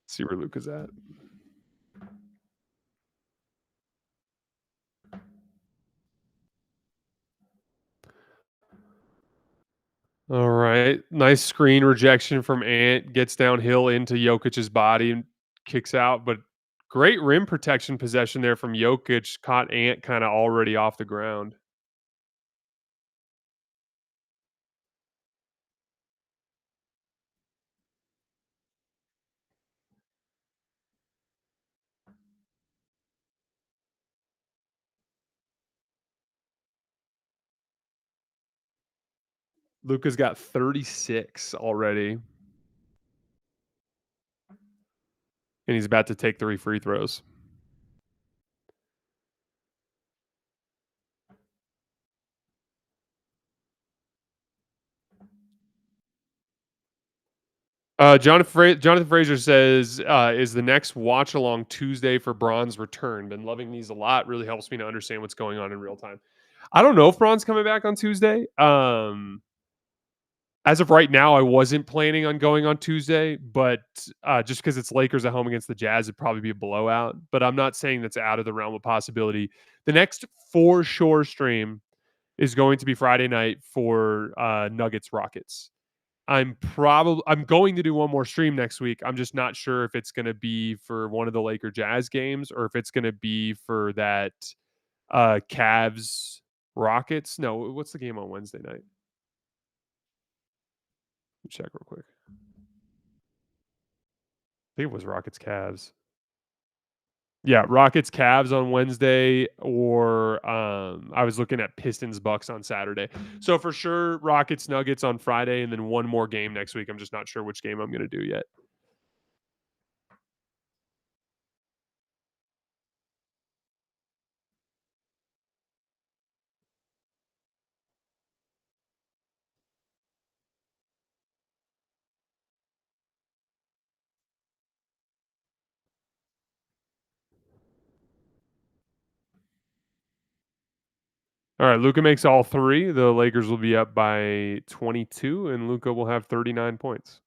See where Luka's at. All right. Nice screen rejection from Ant. Gets downhill into Jokic's body and kicks out, but great rim protection possession there from Jokic. Caught Ant kind of already off the ground. Luka's got 36 already, and he's about to take 3 free throws. Jonathan Fraser says, "Is the next watch along Tuesday for Braun's return? Been loving these a lot. Really helps me to understand what's going on in real time." I don't know if Braun's coming back on Tuesday. As of right now, I wasn't planning on going on Tuesday, but just because it's Lakers at home against the Jazz, it'd probably be a blowout. But I'm not saying that's out of the realm of possibility. The next for sure stream is going to be Friday night for Nuggets Rockets. I'm going to do one more stream next week. I'm just not sure if it's going to be for one of the Laker Jazz games or if it's going to be for that Cavs Rockets. No, what's the game on Wednesday night? Check real quick. I think it was Rockets Cavs. Yeah, Rockets Cavs on Wednesday, or I was looking at Pistons Bucks on Saturday. So for sure, Rockets Nuggets on Friday, and then one more game next week. I'm just not sure which game I'm going to do yet. All right, Luka makes all 3. The Lakers will be up by 22, and Luka will have 39 points.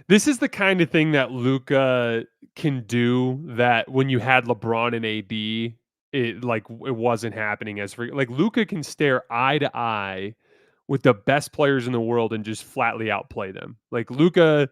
This is the kind of thing that Luka can do that when you had LeBron and AD, it wasn't happening as free. Like Luka can stare eye to eye with the best players in the world and just flatly outplay them. Like Luka,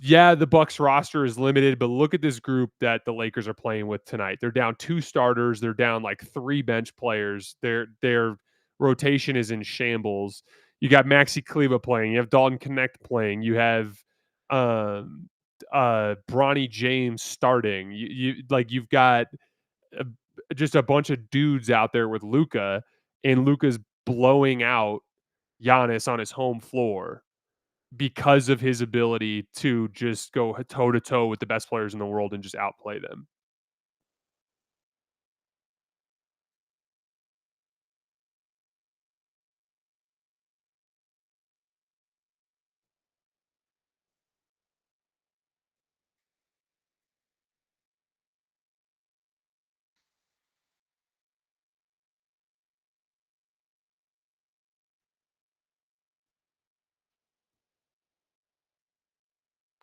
yeah, the Bucks roster is limited, but look at this group that the Lakers are playing with tonight. They're down 2 starters, they're down like 3 bench players. Their rotation is in shambles. You got Maxi Kleba playing, you have Dalton Connect playing, you have um Bronny James starting. You've got a, just a bunch of dudes out there with Luka, and Luka's blowing out Giannis on his home floor because of his ability to just go toe to toe with the best players in the world and just outplay them.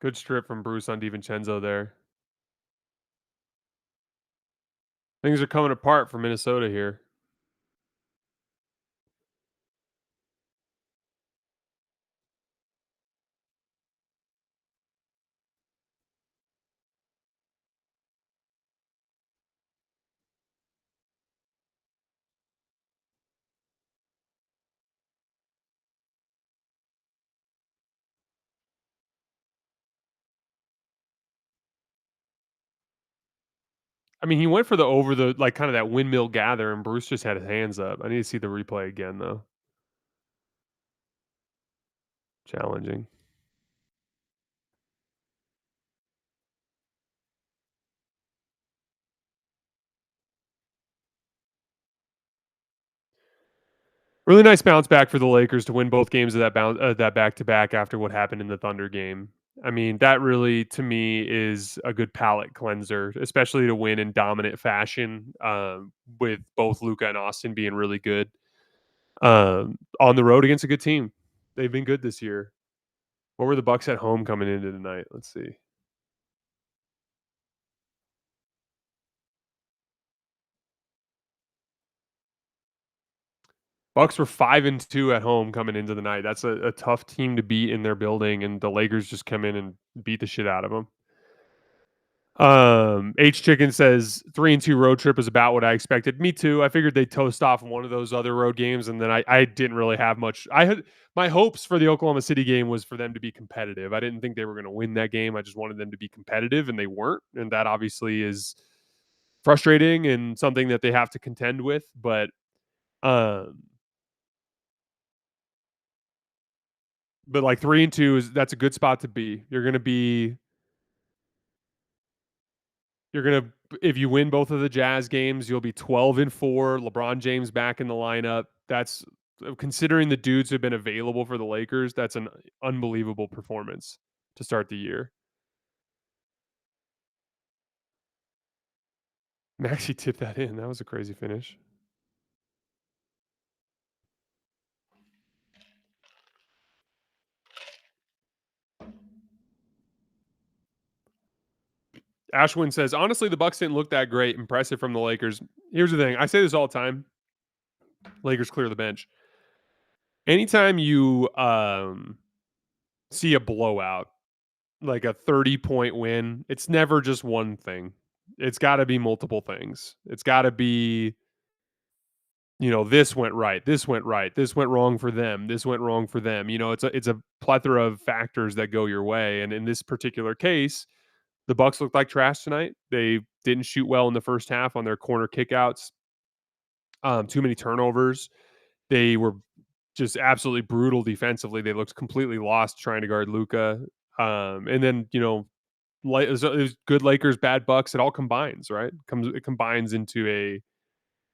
Good strip from Bruce on DiVincenzo there. Things are coming apart for Minnesota here. I mean, he went for the over the like kind of that windmill gather, and Bruce just had his hands up. I need to see the replay again though. Challenging. Really nice bounce back for the Lakers to win both games of that back to back after what happened in the Thunder game. I mean, that really to me is a good palate cleanser, especially to win in dominant fashion with both Luka and Austin being really good on the road against a good team. They've been good this year. What were the Bucks at home coming into tonight? Let's see. Bucks were 5-2 at home coming into the night. That's a tough team to beat in their building, and the Lakers just come in and beat the shit out of them. H Chicken says 3-2 road trip is about what I expected. Me too. I figured they'd toast off one of those other road games, and then I didn't really have much. I had my hopes for the Oklahoma City game was for them to be competitive. I didn't think they were going to win that game. I just wanted them to be competitive, and they weren't. And that obviously is frustrating and something that they have to contend with. Um, but like 3-2 is that's a good spot to be. You're gonna if you win both of the Jazz games, you'll be 12-4. LeBron James back in the lineup. That's considering the dudes who've been available for the Lakers. That's an unbelievable performance to start the year. Maxi tipped that in. That was a crazy finish. Ashwin says, honestly, the Bucks didn't look that great. Impressive from the Lakers. Here's the thing. I say this all the time. Lakers clear the bench. Anytime you see a blowout, like a 30-point win, it's never just one thing. It's got to be multiple things. It's got to be, this went right, this went right, this went wrong for them, this went wrong for them. It's a plethora of factors that go your way. And in this particular case, the Bucks looked like trash tonight. They didn't shoot well in the first half on their corner kickouts. Too many turnovers. They were just absolutely brutal defensively. They looked completely lost trying to guard Luka. And then it was good Lakers, bad Bucks. It all combines, right? It combines into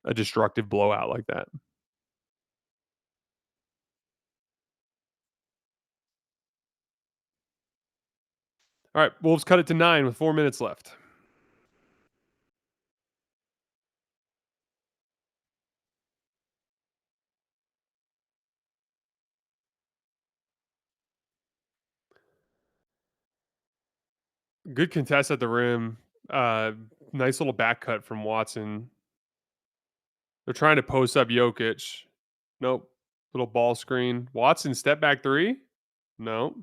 a destructive blowout like that. All right, Wolves cut it to 9 with 4 minutes left. Good contest at the rim. Uh, Nice little back cut from Watson. They're trying to post up Jokic. Nope. Little ball screen. Watson step back three. No.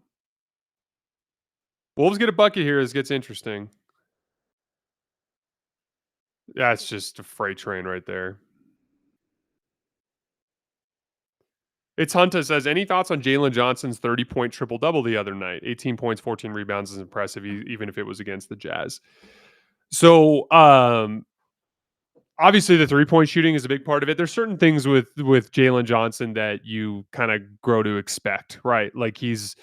Wolves get a bucket here. This gets interesting. That's just a freight train right there. It's Hunta says, any thoughts on Jalen Johnson's 30-point triple double the other night? 18 points, 14 rebounds is impressive, even if it was against the Jazz. So, obviously, the 3-point shooting is a big part of it. There's certain things with Jalen Johnson that you kind of grow to expect, right? Like he's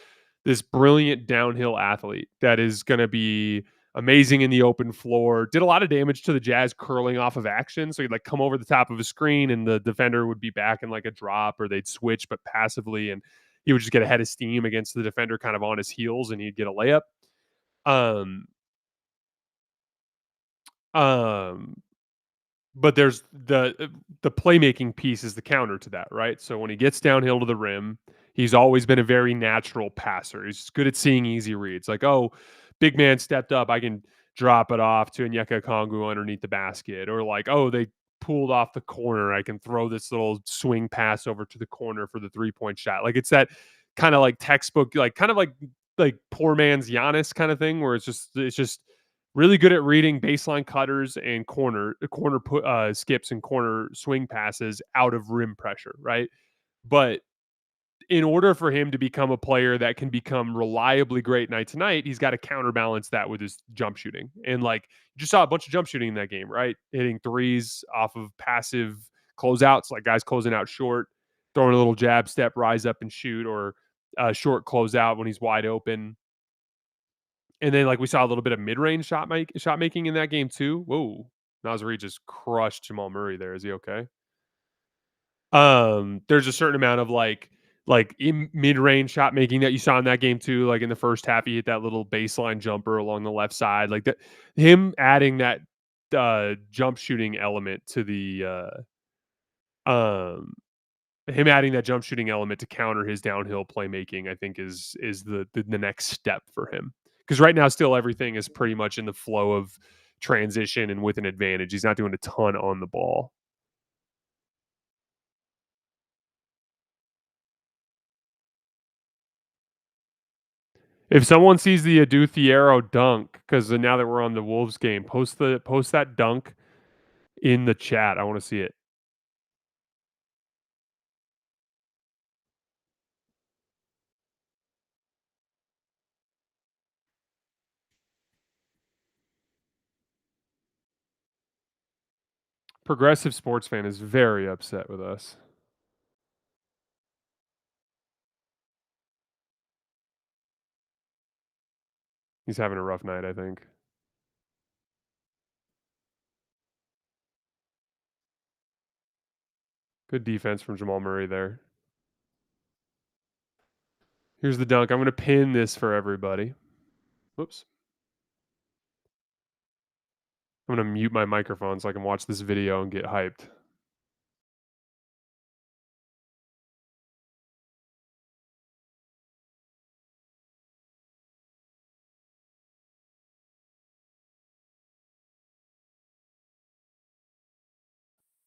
this brilliant downhill athlete that is going to be amazing in the open floor. Did a lot of damage to the Jazz curling off of action. So he'd like come over the top of a screen and the defender would be back in like a drop, or they'd switch but passively, and he would just get a head of steam against the defender kind of on his heels, and he'd get a layup. Um, um, but there's the playmaking piece is the counter to that, right? So when he gets downhill to the rim, he's always been a very natural passer. He's good at seeing easy reads. Like, oh, big man stepped up, I can drop it off to Onyeka Okongwu underneath the basket. Or like, oh, they pulled off the corner, I can throw this little swing pass over to the corner for the 3-point shot. Like it's that kind of like textbook, like kind of like poor man's Giannis kind of thing, where it's just really good at reading baseline cutters and skips and corner swing passes out of rim pressure, right? But in order for him to become a player that can become reliably great night to night, he's got to counterbalance that with his jump shooting. And like you just saw a bunch of jump shooting in that game, right? Hitting threes off of passive closeouts, like guys closing out short, throwing a little jab step, rise up and shoot, or a short closeout when he's wide open. And then, like, we saw a little bit of mid-range shot making in that game too. Whoa, Nasri just crushed Jamal Murray there. Is he okay? There's a certain amount of like mid-range shot making that you saw in that game too. Like in the first half, he hit that little baseline jumper along the left side. Like that, him adding that jump shooting element to um him adding that jump shooting element to counter his downhill playmaking, I think is the next step for him. Because right now, still everything is pretty much in the flow of transition and with an advantage. He's not doing a ton on the ball. If someone sees the Adu Thiero dunk, because now that we're on the Wolves game, post that dunk in the chat. I want to see it. Progressive sports fan is very upset with us. He's having a rough night, I think. Good defense from Jamal Murray there. Here's the dunk. I'm going to pin this for everybody. Whoops. I'm going to mute my microphone so I can watch this video and get hyped.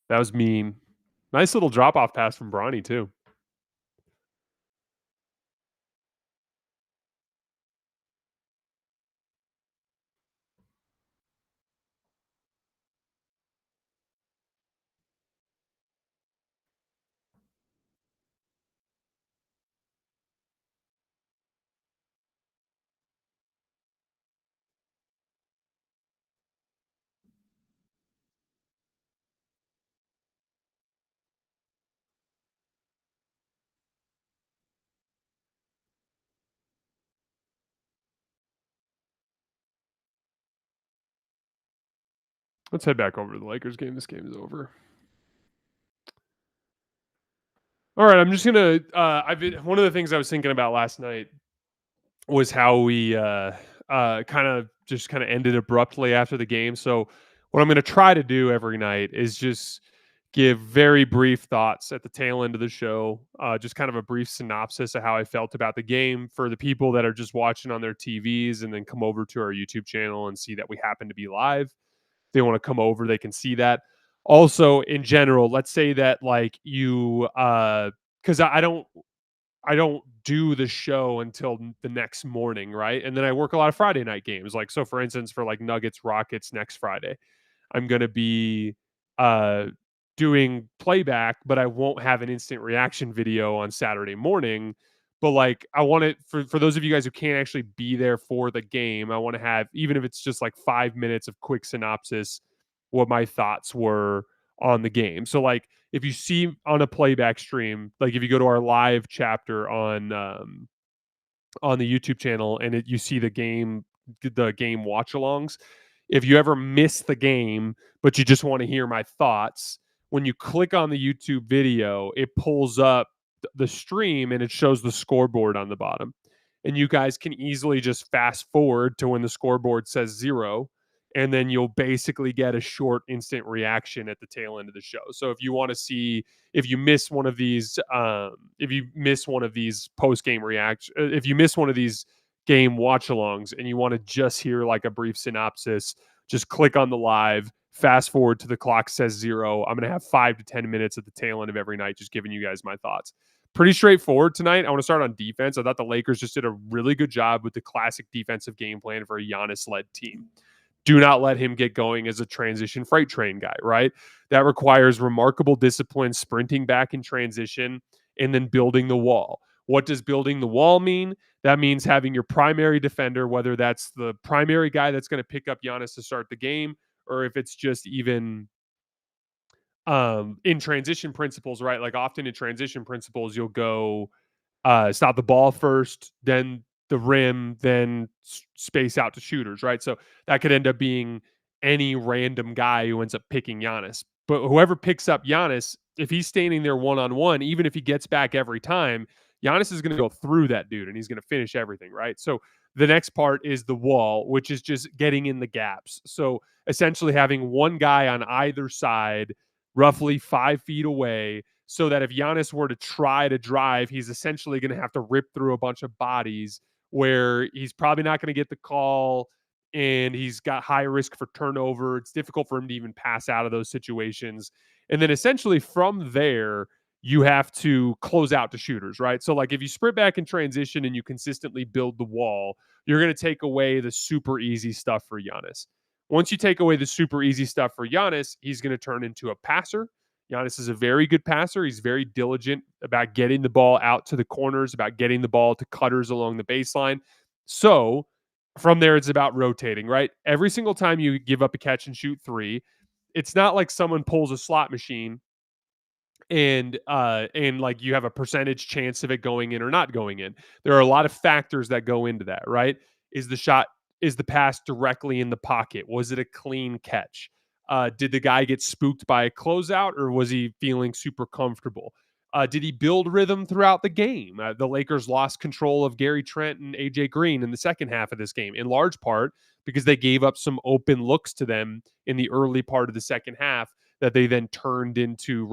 That was mean. Nice little drop off pass from Bronny, too. Let's head back over to the Lakers game. This game is over. All right, I'm just gonna. One of the things I was thinking about last night was how we kind of ended abruptly after the game. So what I'm gonna try to do every night is just give very brief thoughts at the tail end of the show, just kind of a brief synopsis of how I felt about the game for the people that are just watching on their TVs, and then come over to our YouTube channel and see that we happen to be live. If they want to come over, they can see that. Also, in general, let's say that like you, because I don't do the show until the next morning, right? And then I work a lot of Friday night games. Like, so for instance, for like Nuggets Rockets next Friday, I'm going to be uh doing playback, but I won't have an instant reaction video on Saturday morning. But like I want it for those of you guys who can't actually be there for the game, I want to have, even if it's just like 5 minutes of quick synopsis, what my thoughts were on the game. So like if you see on a playback stream, like if you go to our live chapter on the YouTube channel and you see the game watch alongs. If you ever miss the game, but you just want to hear my thoughts, when you click on the YouTube video, it pulls up the stream and it shows the scoreboard on the bottom. And you guys can easily just fast forward to when the scoreboard says 0. And then you'll basically get a short instant reaction at the tail end of the show. So if you want to see, if you miss one of these, post game reaction, if you miss one of these game watch alongs and you want to just hear like a brief synopsis, just click on the live, fast forward to the clock says 0. I'm going to have 5 to 10 minutes at the tail end of every night, just giving you guys my thoughts. Pretty straightforward tonight. I want to start on defense. I thought the Lakers just did a really good job with the classic defensive game plan for a Giannis-led team. Do not let him get going as a transition freight train guy, right? That requires remarkable discipline, sprinting back in transition, and then building the wall. What does building the wall mean? That means having your primary defender, whether that's the primary guy that's going to pick up Giannis to start the game, or if it's just even in transition principles, right? Like often in transition principles, you'll go stop the ball first, then the rim, then space out to shooters, right? So that could end up being any random guy who ends up picking Giannis. But whoever picks up Giannis, if he's standing there one-on-one, even if he gets back every time, Giannis is going to go through that dude and he's going to finish everything, right? So the next part is the wall, which is just getting in the gaps. So essentially having one guy on either side, roughly 5 feet away, so that if Giannis were to try to drive, he's essentially going to have to rip through a bunch of bodies where he's probably not going to get the call and he's got high risk for turnover. It's difficult for him to even pass out of those situations. And then essentially from there, you have to close out to shooters, right? So like if you sprint back in transition and you consistently build the wall, you're going to take away the super easy stuff for Giannis. Once you take away the super easy stuff for Giannis, he's going to turn into a passer. Giannis is a very good passer. He's very diligent about getting the ball out to the corners, about getting the ball to cutters along the baseline. So from there, it's about rotating, right? Every single time you give up a catch and shoot three, it's not like someone pulls a slot machine and like you have a percentage chance of it going in or not going in. There are a lot of factors that go into that, right? Is the pass directly in the pocket? Was it a clean catch? Did the guy get spooked by a closeout, or was he feeling super comfortable? Did he build rhythm throughout the game? The Lakers lost control of Gary Trent and AJ Green in the second half of this game, in large part because they gave up some open looks to them in the early part of the second half that they then turned into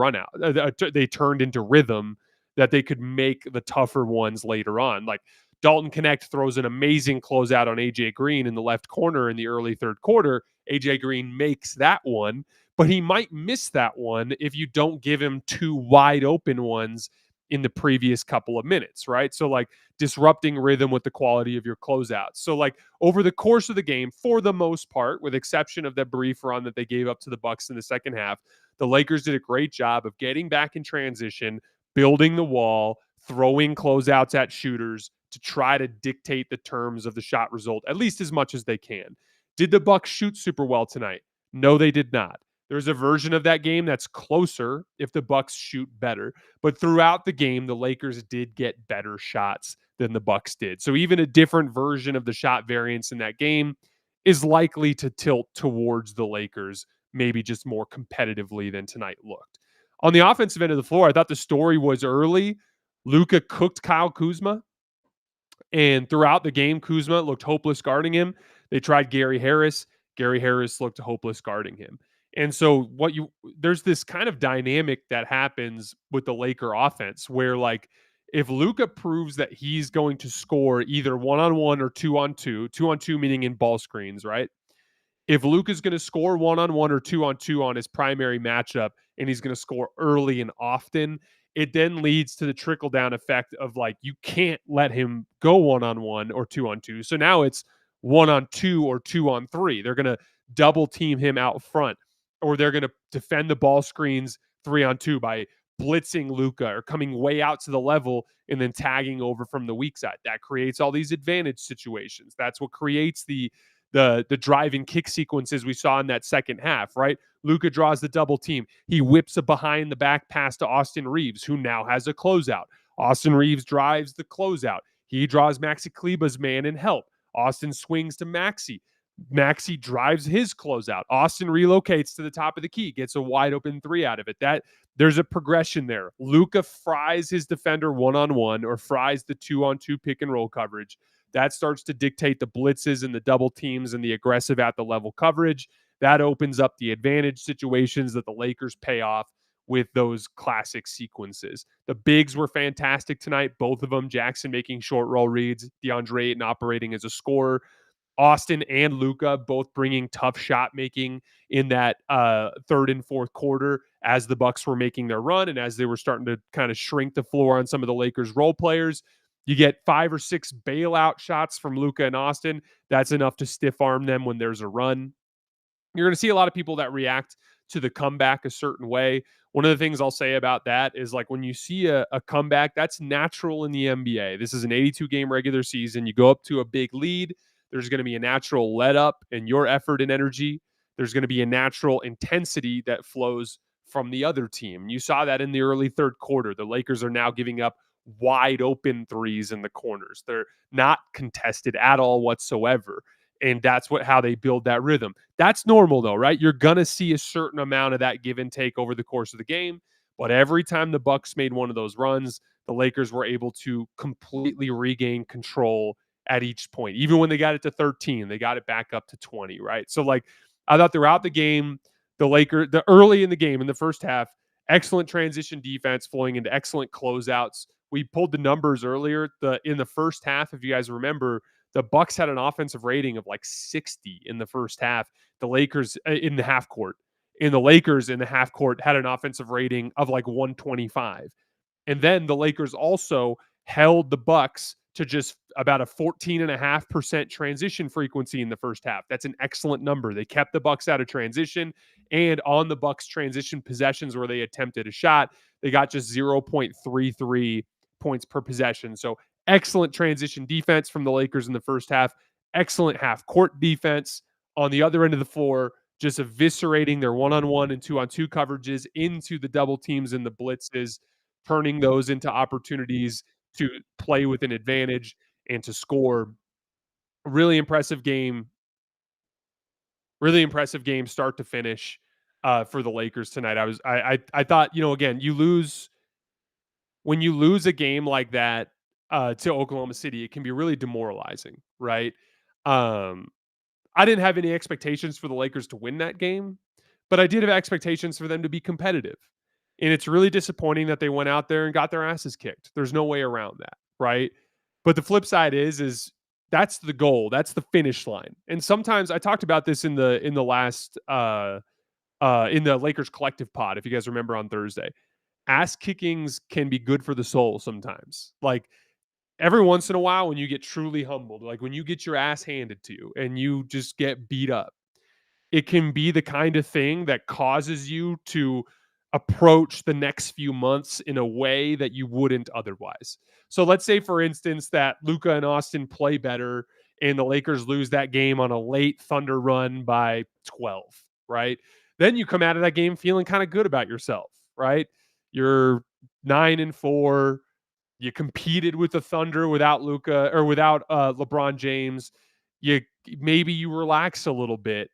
they turned into rhythm that they could make the tougher ones later on. Like Dalton Connect throws an amazing closeout on AJ Green in the left corner in the early third quarter. AJ Green makes that one, but he might miss that one if you don't give him two wide open ones in the previous couple of minutes, right? So like disrupting rhythm with the quality of your closeouts. So like over the course of the game, for the most part, with exception of that brief run that they gave up to the Bucks in the second half, the Lakers did a great job of getting back in transition, building the wall, throwing closeouts at shooters to try to dictate the terms of the shot result at least as much as they can. Did the Bucks shoot super well tonight? No, they did not. There's a version of that game that's closer if the Bucks shoot better. But throughout the game, the Lakers did get better shots than the Bucks did. So even a different version of the shot variance in that game is likely to tilt towards the Lakers, maybe just more competitively than tonight looked. On the offensive end of the floor, I thought the story was early. Luka cooked Kyle Kuzma. And throughout the game, Kuzma looked hopeless guarding him. They tried Gary Harris. Gary Harris looked hopeless guarding him. And so there's this kind of dynamic that happens with the Laker offense where like if Luka proves that he's going to score either 1-on-1 or 2-on-2, 2-on-2 meaning in ball screens, right? If Luka's going to score 1-on-1 or 2-on-2 on his primary matchup and he's going to score early and often, it then leads to the trickle down effect of like you can't let him go 1-on-1 or 2-on-2. So now it's 1-on-2 or 2-on-3. They're going to double team him out front, or they're going to defend the ball screens 3-on-2 by blitzing Luka or coming way out to the level and then tagging over from the weak side. That creates all these advantage situations. That's what creates the driving kick sequences we saw in that second half, right? Luka draws the double team. He whips a behind the back pass to Austin Reaves, who now has a closeout. Austin Reaves drives the closeout. He draws Maxi Kleber's man and help. Austin swings to Maxi. Maxi drives his closeout. Austin relocates to the top of the key, gets a wide open three out of it. There's a progression there. Luka fries his defender 1-on-1 or fries the 2-on-2 pick and roll coverage. That starts to dictate the blitzes and the double teams and the aggressive at the level coverage. That opens up the advantage situations that the Lakers pay off with those classic sequences. The bigs were fantastic tonight, both of them. Jackson making short roll reads, DeAndre Ayton operating as a scorer. Austin and Luka both bringing tough shot making in that third and fourth quarter as the Bucks were making their run and as they were starting to kind of shrink the floor on some of the Lakers role players. You get 5 or 6 bailout shots from Luka and Austin. That's enough to stiff arm them when there's a run. You're going to see a lot of people that react to the comeback a certain way. One of the things I'll say about that is like when you see a comeback, that's natural in the NBA. This is an 82-game regular season. You go up to a big lead. There's going to be a natural let up in your effort and energy. There's going to be a natural intensity that flows from the other team. You saw that in the early third quarter. The Lakers are now giving up wide open threes in the corners. They're not contested at all whatsoever. And that's how they build that rhythm. That's normal though, right? You're going to see a certain amount of that give and take over the course of the game. But every time the Bucks made one of those runs, the Lakers were able to completely regain control at each point. Even when they got it to 13, they got it back up to 20, right? So like I thought throughout the game, the early in the game in the first half, excellent transition defense flowing into excellent closeouts. We pulled the numbers earlier. In the first half, if you guys remember, the Bucks had an offensive rating of like 60 in the first half. The Lakers in the half court. And the Lakers in the half court had an offensive rating of like 125. And then the Lakers also held the Bucks to just about a 14.5% transition frequency in the first half. That's an excellent number. They kept the Bucks out of transition, and on the Bucks transition possessions where they attempted a shot, they got just 0.33 points per possession. So excellent transition defense from the Lakers in the first half. Excellent half court defense on the other end of the floor, just eviscerating their one-on-one and two-on-two coverages into the double teams and the blitzes, turning those into opportunities to play with an advantage and to score. Really impressive game. Really impressive game, start to finish, for the Lakers tonight. I thought, again, when you lose a game like that to Oklahoma City, it can be really demoralizing, right? Um, I didn't have any expectations for the Lakers to win that game, but I did have expectations for them to be competitive. And it's really disappointing that they went out there and got their asses kicked. There's no way around that, right? But the flip side is that's the goal. That's the finish line. And sometimes I talked about this in the last in the Lakers collective pod, if you guys remember on Thursday. Ass kickings can be good for the soul sometimes. Like every once in a while when you get truly humbled, like when you get your ass handed to you and you just get beat up, it can be the kind of thing that causes you to approach the next few months in a way that you wouldn't otherwise. So let's say, for instance, that Luka and Austin play better and the Lakers lose that game on a late Thunder run by 12, right? Then you come out of that game feeling kind of good about yourself, right? You're 9-4. You competed with the Thunder without Luka or without LeBron James. Maybe you relax a little bit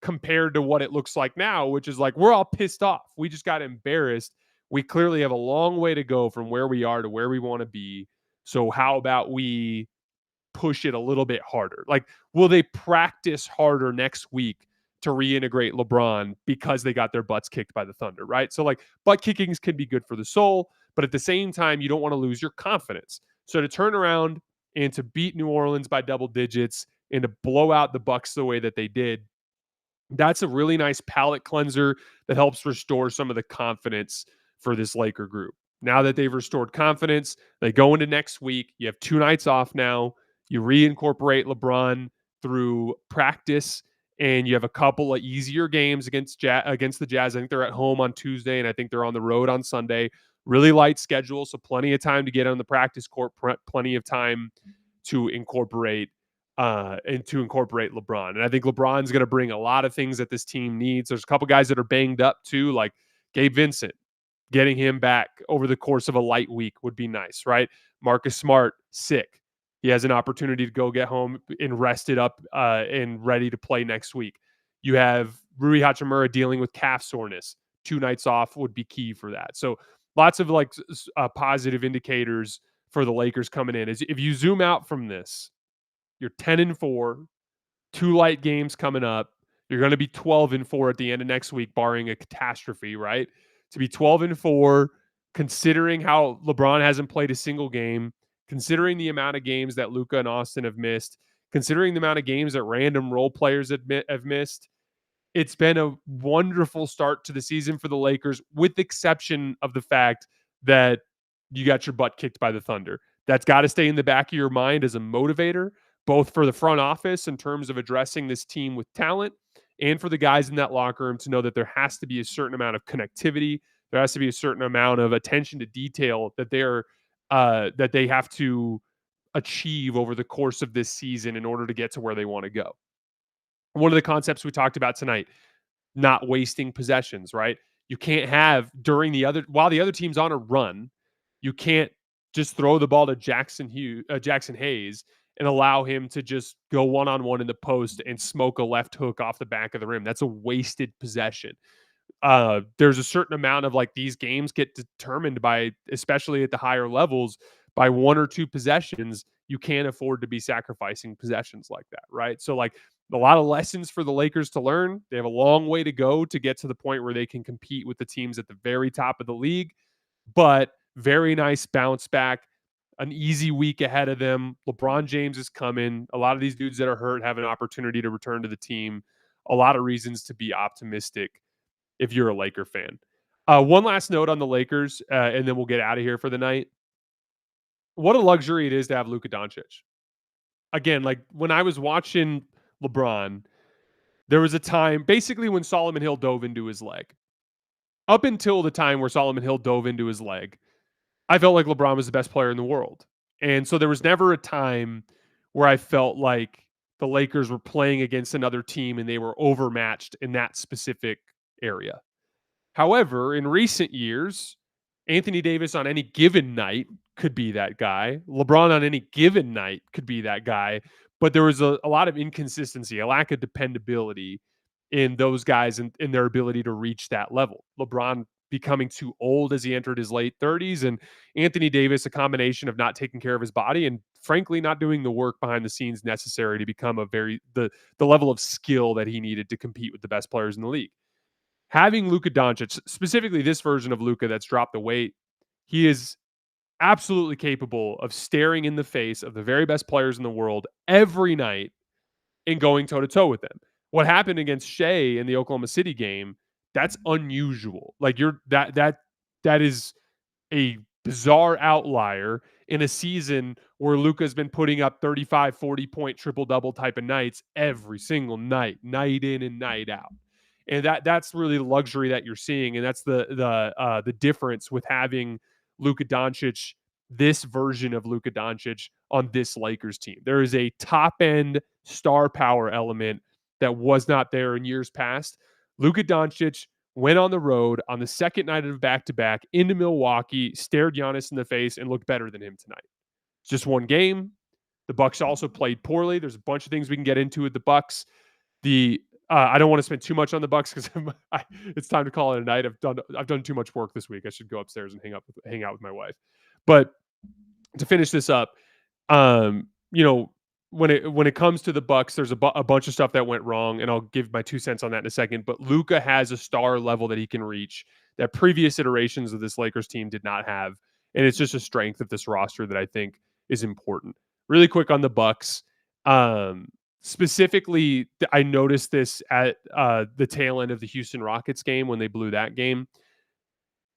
compared to what it looks like now, which is like we're all pissed off. We just got embarrassed. We clearly have a long way to go from where we are to where we want to be. So how about we push it a little bit harder? Like, will they practice harder next week to reintegrate LeBron because they got their butts kicked by the Thunder, right? So like butt kickings can be good for the soul, but at the same time, you don't want to lose your confidence. So to turn around and to beat New Orleans by double digits and to blow out the Bucks the way that they did, that's a really nice palate cleanser that helps restore some of the confidence for this Laker group. Now that they've restored confidence, they go into next week. You have 2 nights off now. You reincorporate LeBron through practice, and you have a couple of easier games against the Jazz. I think they're at home on Tuesday, and I think they're on the road on Sunday. Really light schedule, so plenty of time to get on the practice court, plenty of time to incorporate LeBron. And I think LeBron's going to bring a lot of things that this team needs. There's a couple guys that are banged up too, like Gabe Vincent. Getting him back over the course of a light week would be nice, right? Marcus Smart, sick. He has an opportunity to go get home and rested up and ready to play next week. You have Rui Hachimura dealing with calf soreness. 2 nights off would be key for that. So lots of like positive indicators for the Lakers coming in. If you zoom out from this, you're 10-4, 2 light games coming up. You're going to be 12-4 at the end of next week, barring a catastrophe, right? To be 12-4, considering how LeBron hasn't played a single game, considering the amount of games that Luka and Austin have missed, considering the amount of games that random role players have missed, it's been a wonderful start to the season for the Lakers, with the exception of the fact that you got your butt kicked by the Thunder. That's got to stay in the back of your mind as a motivator, both for the front office in terms of addressing this team with talent and for the guys in that locker room to know that there has to be a certain amount of connectivity. There has to be a certain amount of attention to detail that they have to achieve over the course of this season in order to get to where they want to go. One of the concepts we talked about tonight, not wasting possessions, right? You can't have while the other team's on a run, you can't just throw the ball to Jackson Hayes and allow him to just go one-on-one in the post and smoke a left hook off the back of the rim. That's a wasted possession. There's a certain amount of like these games get determined by, especially at the higher levels, by 1 or 2 possessions. You can't afford to be sacrificing possessions like that, right? So like a lot of lessons for the Lakers to learn. They have a long way to go to get to the point where they can compete with the teams at the very top of the league, but very nice bounce back. An easy week ahead of them. LeBron James is coming. A lot of these dudes that are hurt have an opportunity to return to the team. A lot of reasons to be optimistic if you're a Laker fan. One last note on the Lakers, and then we'll get out of here for the night. What a luxury it is to have Luka Doncic. Again, like when I was watching LeBron, there was a time basically when Solomon Hill dove into his leg. Up until the time where Solomon Hill dove into his leg, I felt like LeBron was the best player in the world. And so there was never a time where I felt like the Lakers were playing against another team and they were overmatched in that specific area. However, in recent years, Anthony Davis on any given night could be that guy. LeBron on any given night could be that guy. But there was a lot of inconsistency, a lack of dependability in those guys and in their ability to reach that level. LeBron becoming too old as he entered his late 30s, and Anthony Davis, a combination of not taking care of his body and frankly not doing the work behind the scenes necessary to become the level of skill that he needed to compete with the best players in the league. Having Luka Doncic, specifically this version of Luka that's dropped the weight, he is absolutely capable of staring in the face of the very best players in the world every night and going toe-to-toe with them. What happened against Shea in the Oklahoma City game, that's unusual. Like that is a bizarre outlier in a season where Luka's been putting up 35, 40-point triple-double type of nights every single night in and night out. And that's really the luxury that you're seeing, and that's the difference with having Luka Doncic, this version of Luka Doncic on this Lakers team. There is a top-end star power element that was not there in years past. Luka Doncic went on the road on the second night of back-to-back into Milwaukee, stared Giannis in the face, and looked better than him tonight. It's just one game. The Bucks also played poorly. There's a bunch of things we can get into with the Bucks. I don't want to spend too much on the Bucks because it's time to call it a night. I've done too much work this week. I should go upstairs and hang out with my wife. But to finish this up, when it comes to the Bucks, there's a bunch of stuff that went wrong, and I'll give my 2 cents on that in a second. But Luka has a star level that he can reach that previous iterations of this Lakers team did not have, and it's just a strength of this roster that I think is important. Really quick on the Bucks. Specifically, I noticed this at the tail end of the Houston Rockets game when they blew that game.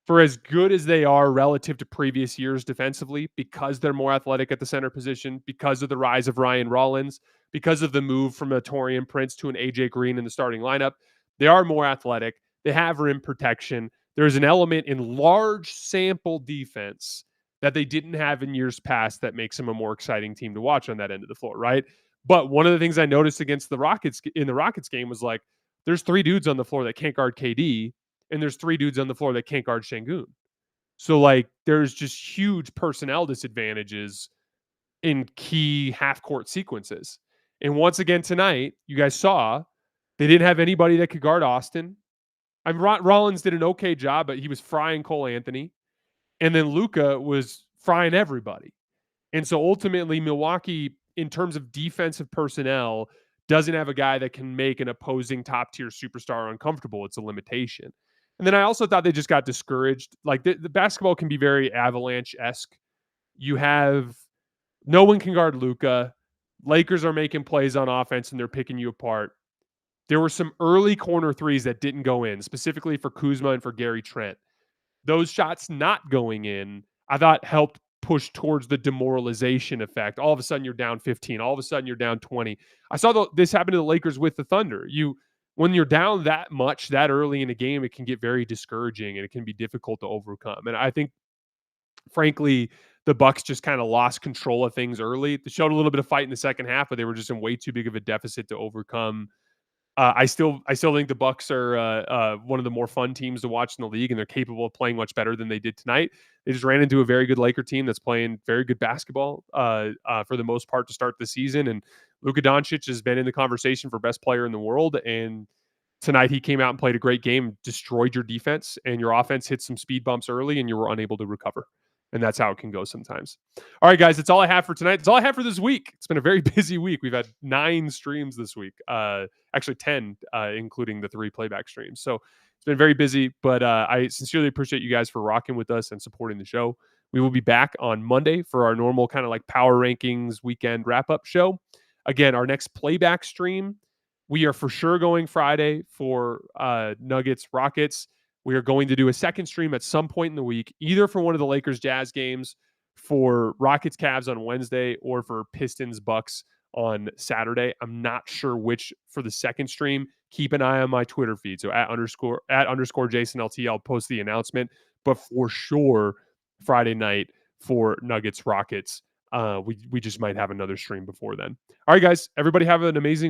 For as good as they are relative to previous years defensively, because they're more athletic at the center position, because of the rise of Ryan Rollins, because of the move from a Taurean Prince to an AJ Green in the starting lineup, they are more athletic. They have rim protection. There's an element in large sample defense that they didn't have in years past that makes them a more exciting team to watch on that end of the floor, right? But one of the things I noticed against the Rockets in the Rockets game was like, there's 3 dudes on the floor that can't guard KD, and there's 3 dudes on the floor that can't guard Şengün. So like, there's just huge personnel disadvantages in key half-court sequences. And once again tonight, you guys saw they didn't have anybody that could guard Austin. Rollins did an okay job, but he was frying Cole Anthony, and then Luka was frying everybody. And so ultimately, Milwaukee, in terms of defensive personnel, doesn't have a guy that can make an opposing top-tier superstar uncomfortable. It's a limitation. And then I also thought they just got discouraged. Like the basketball can be very Avalanche-esque. You have no one can guard Luka. Lakers are making plays on offense, and they're picking you apart. There were some early corner threes that didn't go in, specifically for Kuzma and for Gary Trent. Those shots not going in, I thought helped push towards the demoralization effect. All of a sudden you're down 15. All of a sudden you're down 20. I saw this happen to the Lakers with the Thunder. When you're down that much that early in a game, it can get very discouraging and it can be difficult to overcome. And I think, frankly, the Bucks just kind of lost control of things early. They showed a little bit of fight in the second half, but they were just in way too big of a deficit to overcome. I still think the Bucks are one of the more fun teams to watch in the league, and they're capable of playing much better than they did tonight. They just ran into a very good Laker team that's playing very good basketball for the most part to start the season. And Luka Doncic has been in the conversation for best player in the world. And tonight he came out and played a great game, destroyed your defense, and your offense hit some speed bumps early, and you were unable to recover. And that's how it can go sometimes. All right, guys, that's all I have for tonight. That's all I have for this week. It's been a very busy week. We've had 9 streams this week. Actually 10, including the 3 playback streams. So it's been very busy, but I sincerely appreciate you guys for rocking with us and supporting the show. We will be back on Monday for our normal kind of like power rankings weekend wrap-up show. Again, our next playback stream We are for sure going Friday for Nuggets Rockets. We are going to do a second stream at some point in the week, either for one of the Lakers Jazz games, for Rockets Cavs on Wednesday, or for Pistons Bucks on Saturday. I'm not sure which for the second stream. Keep an eye on my Twitter feed. So at underscore Jason LT, I'll post the announcement. But for sure, Friday night for Nuggets Rockets. We just might have another stream before then. All right, guys. Everybody have an amazing